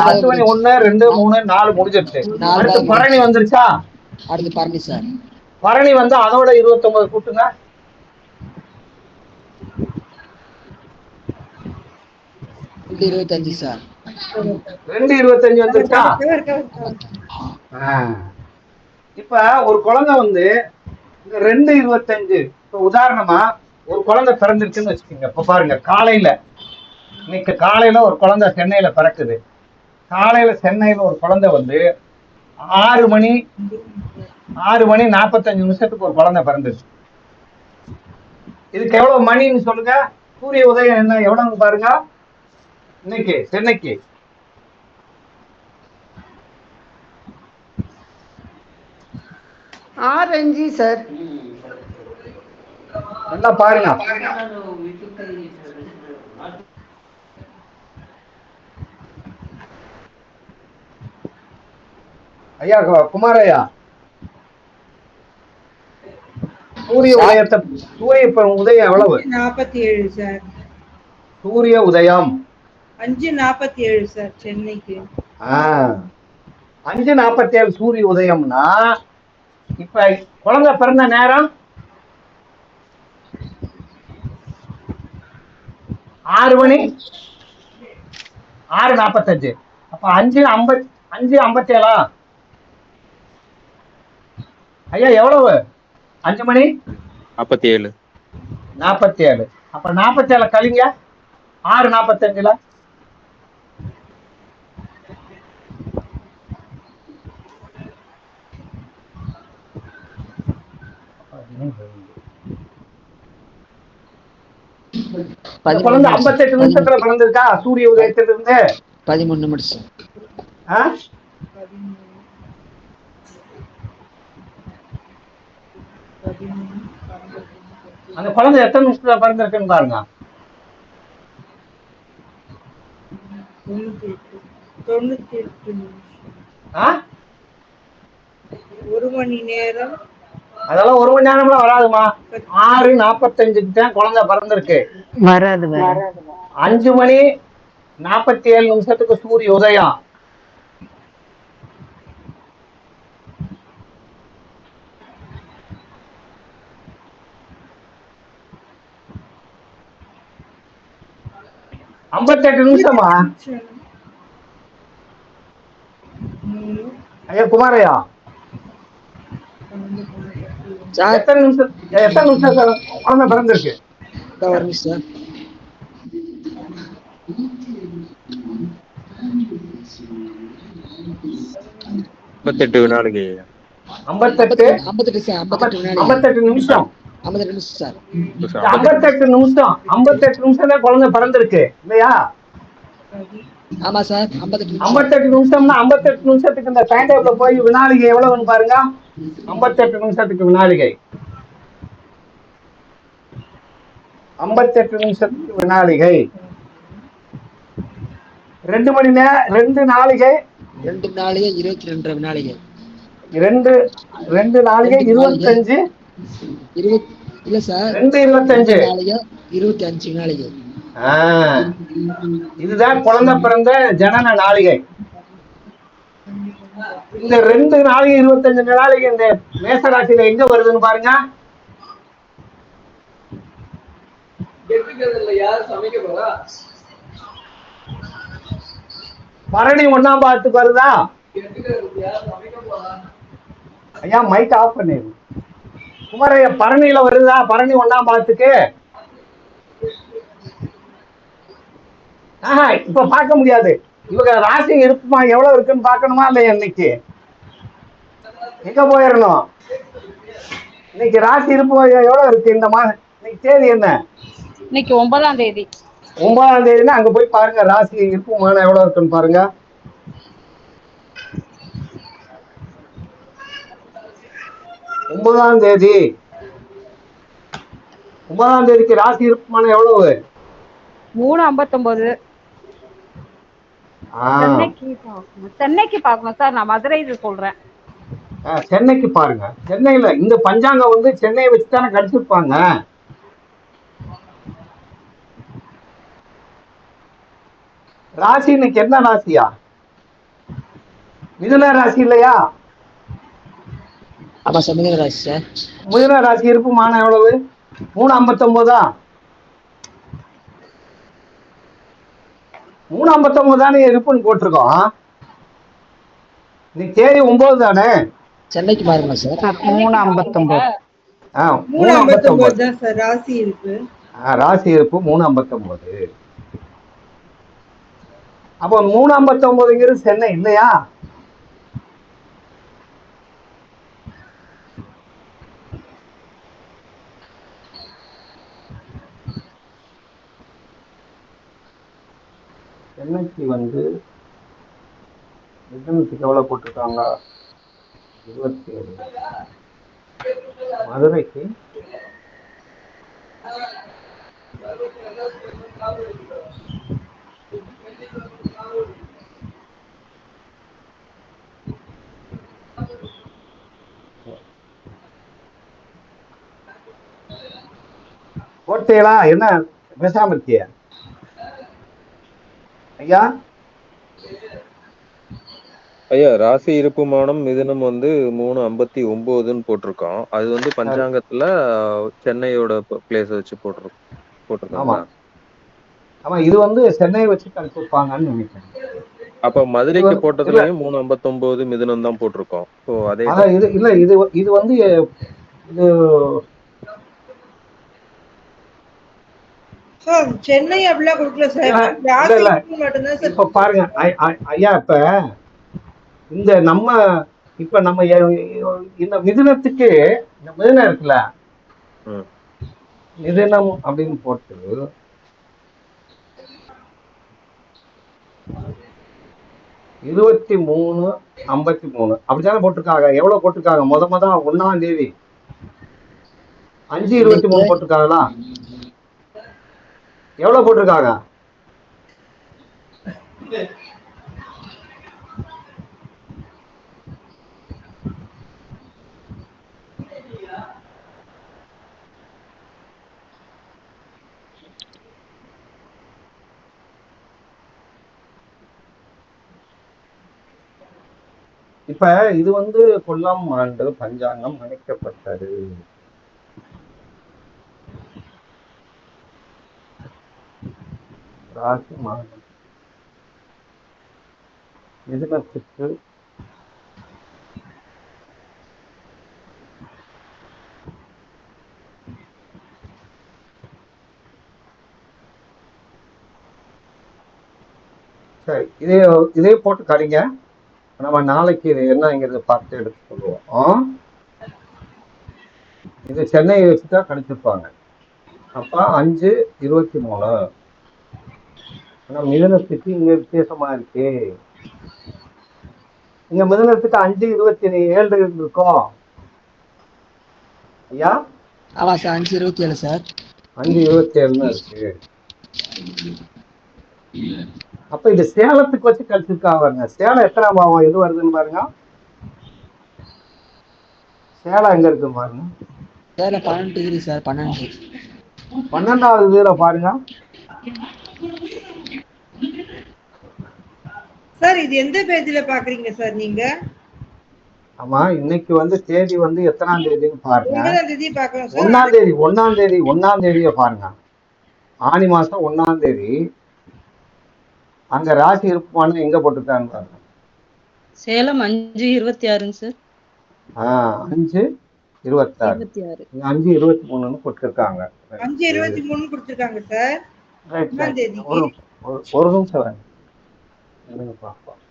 Speaker 2: அஸ்வினி 1 2 3 4 முடிஞ்சிருச்சு. அடுத்து பரணி வந்துருச்சா?
Speaker 4: அடுத்து பரணி சார்.
Speaker 2: பரணி வந்து அதோட 29 கூட்டுங்க.
Speaker 4: 2.25 சார்.
Speaker 2: 2.25 வந்துருச்சா? இப்ப ஒரு குழந்தை வந்து இந்த 2.25, இப்ப உதாரணமா ஒரு குழந்தை பிறந்திருக்குன்னு வச்சுக்கோங்க. இப்ப பாருங்க, இன்னைக்கு காலையில ஒரு குழந்தை சென்னையில பிறக்குது. காலையில சென்னையில ஒரு குழந்தை வந்து 6 மணி 45 நிமிஷத்துக்கு ஒரு குழந்தை பிறந்துச்சு. இதுக்கு எவ்வளவு மணின்னு சொல்லுங்க. சூரிய உதயம் என்ன எவ்வளவு பாருங்க இன்னைக்கு சென்னைக்கு?
Speaker 7: Orange sir.
Speaker 2: நல்லா பாருங்க. ஐயா குமாரையா, சூரிய உதயத்தை உதயம் எவ்வளவு?
Speaker 3: 47 சார்.
Speaker 2: சூரிய உதயம்
Speaker 3: 5:47 சார் சென்னைக்கு.
Speaker 2: 5:47 சூரிய உதயம்னா இப்ப குழந்தை பிறந்த நேரம் 6 மணி 6:45. அப்ப 5:57 ஐயா எவ்வளவு? 5 மணி
Speaker 8: 47.
Speaker 2: அப்ப 47 கழிங்க 6:45. குழந்தை 58 நிமிஷத்துல பிறந்திருக்கா சூரிய உதயத்திலிருந்து?
Speaker 4: 13 நிமிஷம்.
Speaker 2: அந்த குழந்தை எத்தனை நிமிஷத்துல பிறந்திருக்குன்னு பாருங்க.
Speaker 3: 98 நிமிஷம். 1 மணி நேரம்.
Speaker 2: அதெல்லாம் 1 மணி நேரம்லாம் வராதுமா. 6:45 தான் குழந்தை பிறந்திருக்கு.
Speaker 1: வராது.
Speaker 2: 5 மணி 47 நிமிஷத்துக்கு சூரிய உதயம். ஐம்பத்தெட்டு நிமிஷமா ஐயா குமாரையா? எத்தனை நிமிஷம் குழந்தை பிறந்திருக்கு?
Speaker 4: ஒரு நிமிஷம்.
Speaker 8: 58 வினாடிகள்.
Speaker 2: 58 நிமிஷம்.
Speaker 4: 58 நிமிஷம் சார்.
Speaker 2: 58 நிமிஷம் தான் குழந்தை பிறந்திருக்கு இல்லையா?
Speaker 4: ஆமா சார்.
Speaker 2: 58 நிமிஷம்னா 58 நிமிஷத்துக்கு இந்த டைம் டேபிள்ல போய் வினாடிகை எவ்வளவுன்னு பாருங்க. 58 நிமிஷத்துக்கு வினாடிகை 58 நிமிஷத்துக்கு வினாடிகை 2 மணி நேரம் 2 நாளிகை
Speaker 4: 2 நாளிகை 22 வினாடிகை
Speaker 2: 2 நாளிகை 25
Speaker 4: இல்ல சார்
Speaker 2: 2:25
Speaker 4: 25 வினாடிகை.
Speaker 2: இதுதான் குழந்தை பிறந்த ஜனன நாளிகை. இந்த 2 நாளிகை 25 நாளிகை இந்த மேசராசியில எங்க வருதுன்னு பாருங்க. பரணி 1ஆம் பாதத்துக்கு வருதா? ஐயா மைக் ஆஃப் பண்ணிரு. குமாரையா பரணியில வருதா? பரணி 1ஆம் பாதத்துக்கு இப்ப பார்க்க முடியாது. இவங்க ராசி இருப்புமா எவ்வளவு இருக்குன்னு பார்க்கணுமா இல்லையா? இன்னைக்கு எங்க போயிடணும்? இன்னைக்கு ராசி இருப்பு எவ்வளவு இருக்கு இந்த மாதம்? இன்னைக்கு தேதி என்ன?
Speaker 9: இன்னைக்கு 9ஆம் தேதி.
Speaker 2: 9ஆம் தேதினா அங்க போய் பாருங்க ராசி இருப்புமான எவ்வளவு இருக்குன்னு பாருங்க. ஒன்பதாம் தேதிக்கு ராசி இருப்புமான எவ்வளவு?
Speaker 9: 3:59. சென்னைக்கு பார்க்கணும் சார். நான் மதுரை சொல்றேன்.
Speaker 2: சென்னைக்கு பாருங்க. சென்னையில இந்த பஞ்சாங்கம் வந்து சென்னையை வச்சுதானே கடிச்சிருப்பாங்க. ராசி இன்னைக்கு என்ன ராசியா? மிதுன ராசி இல்லையா?
Speaker 4: ஆமா சார் மிதுன ராசி சார்.
Speaker 2: மிதுன ராசி இருப்புமான எவ்வளவு? 3:59. 3:59 தானே இருப்புன்னு போட்டிருக்கோம். இன்னைக்கு தேதி 9 தானே.
Speaker 4: சென்னைக்கு பாருங்க சார்.
Speaker 1: 3:59.
Speaker 3: 3:59 தான் சார் ராசி இருப்பு.
Speaker 2: ராசி இருப்பு 3:59. அப்போ 3:59ங்கிறது சென்னை இல்லையா? சென்னைக்கு வந்து மிதனத்துக்கு எவ்வளவு போட்டிருக்காங்க? 27. மதுரைக்கு போட்டீங்களா? என்ன பேசாம இருக்கிய ஐயா?
Speaker 8: ஐயா ராசி இருப்புமானம் மிதுனம் வந்து 359ன்னு போட்டிருக்கோம். அது வந்து பஞ்சாங்கத்துல சென்னையோட பிளேஸ் வச்சு
Speaker 2: ஆமா
Speaker 8: போட்டிருக்காங்களா?
Speaker 2: ஆமா, இது வந்து சென்னையை வச்சு கணிச்சிருப்பாங்கன்னு நினைக்கிறேன்.
Speaker 8: அப்ப
Speaker 2: இது
Speaker 8: மதுரைக்கு
Speaker 2: வந்து இல்ல,
Speaker 8: போட்டதுலயும் 359 மிதுனம் தான் போட்டிருக்கோம். ஸோ அதே
Speaker 2: அதான் இது இல்ல, இது வந்து இது
Speaker 3: சார் சென்னை அப்படிலாம் கொடுக்கல சார்.
Speaker 2: இல்ல
Speaker 3: ராசி
Speaker 2: இல்ல
Speaker 3: மட்டும்தான் சார்.
Speaker 2: இப்ப பாருங்க ஐயா, இப்ப இந்த நம்ம இப்ப நம்ம இந்த மிதுனத்துக்கு, இந்த மிதுனம் இருக்குல்ல, மிதுனம் அப்படின்னு போட்டு 2353 அப்படித்தானே போட்டிருக்காங்க. எவ்வளவு போட்டிருக்காங்க? முத 1ஆம் தேதி 5/23 போட்டிருக்காங்களா? எவ்வளவு போட்டிருக்காங்க? இப்ப இது வந்து கொல்லம் ஆண்டு பஞ்சாங்கம் அமைக்கப்பட்டது. ராசி மாதம் மிதுனத்துக்கு சரி, இதே போட்டு கடிங்க. நம்ம நாளைக்கு இது என்னங்கிறத பார்த்து எடுத்து சொல்லுவோம். இது சென்னையை வச்சுதான் கணிச்சிருப்பாங்க. அப்ப 5/23. ஆனா மிதுனத்துக்கு இங்க வித்தியாசமா இருக்கு. இங்க மிதுனத்துக்கு 5/27 இருக்கும் ஐயா.
Speaker 4: ஆமா சார் 5/27 சார்.
Speaker 2: 5/27 இருக்கு. அப்ப இது சேலத்துக்கு வச்சு கழிச்சிருக்காங்க பாருங்க. சேலம் எத்தனை பாவம் எது வருதுன்னு பாருங்க. சேலம் எங்க இருக்கு பாருங்க.
Speaker 4: Salem 12 degree sir.
Speaker 2: 12வது இதுல பாருங்க
Speaker 3: சார். இது எந்த பேஜ்ல பாக்குறீங்க சார் நீங்க?
Speaker 2: ஆமா, இன்னைக்கு வந்து தேதி வந்து எத்தனாம் தேதின்னு பாருங்க.
Speaker 3: 9ஆம் தேதி பாக்குறோம் சார்.
Speaker 2: 1ஆம் தேதியை பாருங்க. ஆனி மாசம் 1ஆம் தேதி. அங்க ராசி இருப்பான்னு எங்க போட்டுருக்காங்க பாருங்க.
Speaker 10: சேலம் 5/26 சார்.
Speaker 2: 5/26. 5/23 போட்டிருக்காங்க.
Speaker 3: 5/23 கொடுத்திருக்காங்க சார்.
Speaker 2: ஒரு நிமிஷம் வேணும். பாப்போம்.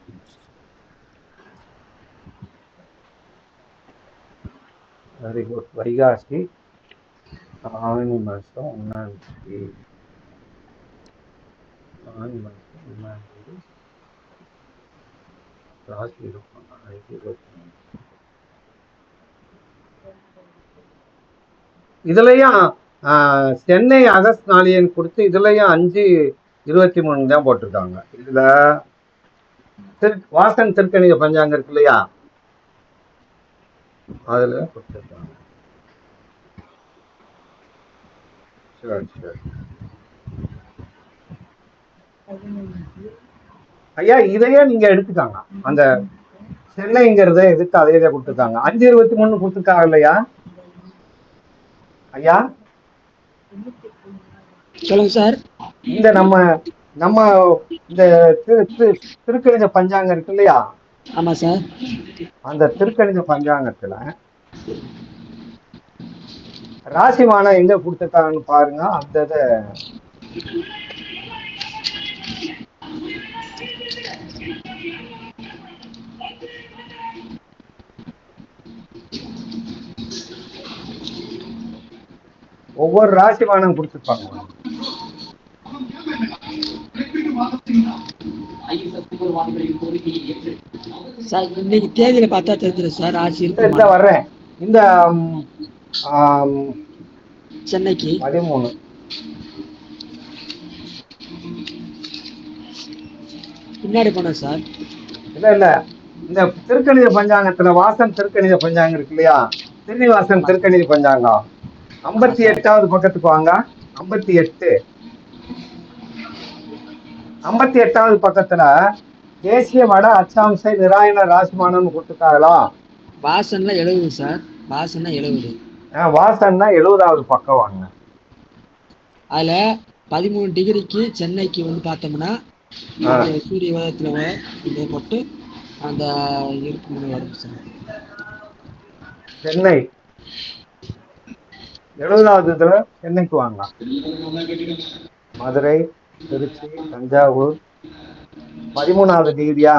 Speaker 2: Very good. வைகாசி ஆனி மாசம் 1ஆம் தேதி. ஆனி மாசம் 1ஆம் தேதி ராசி இருப்பாங்க. 5/23. இதுலயும் சென்னை அகஸ்ட் நாளியன் கொடுத்து இதுலயும் 5/23 தான் போட்டிருக்காங்க. இதுல வாசன் திருக்கணித பஞ்சாங்கம் இருக்கு இல்லையா, அதுல கொடுத்திருக்காங்க. சரி சரி ஐயா, இதையே நீங்க எடுத்துக்காங்க. அந்த சென்னைங்கிறத எதுக்கு அதே கொடுத்துருக்காங்க. 5/23 கொடுத்துருக்காங்க இல்லையா ஐயா?
Speaker 4: சொல்லுங்க சார்.
Speaker 2: இந்த நம்ம இந்த திருக்கணித பஞ்சாங்கம் இருக்கு இல்லையா?
Speaker 4: ஆமா சார்.
Speaker 2: அந்த திருக்கணித பஞ்சாங்கத்துல ராசிமானம் எங்க கொடுத்துருக்காங்கன்னு பாருங்க. அந்த ஒவ்வொரு ராசிமானம் கொடுத்துருப்பாங்க.
Speaker 4: சார் இன்னைக்கு தேதியில பார்த்தா தெரிஞ்சிடும் சார். ராசி
Speaker 2: வர்றேன். இந்த ம், ஆம்,
Speaker 4: சென்னைக்கு
Speaker 2: 13
Speaker 4: பின்னாடி போனோம் சார்.
Speaker 2: இல்ல இந்த திருக்கணித பஞ்சாங்கத்துல வாசன் திருக்கணித பஞ்சாங்கம் இருக்கு இல்லையா, திருநிவாசன்
Speaker 4: ஆமா சார்.
Speaker 2: திருக்கணித பஞ்சாங்கம்
Speaker 4: ஆமா சார்.
Speaker 2: 58வது பக்கத்துக்கு வாங்க. 58வது பக்கத்துல தேசிய வட அச்சாம்சை நிராயண ராசிமானம்னு கொடுத்துருக்காங்களா?
Speaker 4: வாசன்ல 70 சார். வாசன்னா 70.
Speaker 2: வாசன்னா 70வது பக்கம் வாங்க.
Speaker 4: அதுல 13 டிகிரிக்கு சென்னைக்கு வந்து பார்த்தோம்னா இங்க சூரிய உதயத்துல இதை போட்டு அந்த இருப்பு மணி வரும் சார்.
Speaker 2: சென்னை 70வது இதுல சென்னைக்கு வாங்க. மதுரை, திருச்சி, தஞ்சாவூர் 13வது டிகிரியா?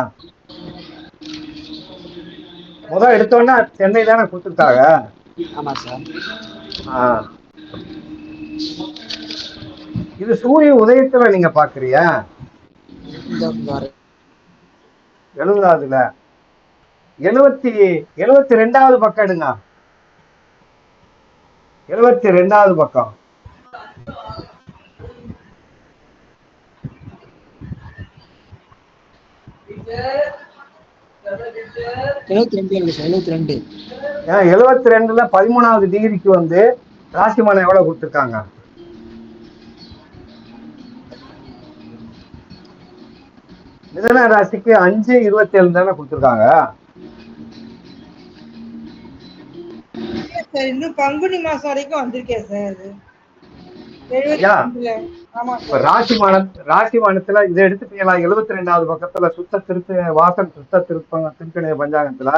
Speaker 2: முதல் எடுத்தோன்னா சென்னை தானே கொடுத்துருக்காங்க.
Speaker 4: ஆமா சார்.
Speaker 2: இது சூரிய உதயத்துல நீங்க பாக்குறியா?
Speaker 4: இந்த பாரு.
Speaker 2: 70வதுல 72வது பக்கம் எடுங்க. 72வது பக்கம்.
Speaker 4: எழுபத்தி ரெண்டு
Speaker 2: 72ல 13வது டிகிரிக்கு வந்து ராசிமானம் எவ்வளவு கொடுத்துருக்காங்க? மிதன ராசிக்கு 5/27 தானே கொடுத்துருக்காங்க.
Speaker 3: சார் இன்னும் பங்குனி மாசம் வரைக்கும் வந்திருக்கேன் சார் அது.
Speaker 2: ஐயா,
Speaker 3: 72ல. ஆமா
Speaker 2: இப்ப
Speaker 3: சார்.
Speaker 2: ராசிமானத்துல இதை எடுத்துட்டீங்களா? 72வது பக்கத்துல வாசன் சுத்த திருக்கணித பஞ்சாங்கத்துல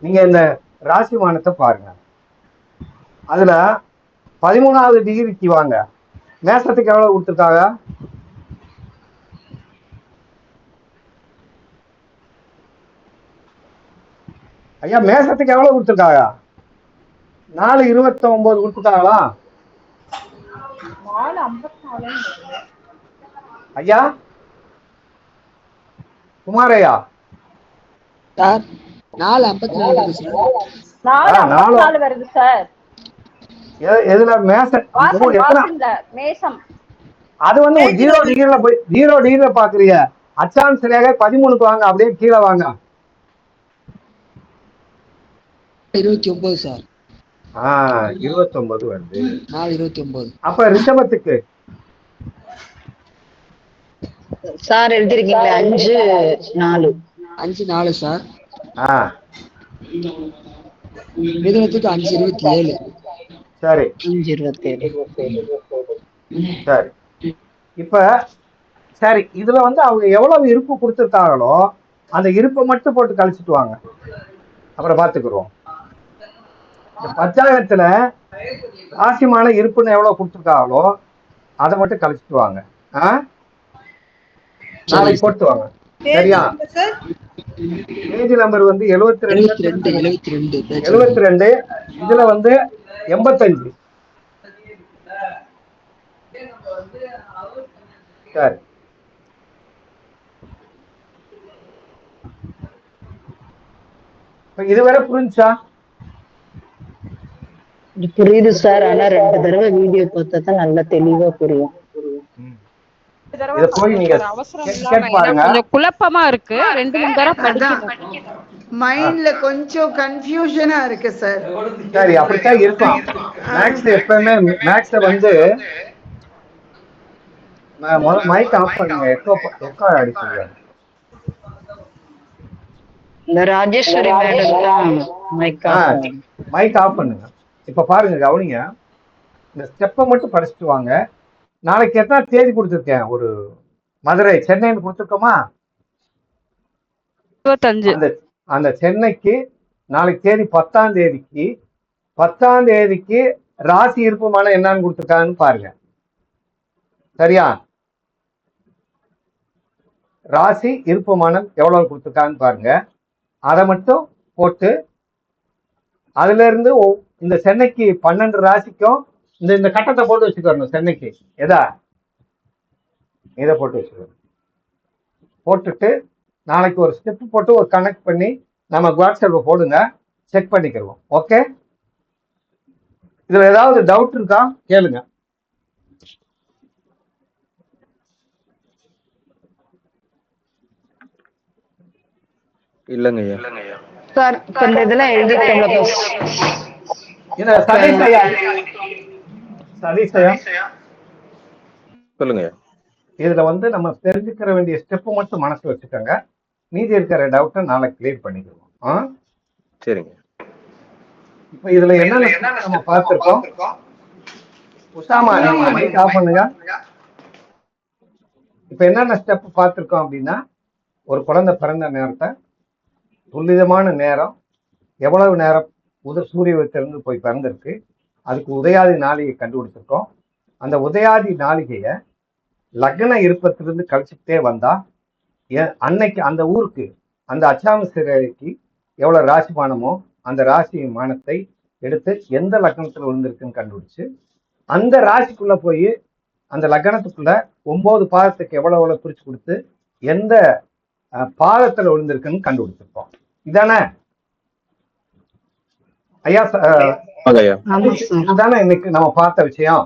Speaker 2: நீங்க இந்த ராசிமானத்தை பாருங்க. அதுல 13வது டிகிரிக்கு வாங்க. மேசத்துக்கு எவ்வளவு கொடுத்துருக்காங்க? ஐயா, மேசத்துக்கு எவ்வளவு கொடுத்துருக்காங்க? 4/29 கொடுத்துருக்காங்களா?
Speaker 9: 4:54.
Speaker 2: ஐயா குமாரையா
Speaker 4: சார் 4:54 சார்.
Speaker 9: 4:54 வருது சார்.
Speaker 2: எதுல
Speaker 9: மேசம்
Speaker 2: அது வந்து 0 டிகிரில போய் 0 டிகிரில பாக்குறீங்க. அச்சான்ஸ் ரேகை 13க்கு வாங்க. அப்படியே கீழே வாங்க.
Speaker 4: 29 சார்.
Speaker 2: 29 வருது.
Speaker 4: 4:29.
Speaker 2: அப்ப ரிஷபத்துக்கு
Speaker 1: சார் எழுதிருக்கீங்களா? 5/4.
Speaker 4: 5/4 சார். மிதுனத்துக்கு 5/27.
Speaker 2: சரி
Speaker 1: 5/27.
Speaker 2: சரி. இப்ப சரி, இதுல வந்து அவங்க எவ்வளவு இருப்பு கொடுத்துருக்காங்களோ அந்த இருப்பை மட்டும் போட்டு கழிச்சிட்டு வாங்க. அப்புறம் பாத்துக்குறோம். இந்த பஞ்சாங்கத்துல ராசிமான இருப்புன்னு எவ்வளவு கொடுத்துருக்காங்களோ அதை மட்டும் கழிச்சிட்டு வாங்க. நாளைக்கு போட்டு வாங்க. சரியா? பேஜ் நம்பர் வந்து 72. இதுல வந்து 85. சரி. இதுவரை புரிஞ்சா?
Speaker 1: புரியுது சார். ஆனா 2 தடவை வீடியோ பார்த்தா தான் நல்லா தெளிவா புரியும்.
Speaker 2: இத போய் நீங்க கேட் பாருங்க.
Speaker 9: கொஞ்சம் குழப்பமா இருக்கு. 2-3 தடவை படிக்கணும்.
Speaker 7: மைண்ட்ல கொஞ்சம் கன்ஃபியூஷனா இருக்கு சார்.
Speaker 2: சரி, அப்படித்தான் இருக்கும். மேக்ஸ் எப்பவுமே மேக்ஸ வந்து மைக் ஆஃப் பண்ணுங்க. எக்கோ அடிச்சுங்க.
Speaker 1: இந்த ராஜேஸ்வரி மேடம் தான்
Speaker 2: மைக் ஆஃப் பண்ணுங்க. இப்ப பாருங்க, கவனிங்க. இந்த ஸ்டெப்பை மட்டும் படிச்சுட்டு வாங்க. நாளைக்கு எத்தனை தேதி கொடுத்துருக்கேன்? ஒரு மதுரை, சென்னைன்னு கொடுத்துருக்கோமா?
Speaker 9: 25.
Speaker 2: அந்த சென்னைக்கு நாளைக்கு தேதி 10ஆம் தேதிக்கு ராசி இருப்புமான என்னன்னு கொடுத்துருக்காங்கன்னு பாருங்க. சரியா? ராசி இருப்புமானம் எவ்வளவு கொடுத்துருக்காங்கன்னு பாருங்க. அதை மட்டும் போட்டு அதுல இருந்து இந்த சென்னைக்கு 12 ராசிக்கும் இந்த கட்டத்தை போட்டு வச்சுக்கணும். சென்னைக்கு இதை போட்டு வச்சுக்கணும். போட்டுட்டு நாளைக்கு ஒரு ஸ்டெப் போட்டு ஒரு கனெக்ட் பண்ணி நம்ம வாட்ஸ்அப்ல போடுங்க, செக் பண்ணிக்கிறோம். ஓகே, இதுல ஏதாவது டவுட் இருக்கா கேளுங்க.
Speaker 8: இல்லைங்க ஐயா.
Speaker 1: சார் இப்ப இந்த இதெல்லாம் எழுதிட்டோம்ல
Speaker 2: இத சதீஷையா
Speaker 8: சொல்லுங்க ஐயா.
Speaker 2: இதுல வந்து நம்ம தெரிஞ்சுக்கிற வேண்டிய ஸ்டெப் மட்டும் மனசு வச்சுக்கோங்க. மீதி இருக்கிற டவுட்டை நாளைக்கு கிளியர் பண்ணிக்கிறோம்.
Speaker 8: சரிங்க.
Speaker 2: இப்ப இதுல என்னென்ன நம்ம பார்த்திருக்கோம்? உசாமா, நீங்க மைக் ஆஃப் பண்ணுங்க. இப்ப என்னென்ன ஸ்டெப் பார்த்திருக்கோம் அப்படின்னா, ஒரு குழந்தை பிறந்த நேரத்தை, துல்லிதமான நேரம், எவ்வளவு நேரம் சூரியத்திலிருந்து போய் பிறந்திருக்கு, அதுக்கு உதயாதி நாளிகை கண்டுபிடிச்சிருக்கோம். அந்த உதயாதி நாளிகைய லக்ன இருப்பத்திலிருந்து கழிச்சுக்கிட்டே வந்தா அன்னைக்கு அந்த ஊருக்கு, அந்த அச்சாமசிறைக்கு எவ்வளவு ராசி மானமோ அந்த ராசி மானத்தை எடுத்து எந்த லக்னத்துல விழுந்திருக்குன்னு கண்டுபிடிச்சு, அந்த ராசிக்குள்ள போய் அந்த லக்னத்துக்குள்ள 9 பாதத்துக்கு எவ்வளவு பிரிச்சு கொடுத்து எந்த பாதத்துல விழுந்திருக்குன்னு கண்டுபிடிச்சிருக்கோம். இதானே ஐயா? இதுதானே இன்னைக்கு நம்ம பார்த்த விஷயம்.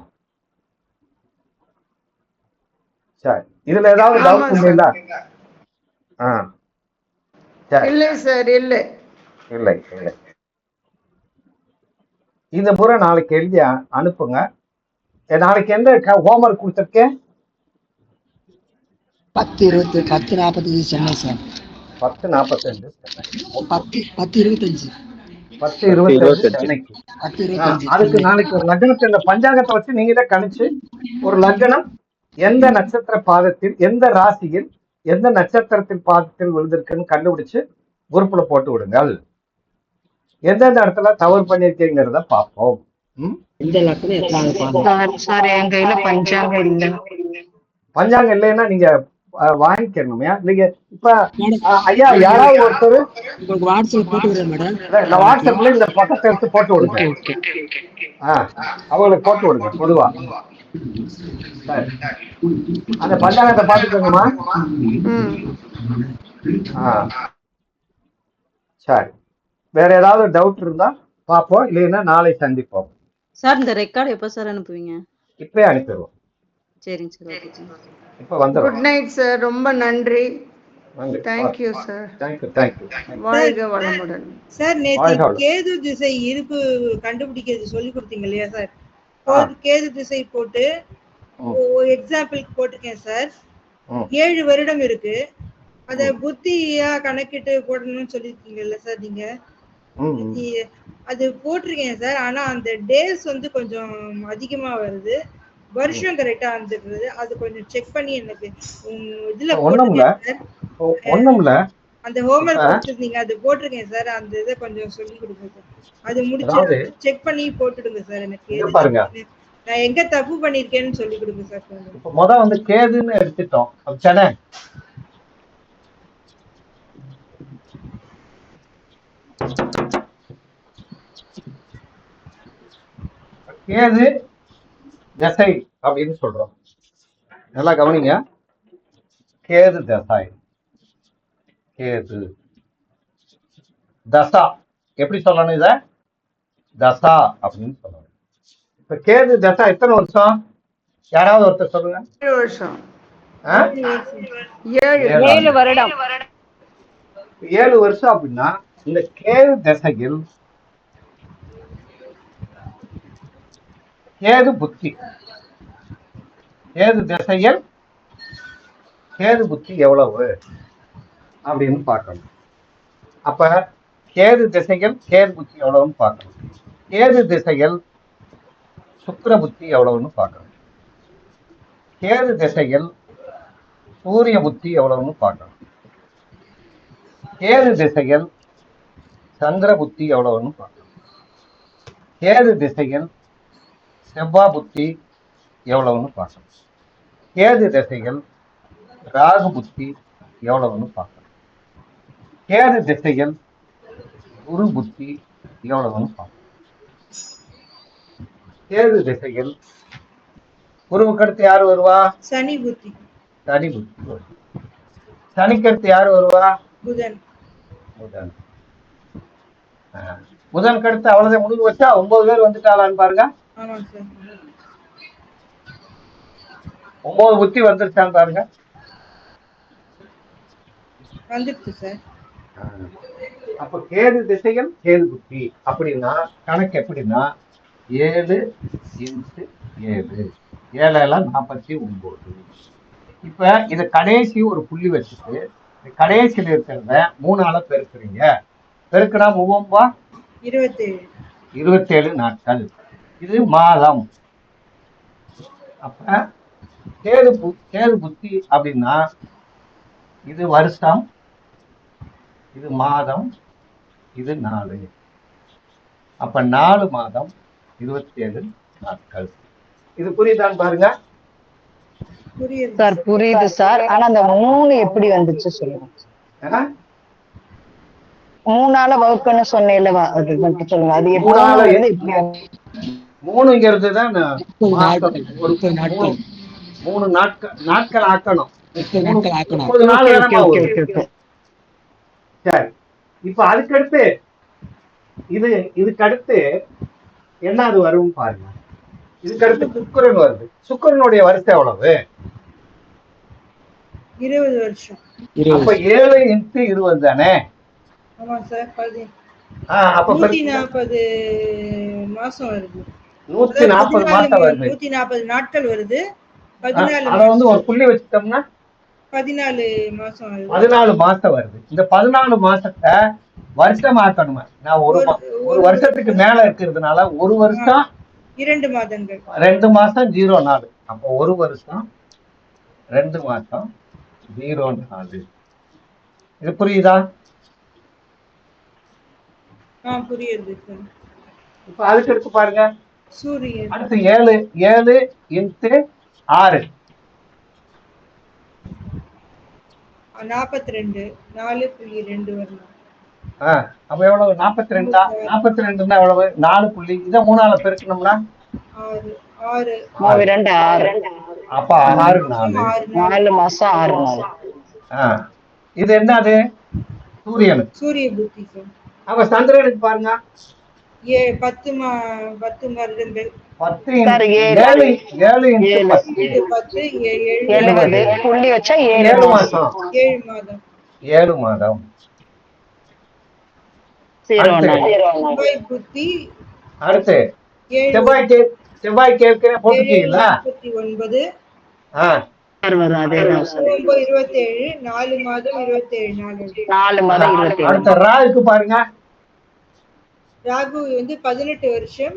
Speaker 2: சரி, இதுல ஏதாவது டவுட் உண்டுங்களா?
Speaker 7: இல்லை சார், இல்லை
Speaker 2: இல்லை இல்லை. இந்த முறை நாளைக்கு எழுதி அனுப்புங்க. நாளைக்கு எந்த ஹோம்ஒர்க் கொடுத்துருக்கேன்?
Speaker 4: 10:45 சென்னை சார்.
Speaker 2: 10:45
Speaker 4: 10:25
Speaker 2: சென்னைக்கு. அதுக்கு நாளைக்கு ஒரு லக்னத்தை, இந்த பஞ்சாங்கத்தை வச்சு நீங்களே கணிச்சு ஒரு லக்னம் எந்த நட்சத்திர பாதத்தில், எந்த ராசியில், எந்த நட்சத்திரத்தில் பாதத்தில் விழுந்திருக்குன்னு கண்டுபிடிச்சு குரூப்ல போட்டு விடுங்கள். எந்தெந்த இடத்துல தவறு பண்ணிருக்கீங்கிறத பார்ப்போம். பஞ்சாங்கம் இல்லைன்னா நீங்க வாங்கிக்கணுமையா? நீங்க இப்ப ஐயா யாராவது ஒருத்தர் வாட்ஸ்அப்ல இந்த பக்கத்தை எடுத்து போட்டு விடுங்க. அவங்களுக்கு போட்டு விடுங்க பொதுவா. அந்த பஞ்சாங்கத்தை பாத்துக்கோங்கம்மா. சரி, வேற ஏதாவது டவுட் இருந்தா பாப்போம், இல்லைன்னா நாளை சந்திப்போம்.
Speaker 10: சார் இந்த ரெக்கார்ட் எப்ப சார் அனுப்புவீங்க?
Speaker 2: இப்பவே அனுப்பிடுவோம்.
Speaker 10: சரிங்க சார்.
Speaker 2: இப்ப வந்துரும்.
Speaker 7: குட் நைட் சார், ரொம்ப நன்றி. Thank you sir.
Speaker 2: தேங்க்யூ.
Speaker 7: வாழ்க வளமுடன்
Speaker 3: சார். நேற்று கேது திசை இருப்பு கண்டுபிடிக்கிறது சொல்லி கொடுத்தீங்க இல்லையா சார்? கேது திசை போட்டு எக்ஸாம்பிளுக்கு போட்டிருக்கேன் சார். 7 வருடம் இருக்கு. அத புத்தியா கணக்கிட்டு போடணும்னு சொல்லிருக்கீங்கல்ல சார் நீங்க? அது போட்டிருக்கேன் சார். ஆனா அந்த டேஸ் வந்து கொஞ்சம் அதிகமா வருது, வருஷம் கரெக்டா வந்துடுது. அது கொஞ்சம் செக் பண்ணி எனக்கு இதுல அந்த ஹோம்ஒர்க் கொடுத்துருந்தீங்க, அது போட்டிருக்கேன் சார். அந்த இதை கொஞ்சம் சொல்லி கொடுங்க சார். அது முடிச்சு செக் பண்ணி போட்டுடுங்க சார். எனக்கு
Speaker 2: பாருங்க,
Speaker 3: நான் எங்க தப்பு பண்ணிருக்கேன்னு சொல்லி கொடுங்க சார்.
Speaker 2: இப்ப முதல்ல வந்து கேதுன்னு எடுத்துட்டோம். அப்படித்தானே? கேது தசை அப்படின்னு சொல்றோம். நல்லா கவனிங்க. கேது தசை, கேது தசா எப்படி சொல்லணும்? இத தசா அப்படின்னு சொல்லணும். இப்ப கேது தசா எத்தனை வருஷம்? யாராவது ஒருத்தர் சொல்லுங்க.
Speaker 7: 7 வருஷம்.
Speaker 9: 7 வருடம்.
Speaker 2: 7 வருஷம் அப்படின்னா இந்த கேது தசையில் கேது புத்தி, கேது திசையில் கேது புத்தி எவ்வளவு அப்படின்னு பார்க்கணும். அப்ப கேது திசையில் கேது புத்தி எவ்வளவுன்னு பார்க்கணும். கேது திசையில் சுக்கிர புத்தி எவ்வளவுன்னு பார்க்கணும். கேது திசையில் சூரிய புத்தி எவ்வளவுன்னு பார்க்கணும். கேது திசையில் சந்திர புத்தி எவ்வளவுன்னு பார்க்கணும். கேது திசையில் செவ்வாய் புத்தி எவ்வளவுன்னு பார்க்கணும். கேது திசைகள் ராகு புத்தி எவ்வளவுன்னு பார்க்கணும். கேது திசைகள் குரு புத்தி எவ்வளவுன்னு பார்க்கணும். கேது திசைகள் குருவுக்கு அடுத்து யாரு வருவா?
Speaker 3: சனி புத்தி.
Speaker 2: சனி புத்தி. சனிக்கு அடுத்து யாரு வருவா?
Speaker 3: புதன்.
Speaker 2: புதன். புதன் கடுத்து அவ்வளவுதான் முடிவு வச்சா 9 பேர் வந்துட்டாளான்னு பாருங்க.
Speaker 3: ஆமாங்க சார்.
Speaker 2: 9 புத்தி வந்துருச்சான்னு பாருங்க.
Speaker 3: வந்துருச்சு சார்.
Speaker 2: அப்ப கேது திசைகள் கேது புத்தி அப்படின்னா கணக்கு எப்படின்னா 7 × 7 7 49. இப்ப இத கடைசி ஒரு புள்ளி வச்சுட்டு கடைசியில் இருக்கிறத 3ஆல பெருக்குறீங்க. பெருக்குனா 3 27 நாட்கள். இது மாதம். அப்ப கேது புத்தி அப்படின்னா இது வருஷம், இது மாதம், இது நாள். அப்ப 4 மாதம் 27 நாட்கள். இது புரியுதான்னு பாருங்க.
Speaker 1: சார் புரியுது சார். ஆனா அந்த 3 எப்படி வந்துச்சு சொல்லுங்க. 3ஆல வகுக்கன்னு சொன்னேன்ல, அது மட்டும் சொல்லுங்க. அது எப்படி
Speaker 2: 3ங்கிறதுதான் மாசம். ஒரு 3 நாட்கள் ஆக்கணும். 30 நாள் தானே வரும். சரி, இப்ப அதுக்கடுத்து இதுக்கடுத்து என்ன அது வரும் பாருங்க. இதுக்கடுத்து சுக்கிரன் வருது. சுக்கிரனுடைய வருஷம் எவ்வளவு?
Speaker 3: 20 வருஷம்.
Speaker 2: அப்ப 7 × 20 தானே?
Speaker 3: ஆமா சார்.
Speaker 2: அப்ப
Speaker 3: 140 மாசம் வருது.
Speaker 2: 140 மாசம் வருது.
Speaker 3: 140 நாட்கள் வருது.
Speaker 2: அத வந்து ஒரு புள்ளி வச்சுட்டோம்னா
Speaker 3: 14 மாசம் வருது.
Speaker 2: 14 மாசம் வருது. இந்த 14 மாசத்தை வருஷமாக்கணுமா? நான் ஒரு வருஷத்துக்கு மேல இருக்கிறதுனால ஒரு வருஷம்
Speaker 3: 2 மாதங்கள்,
Speaker 2: 2 மாசம் 0 நாள். அப்போ ஒரு வருஷம் 2 மாசம் 0 நாள். இது புரியுதா?
Speaker 3: புரியுது சார்.
Speaker 2: இப்ப அதுக்கு எடுத்து பாருங்க.
Speaker 3: சூரியன்
Speaker 2: அடுத்து 7 × 6
Speaker 3: 42 4.2 வரணும்.
Speaker 2: அப்ப எவ்வளவு? 42. 42 எவ்வளவு? 4 புள்ளி. இதை 3ஆல பெருக்கணும்னா
Speaker 3: 6.
Speaker 2: அப்ப 6
Speaker 1: 4 மாசம் 6 நாள்.
Speaker 2: இது என்னது? சூரியனுக்கு.
Speaker 3: சூரிய புத்தி சார்.
Speaker 2: அப்ப சந்திரனுக்கு பாருங்க.
Speaker 3: 10 வருடங்கள்.
Speaker 2: 7 × 10
Speaker 1: 70 புள்ளி வச்சா
Speaker 2: 7 மாசம்.
Speaker 3: 7 மாதம்.
Speaker 2: 7 மாதம்.
Speaker 3: செவ்வாய் புத்தி.
Speaker 2: அடுத்து செவ்வாய் கேட்கிற போட்டுட்டீங்களா?
Speaker 3: 39. 27 4 மாதம் 27 நாள்.
Speaker 2: அடுத்த ராகுக்கு பாருங்க.
Speaker 3: ராகு வந்து 18 வருஷம்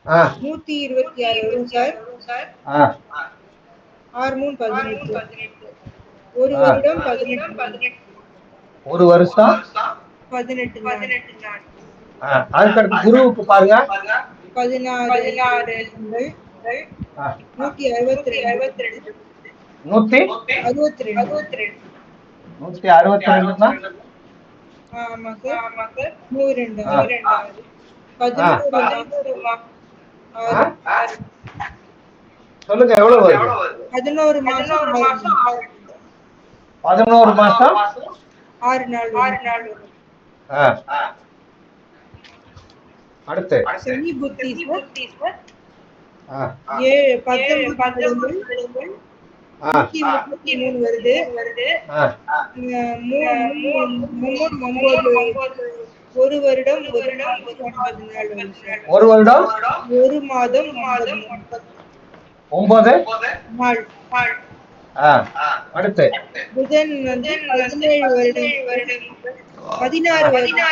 Speaker 3: 126 வரும் சார். 6 3 18. ஒரு வருடம் 18.
Speaker 2: ஒரு வருஷம்
Speaker 3: 18 நாள்.
Speaker 2: அதுக்கடுத்து குருவுக்கு பாருங்க.
Speaker 3: 16 162.
Speaker 2: 162.
Speaker 3: ஆமா சார். 102. 11
Speaker 2: சொல்லுங்க எவ்வளவு வருது?
Speaker 3: 11 மாசம்
Speaker 2: 11 மாசம்
Speaker 3: 6 நாள்.
Speaker 2: அடுத்து
Speaker 3: சனி புத்தி சார். 19 133 வருது. 1 வருடம் 1 நாள்.
Speaker 2: ஒரு வருடம்
Speaker 3: 1 மாதம்
Speaker 2: 9
Speaker 3: நாள்.
Speaker 2: அடுத்து
Speaker 3: புதன் வந்து 17 வருடம் 16 வருடம்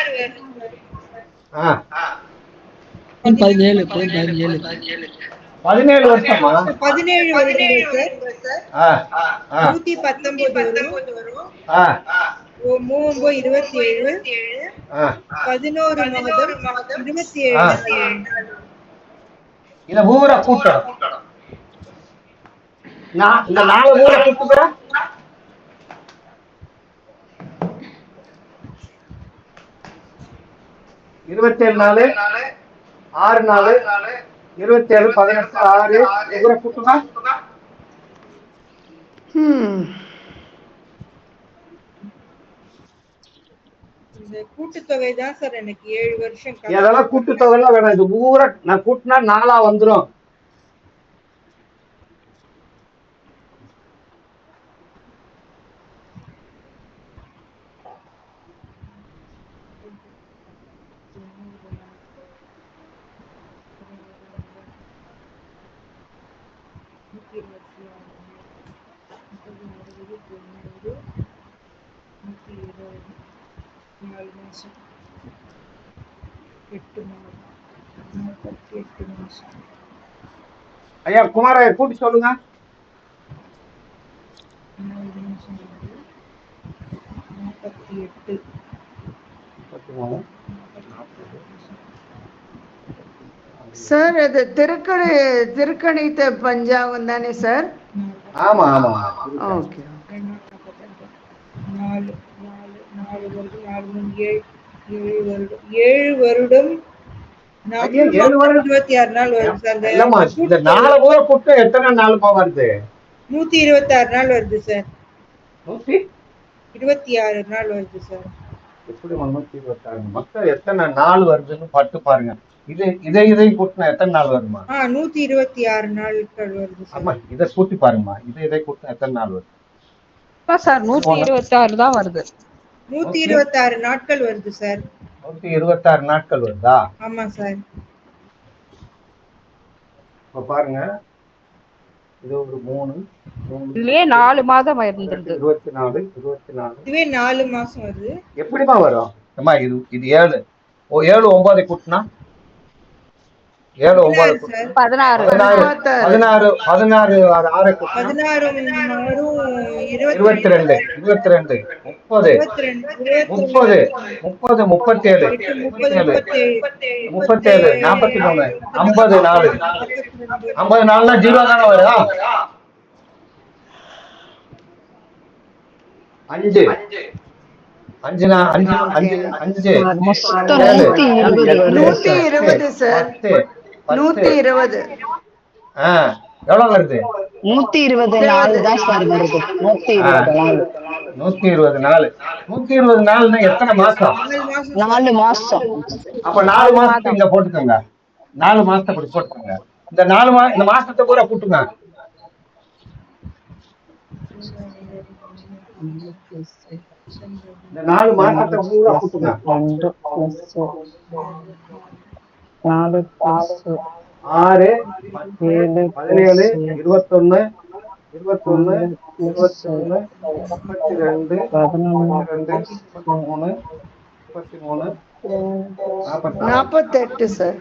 Speaker 4: 17
Speaker 2: வருஷமா?
Speaker 3: 17 வருடங்கள் சார். 119 வரும். 3 27. 11 மாதம் 27.
Speaker 2: இத ஊரை கூட்டணும். இந்த 4 ஊரை கூட்டுங்க. 27 நாள் 6 நாள் 27 18 6 ஊரை கூட்டுங்க.
Speaker 3: கூட்டுத்தொகை தான் சார் எனக்கு 7 வருஷம்.
Speaker 2: அதெல்லாம் கூட்டுத்தொகை எல்லாம் வேணாம், இது பூரா நான் கூட்டினா 4 வந்துடும். ஐயா குமாரையா கூட்டி சொல்லுங்க. 48
Speaker 7: சார் அது திருக்கணித்த பஞ்சாங்கம் தானே சார்?
Speaker 2: ஆமா ஆமா.
Speaker 7: ஓகே.
Speaker 3: 7 வருடம் 26 நாள் வருது சார்.
Speaker 2: இந்த 4 பூரா கூட்ட எத்தனை நாளுமா வருது?
Speaker 3: 126 நாள் வருது சார்.
Speaker 2: 126
Speaker 3: நாள் வருது சார்.
Speaker 2: எப்படி 126 மொத்தம் எத்தனை நாள் வருதுன்னு பட்டு பாருங்க. இதை கூட்டினா எத்தனை நாள் வருமா?
Speaker 3: 126 நாட்கள் வருது சார்.
Speaker 2: ஆமா, இதை கூட்டி பாருங்கம்மா. இதை கூட்டினா எத்தனை நாள் வருது
Speaker 9: சார்? 126 தான் வருது.
Speaker 3: 126 நாட்கள் வருது சார்.
Speaker 2: 126 நாட்கள் வருதா?
Speaker 3: ஆமா சார்.
Speaker 2: இப்ப பாருங்க, இது ஒரு 3
Speaker 9: இதுலயே 4 மாதம் இருந்துருது.
Speaker 2: 24
Speaker 3: இதுவே 4 மாசம் வருது.
Speaker 2: எப்படிமா வரும் அம்மா? இது 7 9 கூட்டினா 7 9
Speaker 9: 16
Speaker 2: 16 16 6 22 22 30 30 37 37 43 54 54 ஜீரோ தானே வரும். 5 5
Speaker 7: 120 சார். 120
Speaker 2: எவ்வளவு வருது?
Speaker 1: 120 நாள் தான் சார் வருது.
Speaker 2: 120 நாள். 120 நாள்னா எத்தனை மாசம்?
Speaker 1: 4 மாசம்.
Speaker 2: அப்ப 4 மாசத்துக்கு இங்க போட்டுக்கோங்க. 4 மாசத்தை அப்படி போட்டுக்கோங்க. இந்த 4 இந்த மாசத்தை பூரா கூட்டுங்க. இந்த 4 மாசத்தை பூரா கூட்டுங்க.
Speaker 1: 4
Speaker 2: 6 17 21 21 22 32 33 33
Speaker 7: 48 சார்.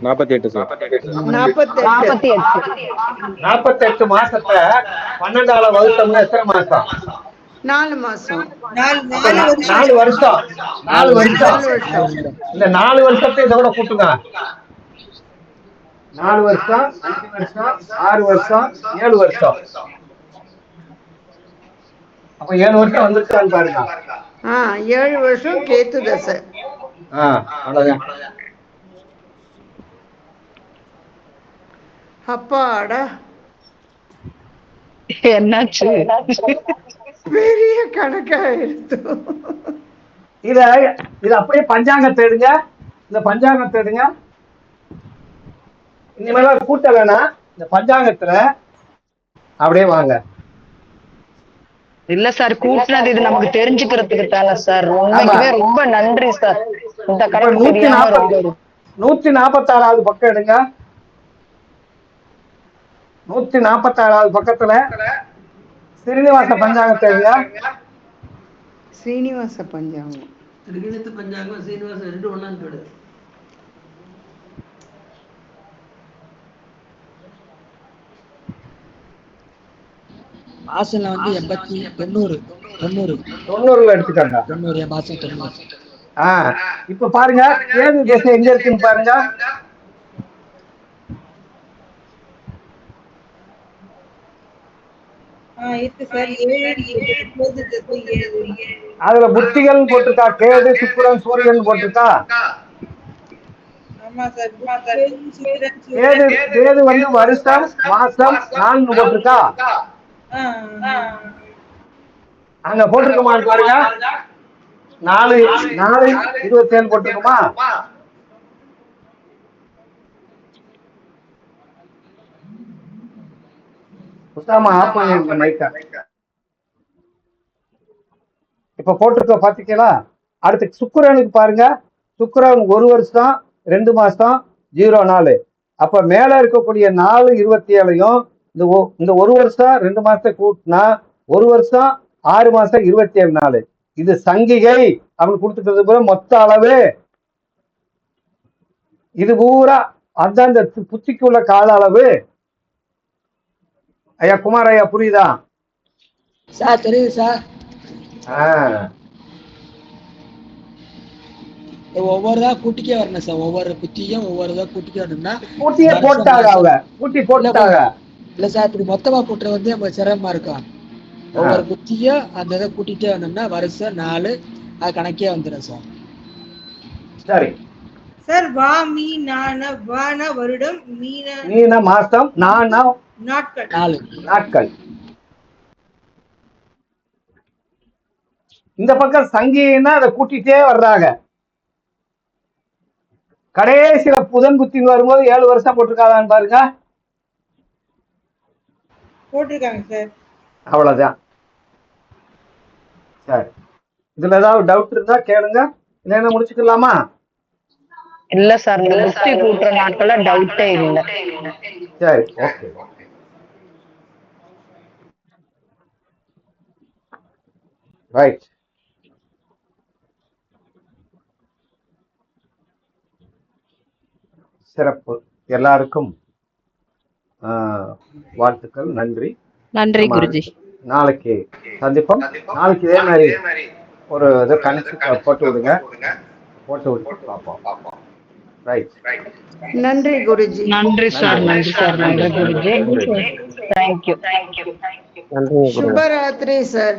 Speaker 8: 48 சார்.
Speaker 2: 48 மாசத்தை 12ஆல வகுத்தோம்னா எத்தனை மாசம்?
Speaker 7: 4 மாசம்.
Speaker 2: 4 வருஷம். 4 வருஷம். இந்த 4 வருஷத்தை இதோட கூட்டுங்க. 4 வருஷம் 5 வருஷம் 6 வருஷம் 7 வருஷம். அப்ப 7 வருஷம் வந்துருக்கான்னு பாருங்க.
Speaker 7: 7 வருஷம் கேத்து தசை.
Speaker 2: அவ்வளவுதான்.
Speaker 7: அப்பாடா,
Speaker 1: என்னாச்சு?
Speaker 7: பெரிய கணக்கா எடுத்து
Speaker 2: இத அப்படியே பஞ்சாங்கத்தை எடுங்க. இந்த பஞ்சாங்கத்தை எடுங்க. இனிமேல கூட்ட வேணாம். இந்த பஞ்சாங்கத்துல அப்படியே வாங்க.
Speaker 1: இல்ல சார், கூட்டினது இது நமக்கு தெரிஞ்சுக்கிறதுக்கு தானே சார். உண்மைக்குமே ரொம்ப நன்றி சார். இந்த கணக்கு
Speaker 2: 146வது பக்கம் எடுங்க. 146வது பக்கத்துல ஸ்ரீனிவாச பஞ்சாங்கத்தை எடுங்க.
Speaker 7: ஸ்ரீனிவாச பஞ்சாங்கம்,
Speaker 11: திருகிணத்து பஞ்சாங்கம், ஸ்ரீனிவாச 2 ஒண்ணான்னு போடு.
Speaker 4: மாசம்ல வந்து 90
Speaker 2: எடுத்துக்கோங்க.
Speaker 4: 90 மாசம் 90.
Speaker 2: இப்ப பாருங்க, கேது திசை எங்க இருக்குன்னு பாருங்க. அதுல புத்திகள் போட்டிருக்கா. கேது சுக்கிரன் சூரியன் போட்டிருக்கா. கேது வந்து வருஷம் மாசம் நாள்னு போட்டிருக்கா. அங்க போட்டிருக்கோமான்னு பாருங்க. 4/4/27 போட்டிருக்கோமா? உசாமா ஆஃப் பண்ணிருக்க மைக்கா. இப்ப போட்டிருக்க பாத்தீங்களா? அடுத்து சுக்கிரனுக்கு பாருங்க. சுக்கிரன் 1 வருஷம் 2 மாசம் 0 நாள். அப்ப மேல இருக்கக்கூடிய 4/27 இந்த 1 வருஷம் 2 மாசத்தை கூட்டினா 1 வருஷம் 6 மாசம் 27 நாள். இது சங்கிகை அப்படின்னு கொடுத்துக்கிறது பூரா மொத்த அளவு. இது பூரா அந்தந்த புத்திக்குள்ள கால அளவு. ஐயா குமார் ஐயா புரியுதா?
Speaker 4: சார் தெரியுது சார். ஒவ்வொருதா கூட்டிக்கே வரணும் சார். ஒவ்வொரு குட்டியும் ஒவ்வொருதா கூட்டிக்கே வரணும்னா
Speaker 2: கூட்டியே போட்டாங்க அவங்க. கூட்டி போட்டாங்க.
Speaker 4: இல்ல சார், இப்படி மொத்தமா கூட்டுறது வந்து நம்ம சிரமமா இருக்கும். ஒவ்வொரு குட்டியும் அந்த இதை கூட்டிட்டே வரணும்னா வருஷம் 4 அது கணக்கே வந்துடும் சார்.
Speaker 2: சரி
Speaker 3: சார். வா மீ நான வான வருடம்
Speaker 2: மீன மாசம் நானா
Speaker 3: நாட்கள்
Speaker 4: 4
Speaker 2: நாட்கள். இந்த பக்கம் சங்கின்னா அதை கூட்டிட்டே வர்றாங்க. கடைசியில புதன் குத்தி வரும்போது 7 வருஷம் போட்டிருக்காதான்னு பாருங்க.
Speaker 3: போட்டிருக்காங்க சார்.
Speaker 2: அவ்வளவுதான். சரி, இதுல ஏதாவது டவுட் இருந்தா கேளுங்க, இல்லைன்னா முடிச்சுக்கலாமா?
Speaker 1: இல்ல சார், இந்த புத்தி கூட்டுற நாட்கள டவுட்டே இல்ல.
Speaker 2: சரி, ஓகே. ரைட். சிறப்பு. எல்லாருக்கும் வாழ்த்துக்கள். நன்றி.
Speaker 9: நன்றி குருஜி.
Speaker 2: நாளைக்கு சந்திப்போம். நாளைக்கு இதே மாதிரி ஒரு இதை கணிச்சு போட்டு விடுங்க. போட்டு விட்டு பார்ப்போம். ரைட்.
Speaker 7: நன்றி குருஜி.
Speaker 1: நன்றி சார். நன்றி சார். நன்றி குருஜி. தேங்க்யூ.
Speaker 7: சுபராத்திரி சார்.